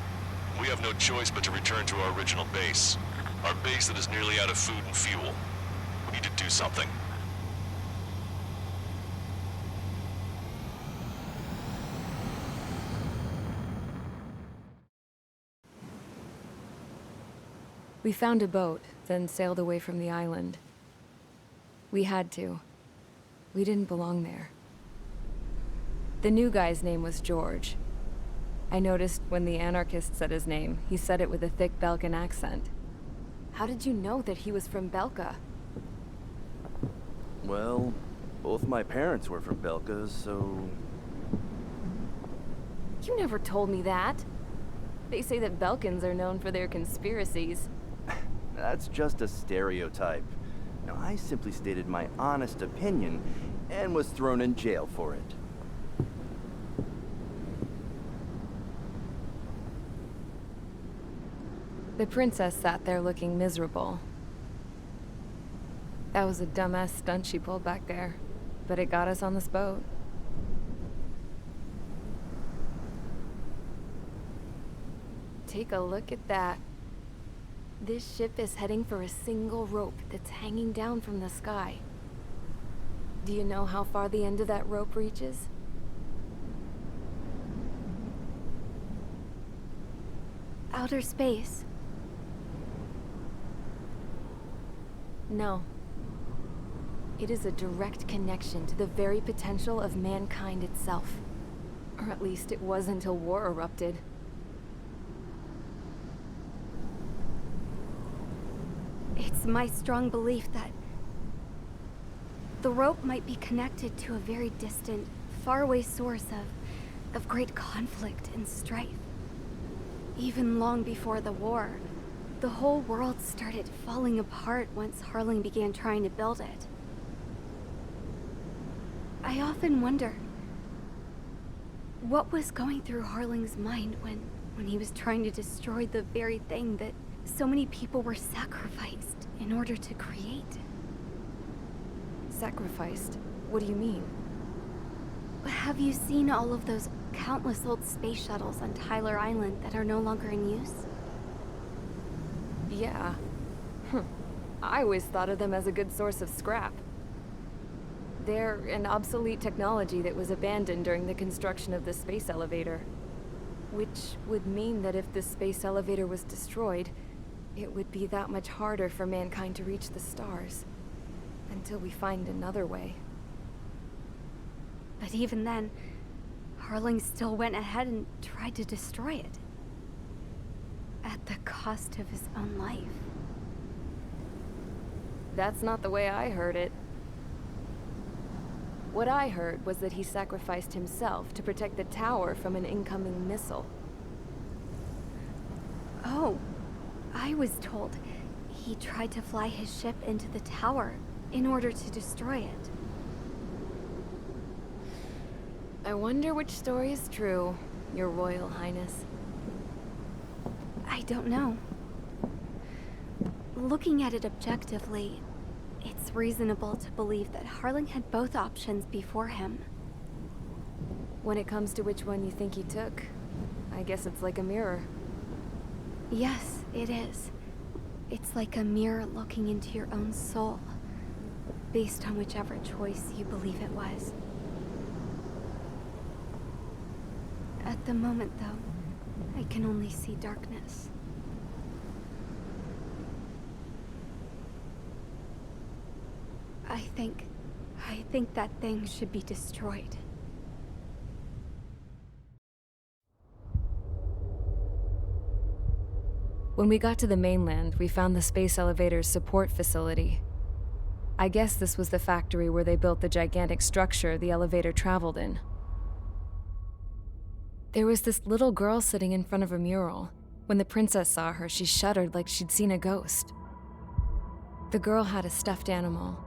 [SPEAKER 20] We have no choice but to return to our original base. Our base that is nearly out of food and fuel. We need to do something.
[SPEAKER 1] We found a boat, then sailed away from the island. We had to. We didn't belong there. The new guy's name was George. I noticed when the anarchist said his name, he said it with a thick Balkan accent. How did you know that he was from Belka?
[SPEAKER 13] Well, both my parents were from Belka, so...
[SPEAKER 1] You never told me that. They say that Belkans are known for their conspiracies.
[SPEAKER 13] That's just a stereotype. Now, I simply stated my honest opinion and was thrown in jail for it.
[SPEAKER 1] The princess sat there looking miserable. That was a dumbass stunt she pulled back there, but it got us on this boat. Take a look at that. This ship is heading for a single rope that's hanging down from the sky. Do you know how far the end of that rope reaches?
[SPEAKER 4] Outer space.
[SPEAKER 1] No. It is a direct connection to the very potential of mankind itself. Or at least it was until war erupted.
[SPEAKER 4] It's my strong belief that the rope might be connected to a very distant, faraway source of great conflict and strife. Even long before the war, the whole world started falling apart once Harling began trying to build it. I often wonder what was going through Harling's mind when he was trying to destroy the very thing that so many people were sacrificed in order to create.
[SPEAKER 1] Sacrificed? What do you mean?
[SPEAKER 4] Have you seen all of those countless old space shuttles on Tyler Island that are no longer in use?
[SPEAKER 1] Yeah. I always thought of them as a good source of scrap. They're an obsolete technology that was abandoned during the construction of the space elevator. Which would mean that if the space elevator was destroyed, it would be that much harder for mankind to reach the stars. Until we find another way.
[SPEAKER 4] But even then, Harling still went ahead and tried to destroy it. At the cost of his own life.
[SPEAKER 1] That's not the way I heard it. What I heard was that he sacrificed himself to protect the tower from an incoming missile.
[SPEAKER 4] Oh, I was told he tried to fly his ship into the tower in order to destroy it.
[SPEAKER 1] I wonder which story is true, Your Royal Highness.
[SPEAKER 4] I don't know. Looking at it objectively, it's reasonable to believe that Harling had both options before him.
[SPEAKER 1] When it comes to which one you think he took, I guess it's like a mirror.
[SPEAKER 4] Yes, it is. It's like a mirror looking into your own soul, based on whichever choice you believe it was. At the moment, though, I can only see darkness. I think that thing should be destroyed.
[SPEAKER 1] When we got to the mainland, we found the space elevator's support facility. I guess this was the factory where they built the gigantic structure the elevator traveled in. There was this little girl sitting in front of a mural. When the princess saw her, she shuddered like she'd seen a ghost. The girl had a stuffed animal.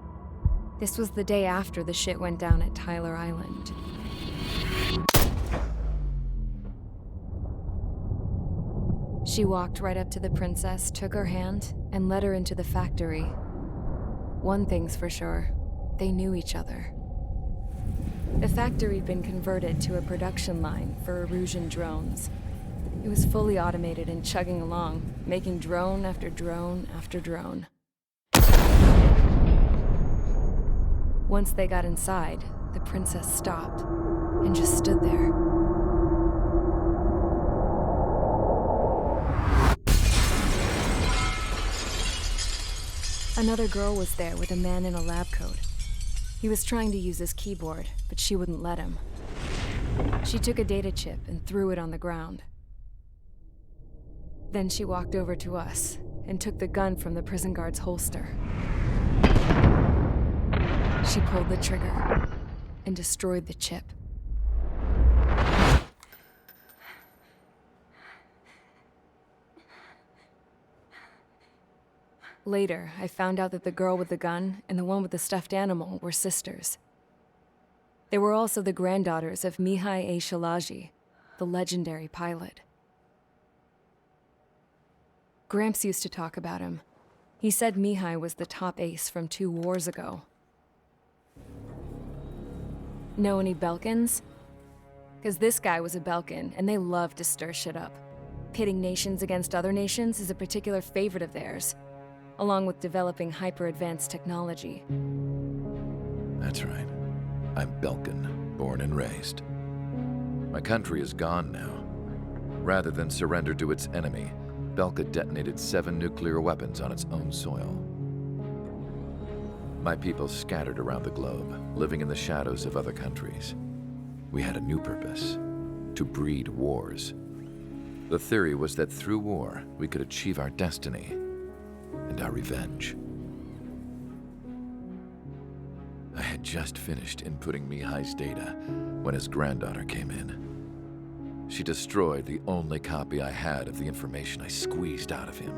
[SPEAKER 1] This was the day after the shit went down at Tyler Island. She walked right up to the princess, took her hand, and led her into the factory. One thing's for sure, they knew each other. The factory'd been converted to a production line for Erusian drones. It was fully automated and chugging along, making drone after drone after drone. Once they got inside, the princess stopped and just stood there. Another girl was there with a man in a lab coat. He was trying to use his keyboard, but she wouldn't let him. She took a data chip and threw it on the ground. Then she walked over to us and took the gun from the prison guard's holster. She pulled the trigger and destroyed the chip. Later, I found out that the girl with the gun and the one with the stuffed animal were sisters. They were also the granddaughters of Mihai A. Shalaji, the legendary pilot. Gramps used to talk about him. He said Mihai was the top ace from 2 wars ago. Know any Belkans? Because this guy was a Belkan, and they love to stir shit up. Pitting nations against other nations is a particular favorite of theirs, along with developing hyper-advanced technology.
[SPEAKER 6] That's right. I'm Belkan, born and raised. My country is gone now. Rather than surrender to its enemy, Belka detonated 7 nuclear weapons on its own soil. My people scattered around the globe, living in the shadows of other countries. We had a new purpose: to breed wars. The theory was that through war, we could achieve our destiny and our revenge. I had just finished inputting Mihai's data when his granddaughter came in. She destroyed the only copy I had of the information I squeezed out of him.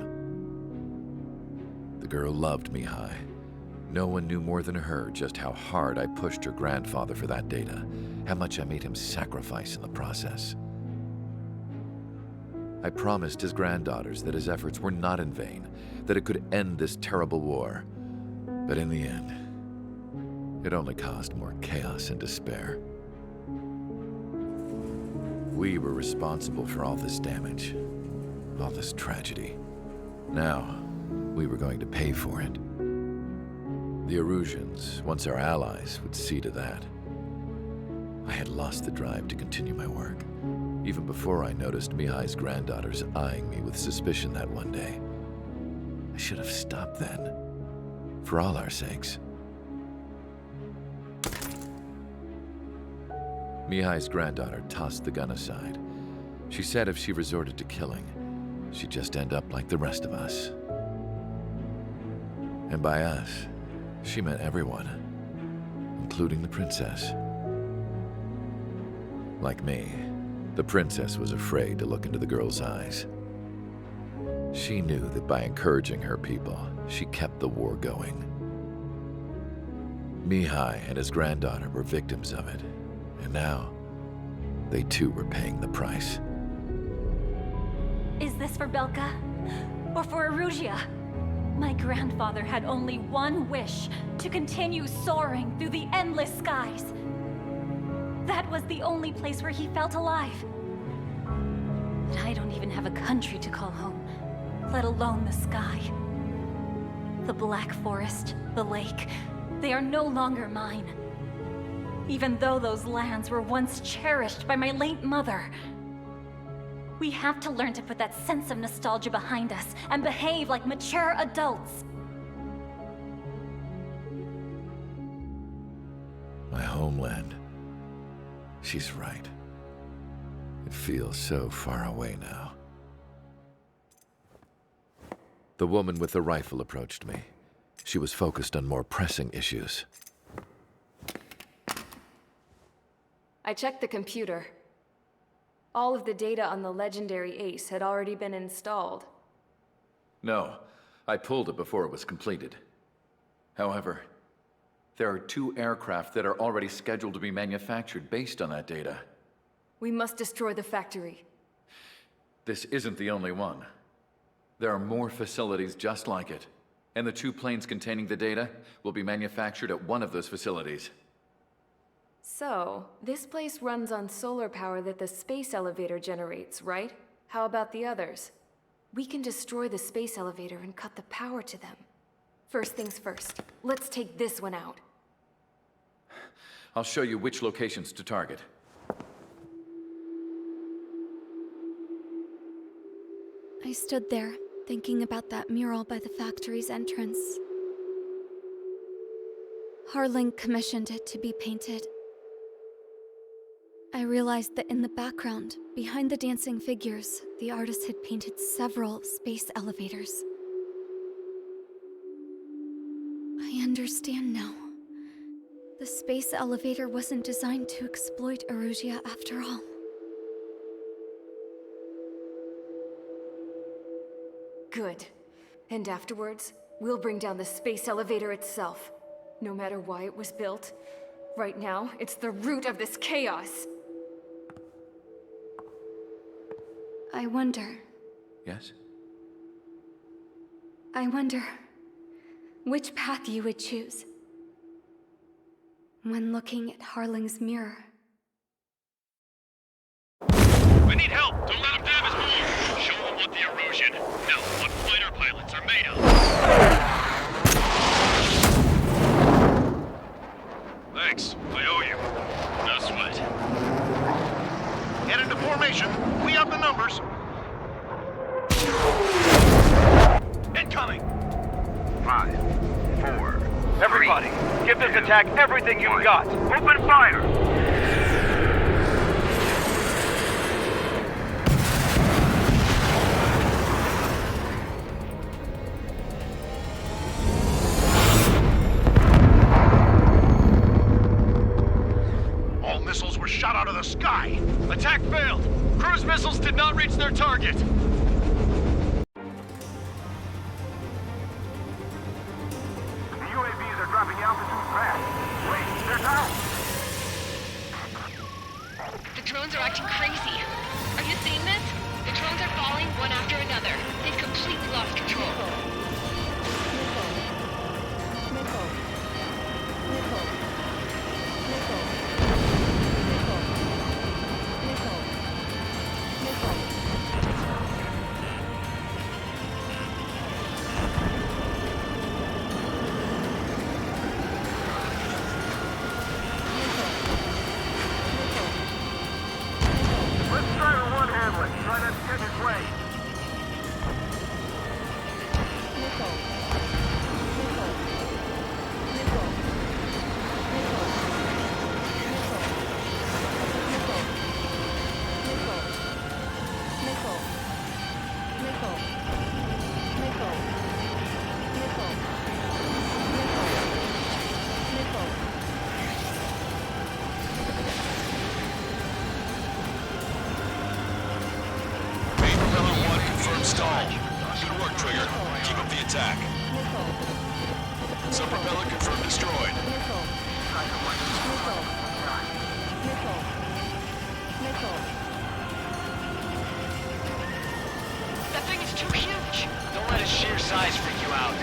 [SPEAKER 6] The girl loved Mihai. No one knew more than her just how hard I pushed her grandfather for that data, how much I made him sacrifice in the process. I promised his granddaughters that his efforts were not in vain, that it could end this terrible war. But in the end, it only caused more chaos and despair. We were responsible for all this damage, all this tragedy. Now, we were going to pay for it. The Erusians, once our allies, would see to that. I had lost the drive to continue my work, even before I noticed Mihai's granddaughters eyeing me with suspicion that one day. I should have stopped then, for all our sakes. Mihai's granddaughter tossed the gun aside. She said if she resorted to killing, she'd just end up like the rest of us. And by us, she meant everyone, including the princess. Like me, the princess was afraid to look into the girl's eyes. She knew that by encouraging her people, she kept the war going. Mihai and his granddaughter were victims of it, and now, they too were paying the price.
[SPEAKER 14] Is this for Belka? Or for Erusia? My grandfather had only one wish: to continue soaring through the endless skies. That was the only place where he felt alive. But I don't even have a country to call home, let alone the sky. The Black Forest, the lake, they are no longer mine. Even though those lands were once cherished by my late mother. We have to learn to put that sense of nostalgia behind us and behave like mature adults.
[SPEAKER 6] homeland. She's right. It feels so far away now. The woman with the rifle approached me. She was focused on more pressing issues.
[SPEAKER 1] I checked the computer. All of the data on the legendary Ace had already been installed.
[SPEAKER 6] No, I pulled it before it was completed. However, there are 2 aircraft that are already scheduled to be manufactured based on that data.
[SPEAKER 1] We must destroy the factory.
[SPEAKER 6] This isn't the only one. There are more facilities just like it, and the 2 planes containing the data will be manufactured at one of those facilities.
[SPEAKER 1] So, this place runs on solar power that the space elevator generates, right? How about the others? We can destroy the space elevator and cut the power to them. First things first, let's take this one out.
[SPEAKER 6] I'll show you which locations to target.
[SPEAKER 4] I stood there, thinking about that mural by the factory's entrance. Harling commissioned it to be painted. I realized that in the background, behind the dancing figures, the artist had painted several space elevators. I understand now. The space elevator wasn't designed to exploit Erusia after all.
[SPEAKER 1] Good. And afterwards, we'll bring down the space elevator itself. No matter why it was built, right now, it's the root of this chaos.
[SPEAKER 4] I wonder.
[SPEAKER 6] Yes?
[SPEAKER 4] I wonder which path you would choose when looking at Harling's mirror.
[SPEAKER 5] We need help! Don't let him damage more! Show him what the erosion, no, what fighter pilots are made of! Thanks, I owe you. No sweat.
[SPEAKER 12] Get into formation. We up the numbers.
[SPEAKER 5] Incoming!
[SPEAKER 12] 5, 4.
[SPEAKER 5] Everybody, give this attack everything you've got!
[SPEAKER 12] Open fire!
[SPEAKER 5] All missiles were shot out of the sky! Attack failed! Cruise missiles did not reach their target!
[SPEAKER 12] Dropping the altitude fast. Wait, they're down!
[SPEAKER 15] The drones are acting crazy. Are you seeing this? The drones are falling one after another. They've completely lost control.
[SPEAKER 20] Stalled. Good work, Trigger. Keep up the attack. Sub-propeller confirmed destroyed.
[SPEAKER 15] That thing is too huge.
[SPEAKER 7] Don't let its sheer size freak you out.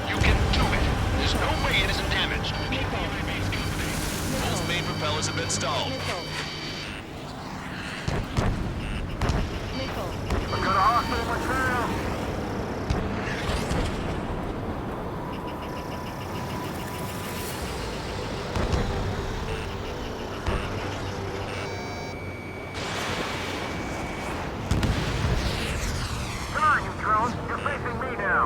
[SPEAKER 7] You can do it. There's no way it isn't damaged. Keep the UAVs company.
[SPEAKER 20] Both main propellers have been stalled.
[SPEAKER 12] I've got a hostile material. Come on, you drones. You're facing me now.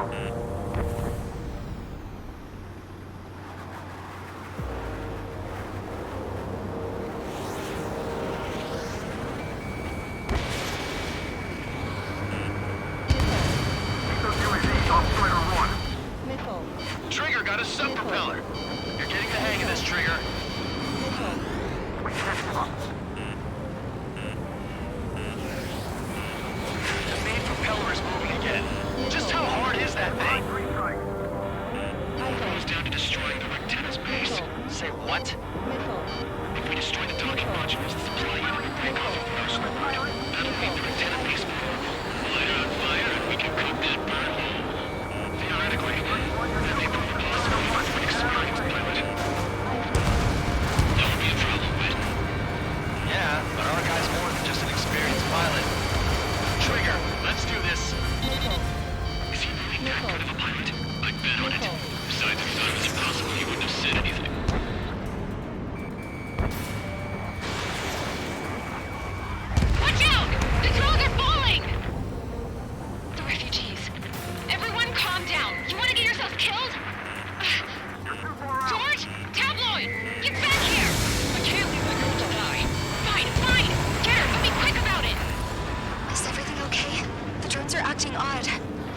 [SPEAKER 19] God.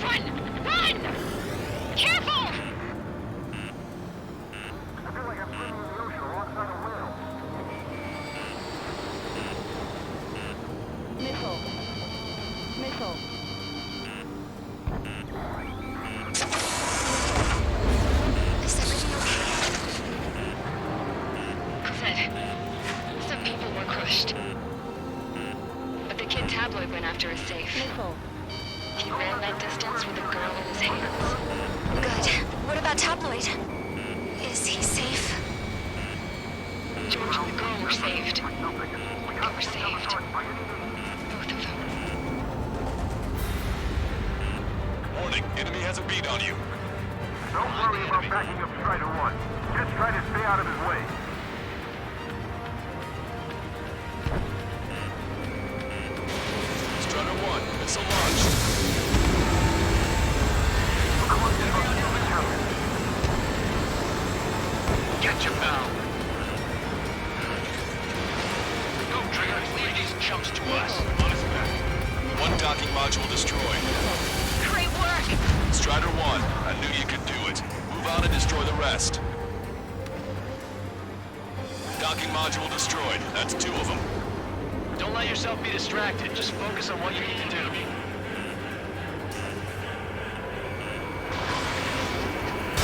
[SPEAKER 19] Run! Run! Careful!
[SPEAKER 12] I feel like I'm swimming in the ocean alongside a whale.
[SPEAKER 2] Missile. Missile.
[SPEAKER 19] Is everything okay? Good. Some people were crushed. But the kid tabloid went after a safe.
[SPEAKER 2] Missile.
[SPEAKER 19] He ran that distance with a girl in his hands.
[SPEAKER 4] Good. What about Tabloid? Is he safe?
[SPEAKER 19] George and the girl were saved. They were saved. Both of them.
[SPEAKER 20] Warning, enemy has a beat on you.
[SPEAKER 12] Don't worry about backing up Strider 1. Just try to stay out of his way.
[SPEAKER 20] Strider 1, missile launched.
[SPEAKER 9] Get your pal. Go, Trigger. Leave these chumps to us. On his back.
[SPEAKER 20] One docking module destroyed.
[SPEAKER 19] Great work!
[SPEAKER 20] Strider 1, I knew you could do it. Move on and destroy the rest. Docking module destroyed. That's 2 of them.
[SPEAKER 7] Don't let yourself be distracted. Just focus on what you need to do.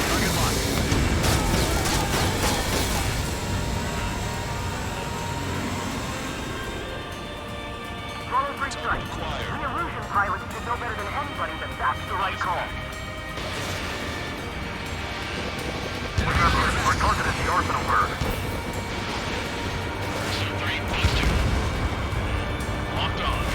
[SPEAKER 7] Target locked.
[SPEAKER 12] Roll 3 strikes. The illusion pilots should know better than anybody that that's the right call. We're targeting the arsenal bird.
[SPEAKER 9] Locked on.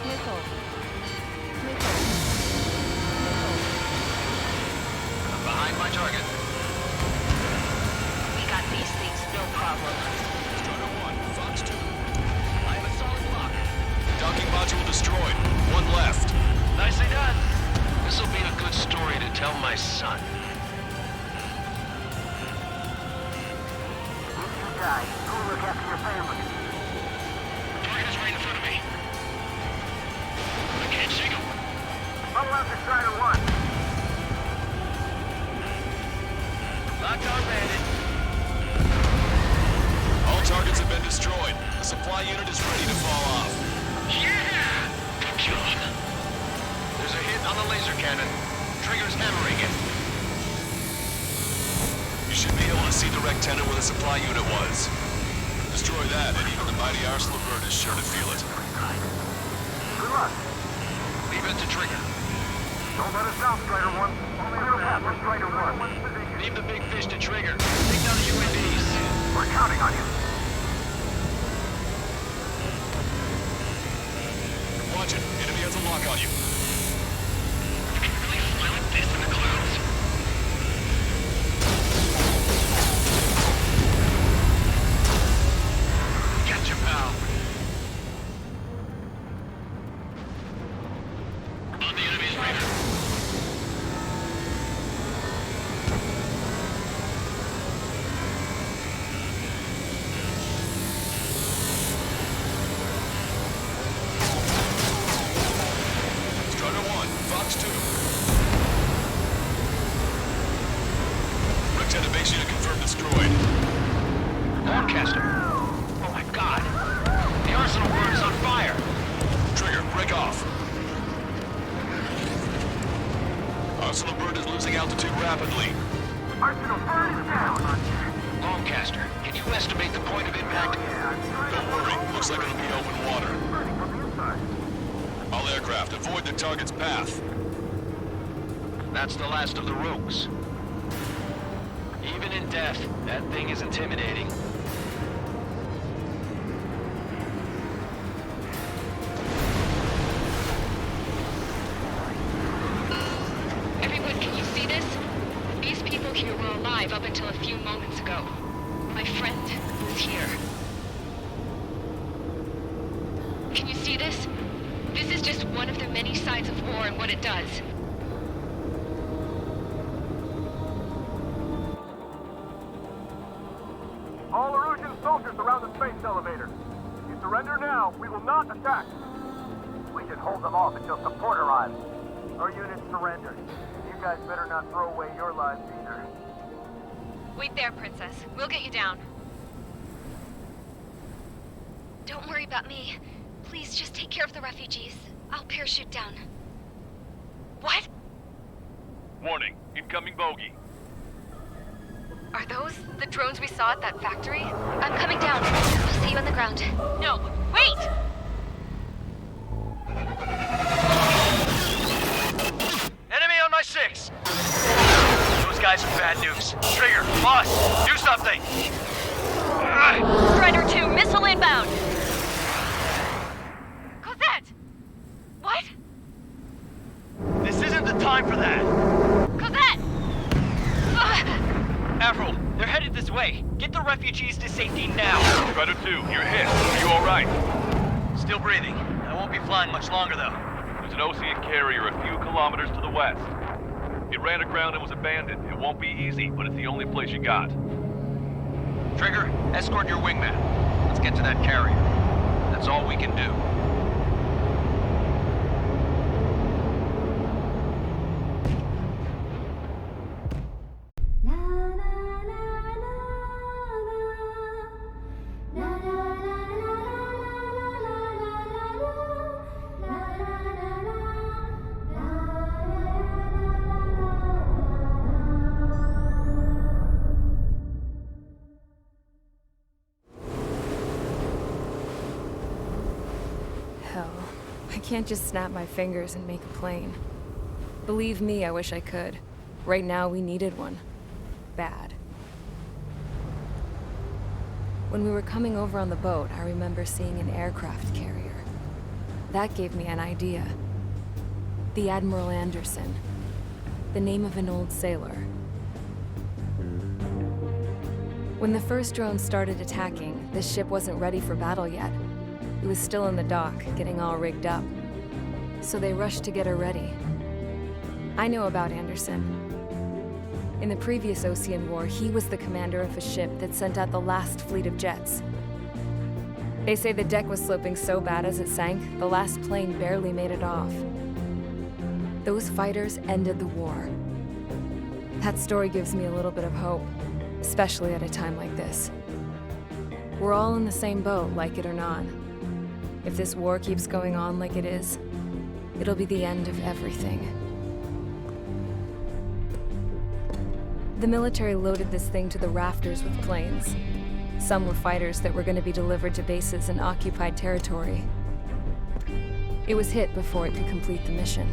[SPEAKER 2] Missile.
[SPEAKER 9] I'm behind my target.
[SPEAKER 19] We got these things, no problem.
[SPEAKER 20] Strider 1, Fox 2.
[SPEAKER 7] I have a solid block.
[SPEAKER 20] Docking module destroyed. 1 left.
[SPEAKER 9] Nicely done. This'll be a good story to tell my son.
[SPEAKER 12] You guys, go look after your family.
[SPEAKER 9] Target is right in front of me. I can't see him.
[SPEAKER 12] Follow after Strider 1.
[SPEAKER 7] Locked on, Bandit.
[SPEAKER 20] All targets have been destroyed. The supply unit is ready to fall off.
[SPEAKER 9] Yeah! Good job. There's a hit on the laser cannon. Trigger's hammering it.
[SPEAKER 20] You should be able to see the rectangle where the supply unit was. Destroy that, and even the mighty arsenal bird is sure to feel it.
[SPEAKER 12] Good luck.
[SPEAKER 9] Leave it to Trigger.
[SPEAKER 12] Don't let us down, Strider 1. Clear a path for Strider 1.
[SPEAKER 7] Leave the big fish to Trigger. Take down the UAVs.
[SPEAKER 12] We're counting on you.
[SPEAKER 20] Watch it. Enemy has a lock on you.
[SPEAKER 9] You can really fly like this in the clouds. Get your pal. On the enemy's radar.
[SPEAKER 20] Strider 1, Fox 2. Rectangle base unit confirmed destroyed.
[SPEAKER 9] Lancaster. Oh my god. The arsenal bird is on fire.
[SPEAKER 20] Trigger, break off. Arsenal bird is losing altitude rapidly.
[SPEAKER 12] Arsenal bird is down.
[SPEAKER 9] Lancaster, can you estimate the point of impact?
[SPEAKER 20] Don't worry, looks like it'll be open water.
[SPEAKER 12] Burning from the inside.
[SPEAKER 20] All aircraft, avoid the target's path.
[SPEAKER 9] That's the last of the rogues.
[SPEAKER 7] Even in death, that thing is intimidating.
[SPEAKER 19] Everyone, can you see this? These people here were alive up until a few moments ago. My friend was here. Can you see this?
[SPEAKER 3] This is just one of the many sides of war and what it does.
[SPEAKER 12] All Erusian soldiers around the space elevator. If you surrender now, we will not attack. We should hold them off until support arrives. Our unit surrendered. You guys better not throw away your lives either.
[SPEAKER 3] Wait there, Princess. We'll get you down.
[SPEAKER 4] Don't worry about me. Please just take care of the refugees. I'll parachute down.
[SPEAKER 3] What?
[SPEAKER 22] Warning, incoming bogey.
[SPEAKER 3] Are those the drones we saw at that factory?
[SPEAKER 4] I'm coming down. I'll see you on the ground.
[SPEAKER 3] No, wait!
[SPEAKER 7] Enemy on my 6! Those guys are bad news. Trigger, boss, do something!
[SPEAKER 3] Strider 2, missile inbound! Cosette! What?
[SPEAKER 7] This isn't the time for that!
[SPEAKER 3] Cosette!
[SPEAKER 7] Avril, they're headed this way. Get the refugees to safety now.
[SPEAKER 22] Strider 2, you're hit. Are you alright?
[SPEAKER 7] Still breathing. I won't be flying much longer, though.
[SPEAKER 22] There's an Ocean carrier a few kilometers to the west. It ran aground and was abandoned. It won't be easy, but it's the only place you got.
[SPEAKER 7] Trigger, escort your wingman. Let's get to that carrier. That's all we can do.
[SPEAKER 1] Hell, I can't just snap my fingers and make a plane. Believe me, I wish I could. Right now, we needed one. Bad. When we were coming over on the boat, I remember seeing an aircraft carrier. That gave me an idea. The Admiral Anderson. The name of an old sailor. When the first drone started attacking, the ship wasn't ready for battle yet. It was still in the dock, getting all rigged up. So they rushed to get her ready. I know about Anderson. In the previous Ocean War, he was the commander of a ship that sent out the last fleet of jets. They say the deck was sloping so bad as it sank, the last plane barely made it off. Those fighters ended the war. That story gives me a little bit of hope, especially at a time like this. We're all in the same boat, like it or not. If this war keeps going on like it is, it'll be the end of everything. The military loaded this thing to the rafters with planes. Some were fighters that were going to be delivered to bases in occupied territory. It was hit before it could complete the mission.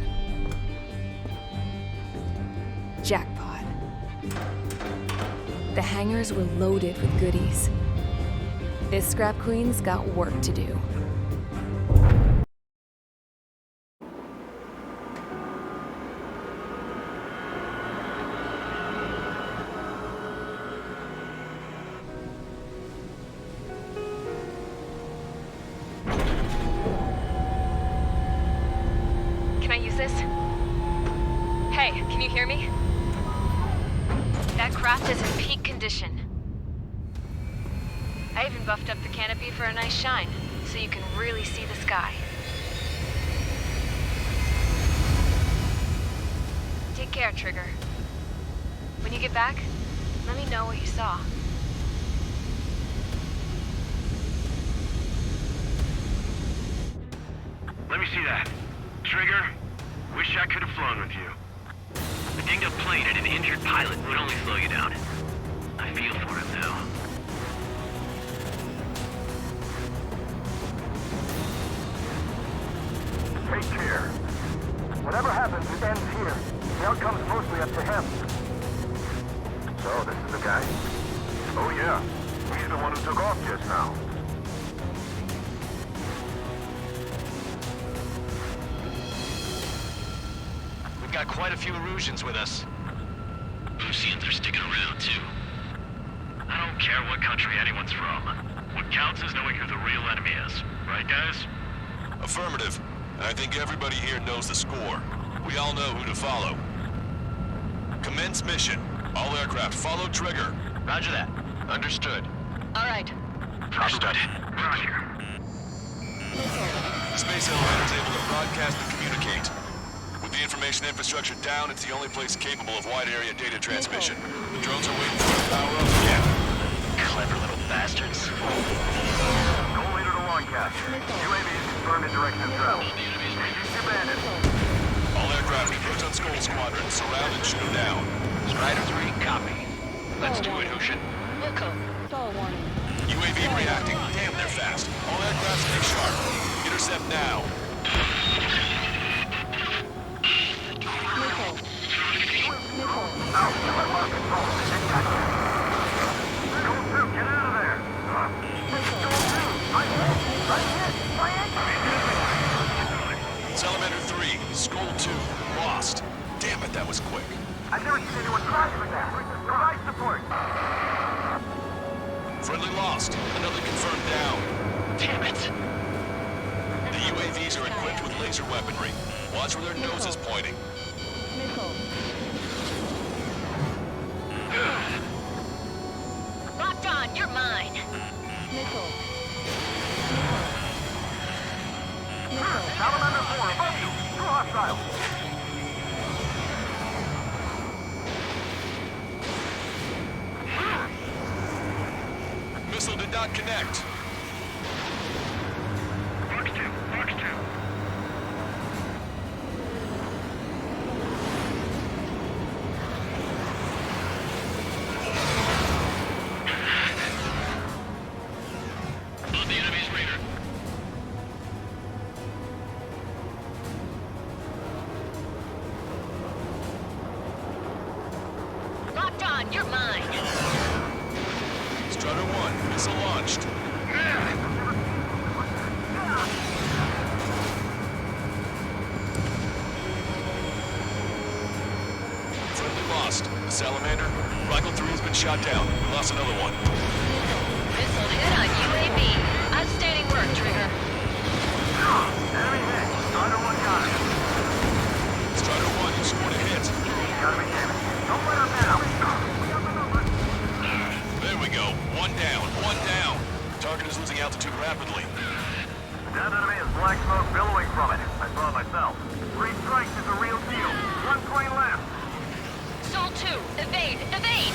[SPEAKER 1] Jackpot. The hangars were loaded with goodies. This scrap queen's got work to do.
[SPEAKER 3] Can I use this? Hey, can you hear me? That craft is in peak condition. I even buffed up the canopy for a nice shine, so you can really see the sky. Take care, Trigger. When you get back, let me know what you saw.
[SPEAKER 9] Let me see that. Trigger, wish I could have flown with you. A dinged-up plane and an injured pilot would only slow you down. I feel for him now.
[SPEAKER 12] Take care. Whatever happens, it ends here. The outcome's mostly up to him. So, this is the guy? Oh yeah. He's the one who took off just now.
[SPEAKER 8] We've got quite a few Erusians with us.
[SPEAKER 9] Oceans are sticking around, too. I don't care what country anyone's from. What counts is knowing who the real enemy is. Right, guys?
[SPEAKER 20] Affirmative. and I think everybody here knows the score. We all know who to follow. Commence mission. All aircraft follow trigger.
[SPEAKER 7] Roger that. Understood.
[SPEAKER 19] All right.
[SPEAKER 7] Understood. Roger.
[SPEAKER 20] The space elevator is able to broadcast and communicate. With the information infrastructure down, it's the only place capable of wide area data transmission. The drones are waiting for the power up again.
[SPEAKER 7] Clever little bastards.
[SPEAKER 12] Go leader to Longcast. UAVs confirmed in direction of travel. Engines abandoned.
[SPEAKER 20] All aircraft in Proton Skull Squadron, surround and shoot them down.
[SPEAKER 7] Strider 3, copy. Let's do it, Hushin.
[SPEAKER 2] Stall warning.
[SPEAKER 20] UAV reacting. Damn, they're fast. All aircraft stay sharp. Intercept now.
[SPEAKER 2] Missile. Missile.
[SPEAKER 12] Go 2, get out of there.
[SPEAKER 20] Salamander 3, Skull 2, lost. Damn it, that was quick.
[SPEAKER 12] I've never seen anyone try like that. Provide support.
[SPEAKER 20] Friendly lost. Another confirmed down.
[SPEAKER 7] Damn it.
[SPEAKER 20] The UAVs are equipped with laser weaponry. Watch where their nose is pointing.
[SPEAKER 2] Missile.
[SPEAKER 19] Locked on, you're mine.
[SPEAKER 2] Missile.
[SPEAKER 12] Salamander 4, above you. True hostile.
[SPEAKER 20] Missile did not connect.
[SPEAKER 9] Fox 2, Fox 2. On the enemy's radar.
[SPEAKER 19] Locked on, you're mine.
[SPEAKER 20] Strider 1, missile launched. Friendly lost. The Salamander. Rifle 3 has been shot down. We lost another one.
[SPEAKER 19] Missile hit on UAV. Outstanding work, Trigger.
[SPEAKER 12] Enemy hit. Strider 1 got it.
[SPEAKER 20] Strider 1, you scored a hit.
[SPEAKER 12] Gotta be damn it. Don't let her down.
[SPEAKER 20] There we go. One down. One down. Target is losing altitude rapidly.
[SPEAKER 12] That enemy is black smoke billowing from it. I saw it myself. 3 strikes is a real deal. 1 plane left.
[SPEAKER 19] Soul 2, evade, evade.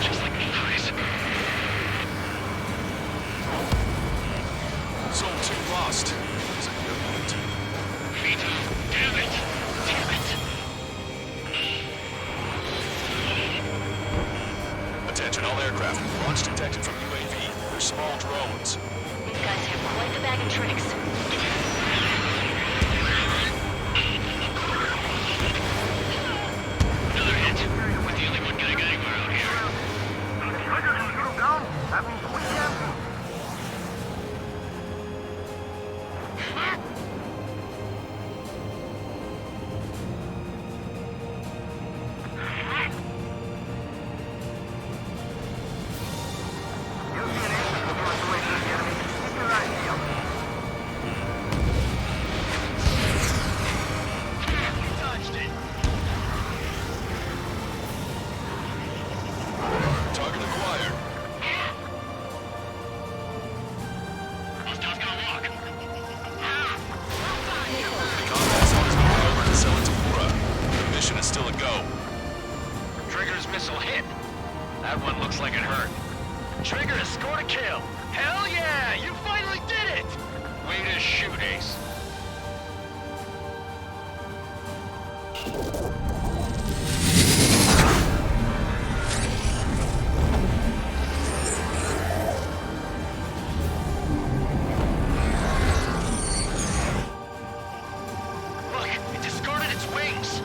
[SPEAKER 9] Just like me, guys.
[SPEAKER 20] Soul 2 lost. Is it your point?
[SPEAKER 9] Vito, damn it! Damn it!
[SPEAKER 20] Attention, all aircraft. Launch detected from UAV. They're small drones.
[SPEAKER 19] These guys have quite the bag of tricks.
[SPEAKER 9] Another hit. We're the only one getting anywhere out here.
[SPEAKER 12] Trigger can shoot him down. That means we can.
[SPEAKER 20] Target acquired.
[SPEAKER 9] Hostiles gonna walk.
[SPEAKER 20] Combat zone has been over to sell it to Mura. The mission is still a go.
[SPEAKER 7] Trigger's missile hit. That one looks like it hurt. Trigger has scored a kill. Hell yeah! You finally did it! Way to shoot, Ace. Look, it discarded its wings.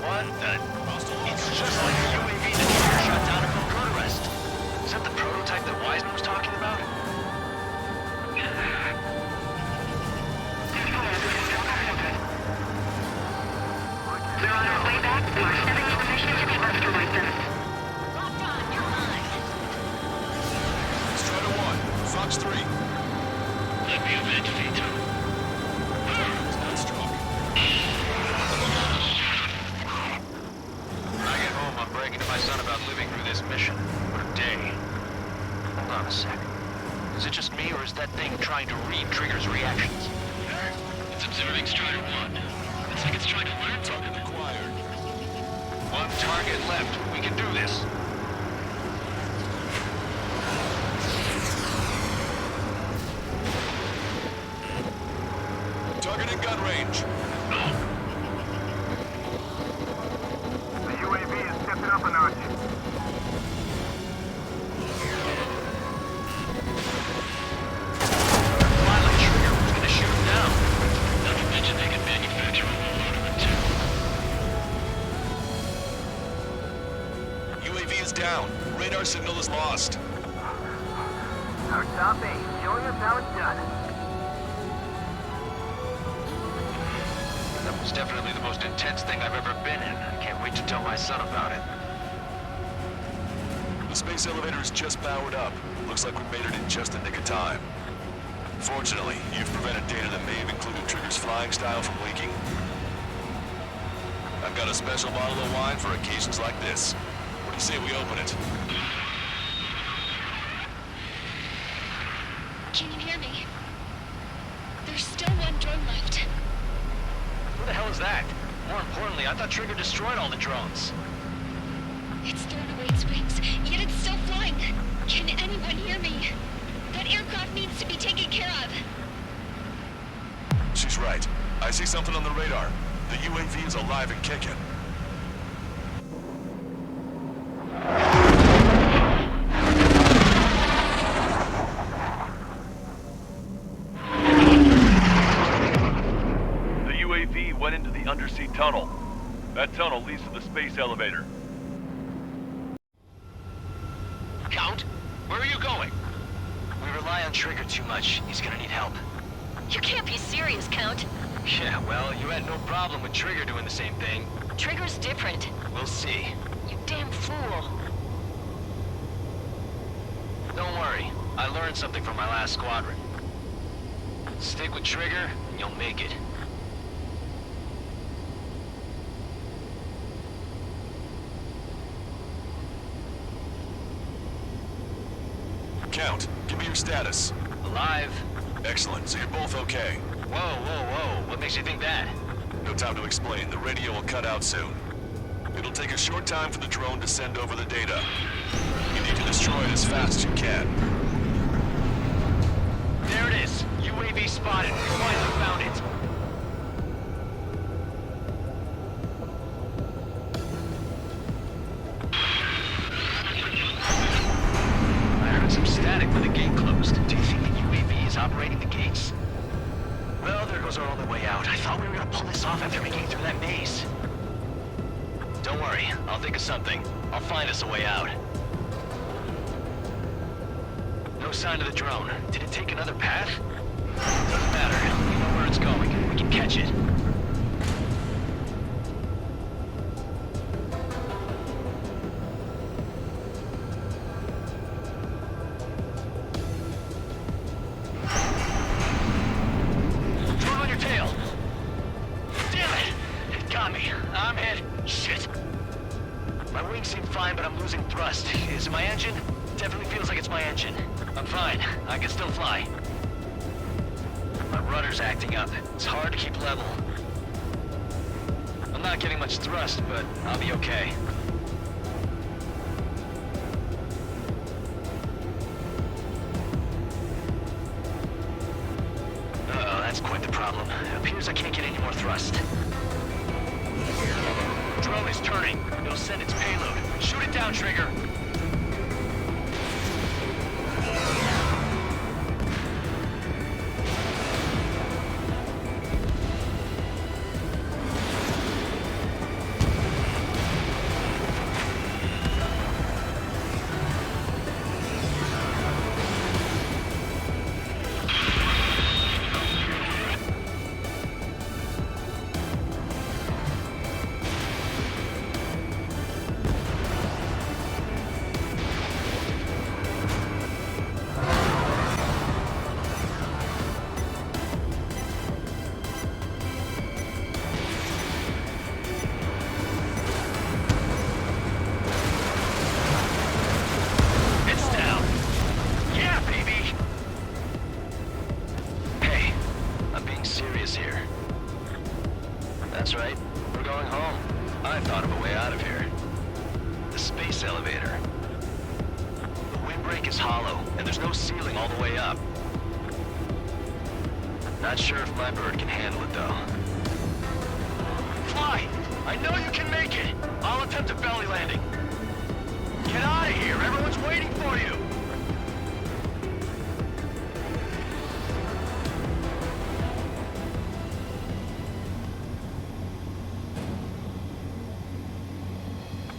[SPEAKER 7] What the? It's just like the UAV that Trigger shot down at Concorde Arrest. Is that the prototype that Wiseman was talking about?
[SPEAKER 15] They're on their way back. We're stepping into position to be afterwards.
[SPEAKER 19] Locked on, you're mine.
[SPEAKER 20] Strider 1, Fox 3.
[SPEAKER 9] Let me event, Vito.
[SPEAKER 7] is that thing trying to read Trigger's reactions?
[SPEAKER 9] It's observing Strider 1. It's like it's trying to learn something.
[SPEAKER 20] Target acquired.
[SPEAKER 7] One target left. We can do this.
[SPEAKER 20] Target in gun range.
[SPEAKER 12] The UAV is stepping up a notch.
[SPEAKER 7] Finally, Trigger was gonna shoot him down.
[SPEAKER 9] Not to mention they can manufacture a whole load of them too.
[SPEAKER 20] UAV is down. Radar signal is lost.
[SPEAKER 12] Our top 8, showing us how it's done.
[SPEAKER 7] That was definitely the most intense thing I've ever been in. I can't wait to tell my son about it.
[SPEAKER 20] The space elevator is just powered up. Looks like we made it in just the nick of time. Fortunately, you've prevented data that may have included Trigger's flying style from leaking. I've got a special bottle of wine for occasions like this. What do you say we open it?
[SPEAKER 15] Can you hear me? There's still one drone left.
[SPEAKER 7] Who the hell is that? More importantly, I thought Trigger destroyed all the drones.
[SPEAKER 15] It's thrown away its wings, yet it's still flying. Can anyone hear me? That aircraft needs to be taken care of.
[SPEAKER 20] She's right. I see something on the radar. The UAV is alive and kicking.
[SPEAKER 22] The UAV went into the undersea tunnel. That tunnel leads to the space elevator.
[SPEAKER 7] Count, where are you going? We rely on Trigger too much. He's gonna need help.
[SPEAKER 15] You can't be serious, Count.
[SPEAKER 7] Yeah, well, you had no problem with Trigger doing the same thing.
[SPEAKER 15] Trigger's different.
[SPEAKER 7] We'll see.
[SPEAKER 15] You damn fool.
[SPEAKER 7] Don't worry. I learned something from my last squadron. Stick with Trigger, and you'll make it.
[SPEAKER 20] Count, give me your status.
[SPEAKER 7] Alive.
[SPEAKER 20] Excellent, so you're both okay.
[SPEAKER 7] Whoa, whoa, whoa. What makes you think that?
[SPEAKER 20] No time to explain. The radio will cut out soon. It'll take a short time for the drone to send over the data. You need to destroy it as fast as you can.
[SPEAKER 7] There it is. UAV spotted. Finally found it. I heard some static when the gate closed. Do you think the UAV is operating the gates? Well, there goes our only way out. I thought we were gonna pull this off after making it through that maze. Don't worry. I'll think of something. I'll find us a way out. No sign of the drone. Did it take another path? Doesn't matter. We know where it's going. We can catch it. Drone on your tail! Damn it! It got me. I'm hit. Shit. My wings seem fine, but I'm losing thrust. Is it my engine? Definitely feels like it's my engine. I'm fine. I can still fly. My rudder's acting up. It's hard to keep level. I'm not getting much thrust, but I'll be okay. Uh-oh, that's quite the problem. It appears I can't get any more thrust. Drone is turning. It'll send its payload. Shoot it down, Trigger. is here. That's right. We're going home. I thought of a way out of here. The space elevator. The windbreak is hollow, and there's no ceiling all the way up. Not sure if my bird can handle it, though. Fly! I know you can make it! I'll attempt a belly landing. Get out of here! Everyone's waiting for you!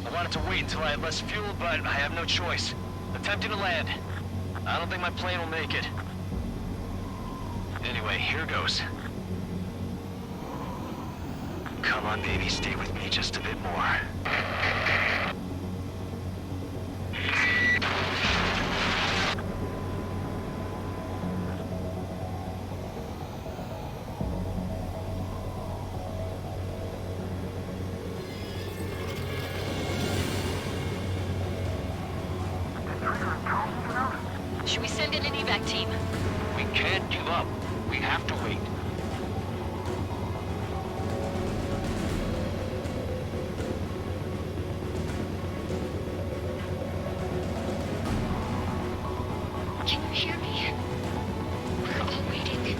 [SPEAKER 7] I wanted to wait until I had less fuel, but I have no choice. Attempting to land. I don't think my plane will make it. Anyway, here goes. Come on, baby, stay with me just a bit more.
[SPEAKER 19] Should we send in an evac team?
[SPEAKER 7] We can't give up. We have to wait.
[SPEAKER 15] Can you hear me? We're all waiting. A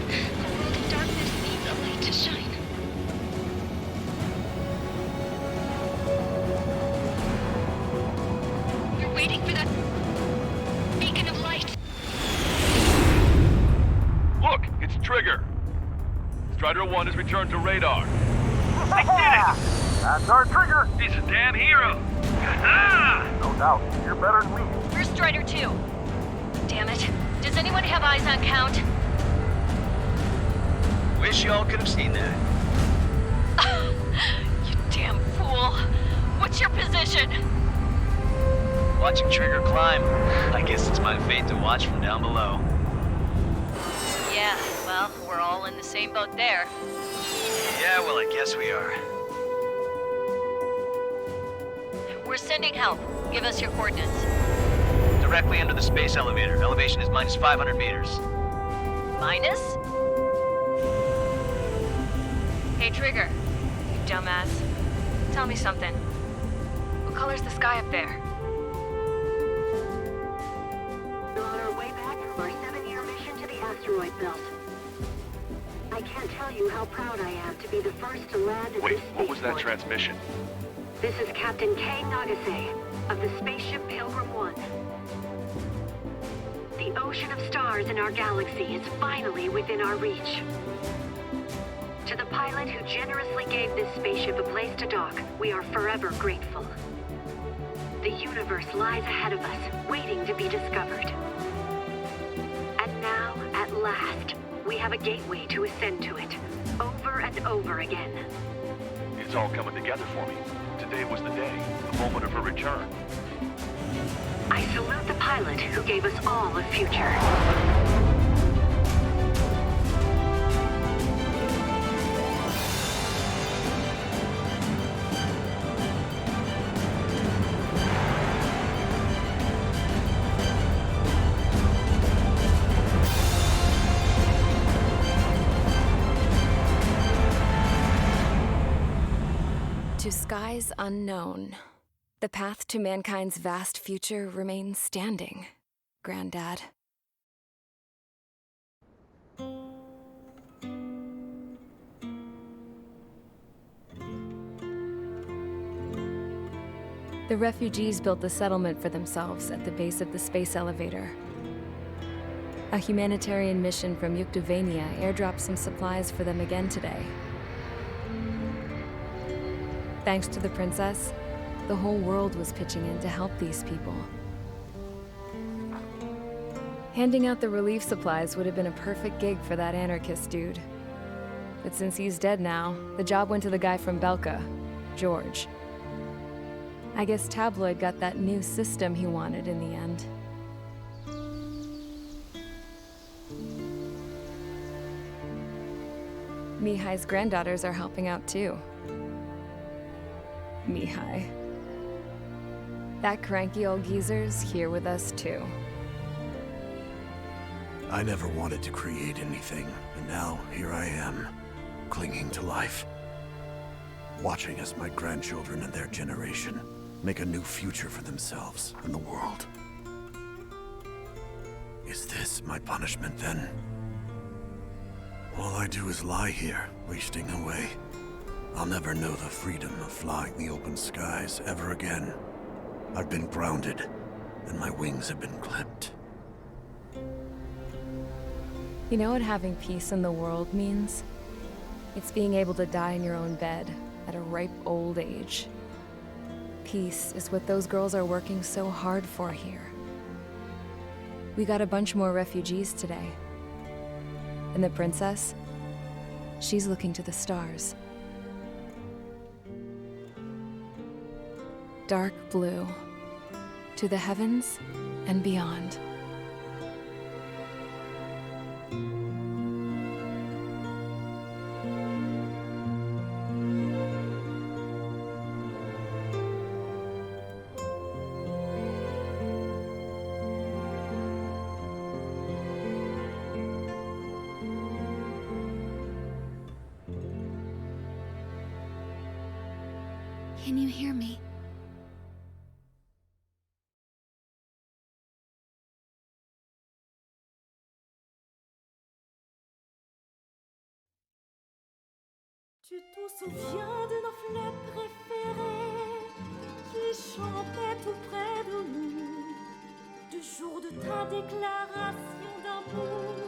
[SPEAKER 15] world of darkness needs a light to shine. We're waiting for that beacon of light.
[SPEAKER 22] Look, it's Trigger. Strider 1 has returned to radar.
[SPEAKER 12] They did it! That's our Trigger!
[SPEAKER 9] He's a damn hero.
[SPEAKER 12] No doubt. You're better than me.
[SPEAKER 14] Where's Strider 2? Damn it. Does anyone have eyes on Count?
[SPEAKER 7] Wish y'all could have seen that.
[SPEAKER 14] You damn fool. What's your position?
[SPEAKER 7] Watching Trigger climb. I guess it's my fate to watch from down below.
[SPEAKER 14] Yeah, well, we're all in the same boat there.
[SPEAKER 7] Yeah, well, I guess we are.
[SPEAKER 14] We're sending help. Give us your coordinates.
[SPEAKER 7] Directly under the space elevator. Elevation is minus 500 meters.
[SPEAKER 14] Minus? Hey, Trigger. You dumbass. Tell me something. What color's the sky up there?
[SPEAKER 16] We're on our way back from our 7-year mission to the asteroid belt. I can't tell you how proud I am to be the first to land at
[SPEAKER 22] Wait,
[SPEAKER 16] this
[SPEAKER 22] what was that
[SPEAKER 16] spaceport.
[SPEAKER 22] transmission?
[SPEAKER 16] This is Captain Kay Nagase of the spaceship Pilgrim 1. The ocean of stars in our galaxy is finally within our reach. To the pilot who generously gave this spaceship a place to dock, we are forever grateful. The universe lies ahead of us, waiting to be discovered. And now, at last, we have a gateway to ascend to it, over and over again.
[SPEAKER 22] It's all coming together for me. Today was the day, the moment of her return.
[SPEAKER 16] I salute the pilot who gave us all a future.
[SPEAKER 1] To skies unknown. The path to mankind's vast future remains standing, Granddad. The refugees built the settlement for themselves at the base of the space elevator. A humanitarian mission from Yuktovania airdropped some supplies for them again today. Thanks to the princess, the whole world was pitching in to help these people. Handing out the relief supplies would have been a perfect gig for that anarchist dude. But since he's dead now, the job went to the guy from Belka, George. I guess Tabloid got that new system he wanted in the end. Mihai's granddaughters are helping out too. Mihai. That cranky old geezer's here with us too.
[SPEAKER 17] I never wanted to create anything, and now here I am.
[SPEAKER 11] clinging to life. Watching as my grandchildren and their generation make a new future for themselves and the world. Is this my punishment then? All I do is lie here, wasting away. I'll never know the freedom of flying the open skies ever again. I've been grounded, and my wings have been clipped.
[SPEAKER 1] You know what having peace in the world means? It's being able to die in your own bed at a ripe old age. Peace is what those girls are working so hard for here. We got a bunch more refugees today. And the princess, she's looking to the stars. Dark blue, to the heavens and beyond.
[SPEAKER 4] Can you hear me?
[SPEAKER 17] Tu te souviens de nos fleurs préférées qui chantaient tout près de nous, du jour de ta déclaration d'amour.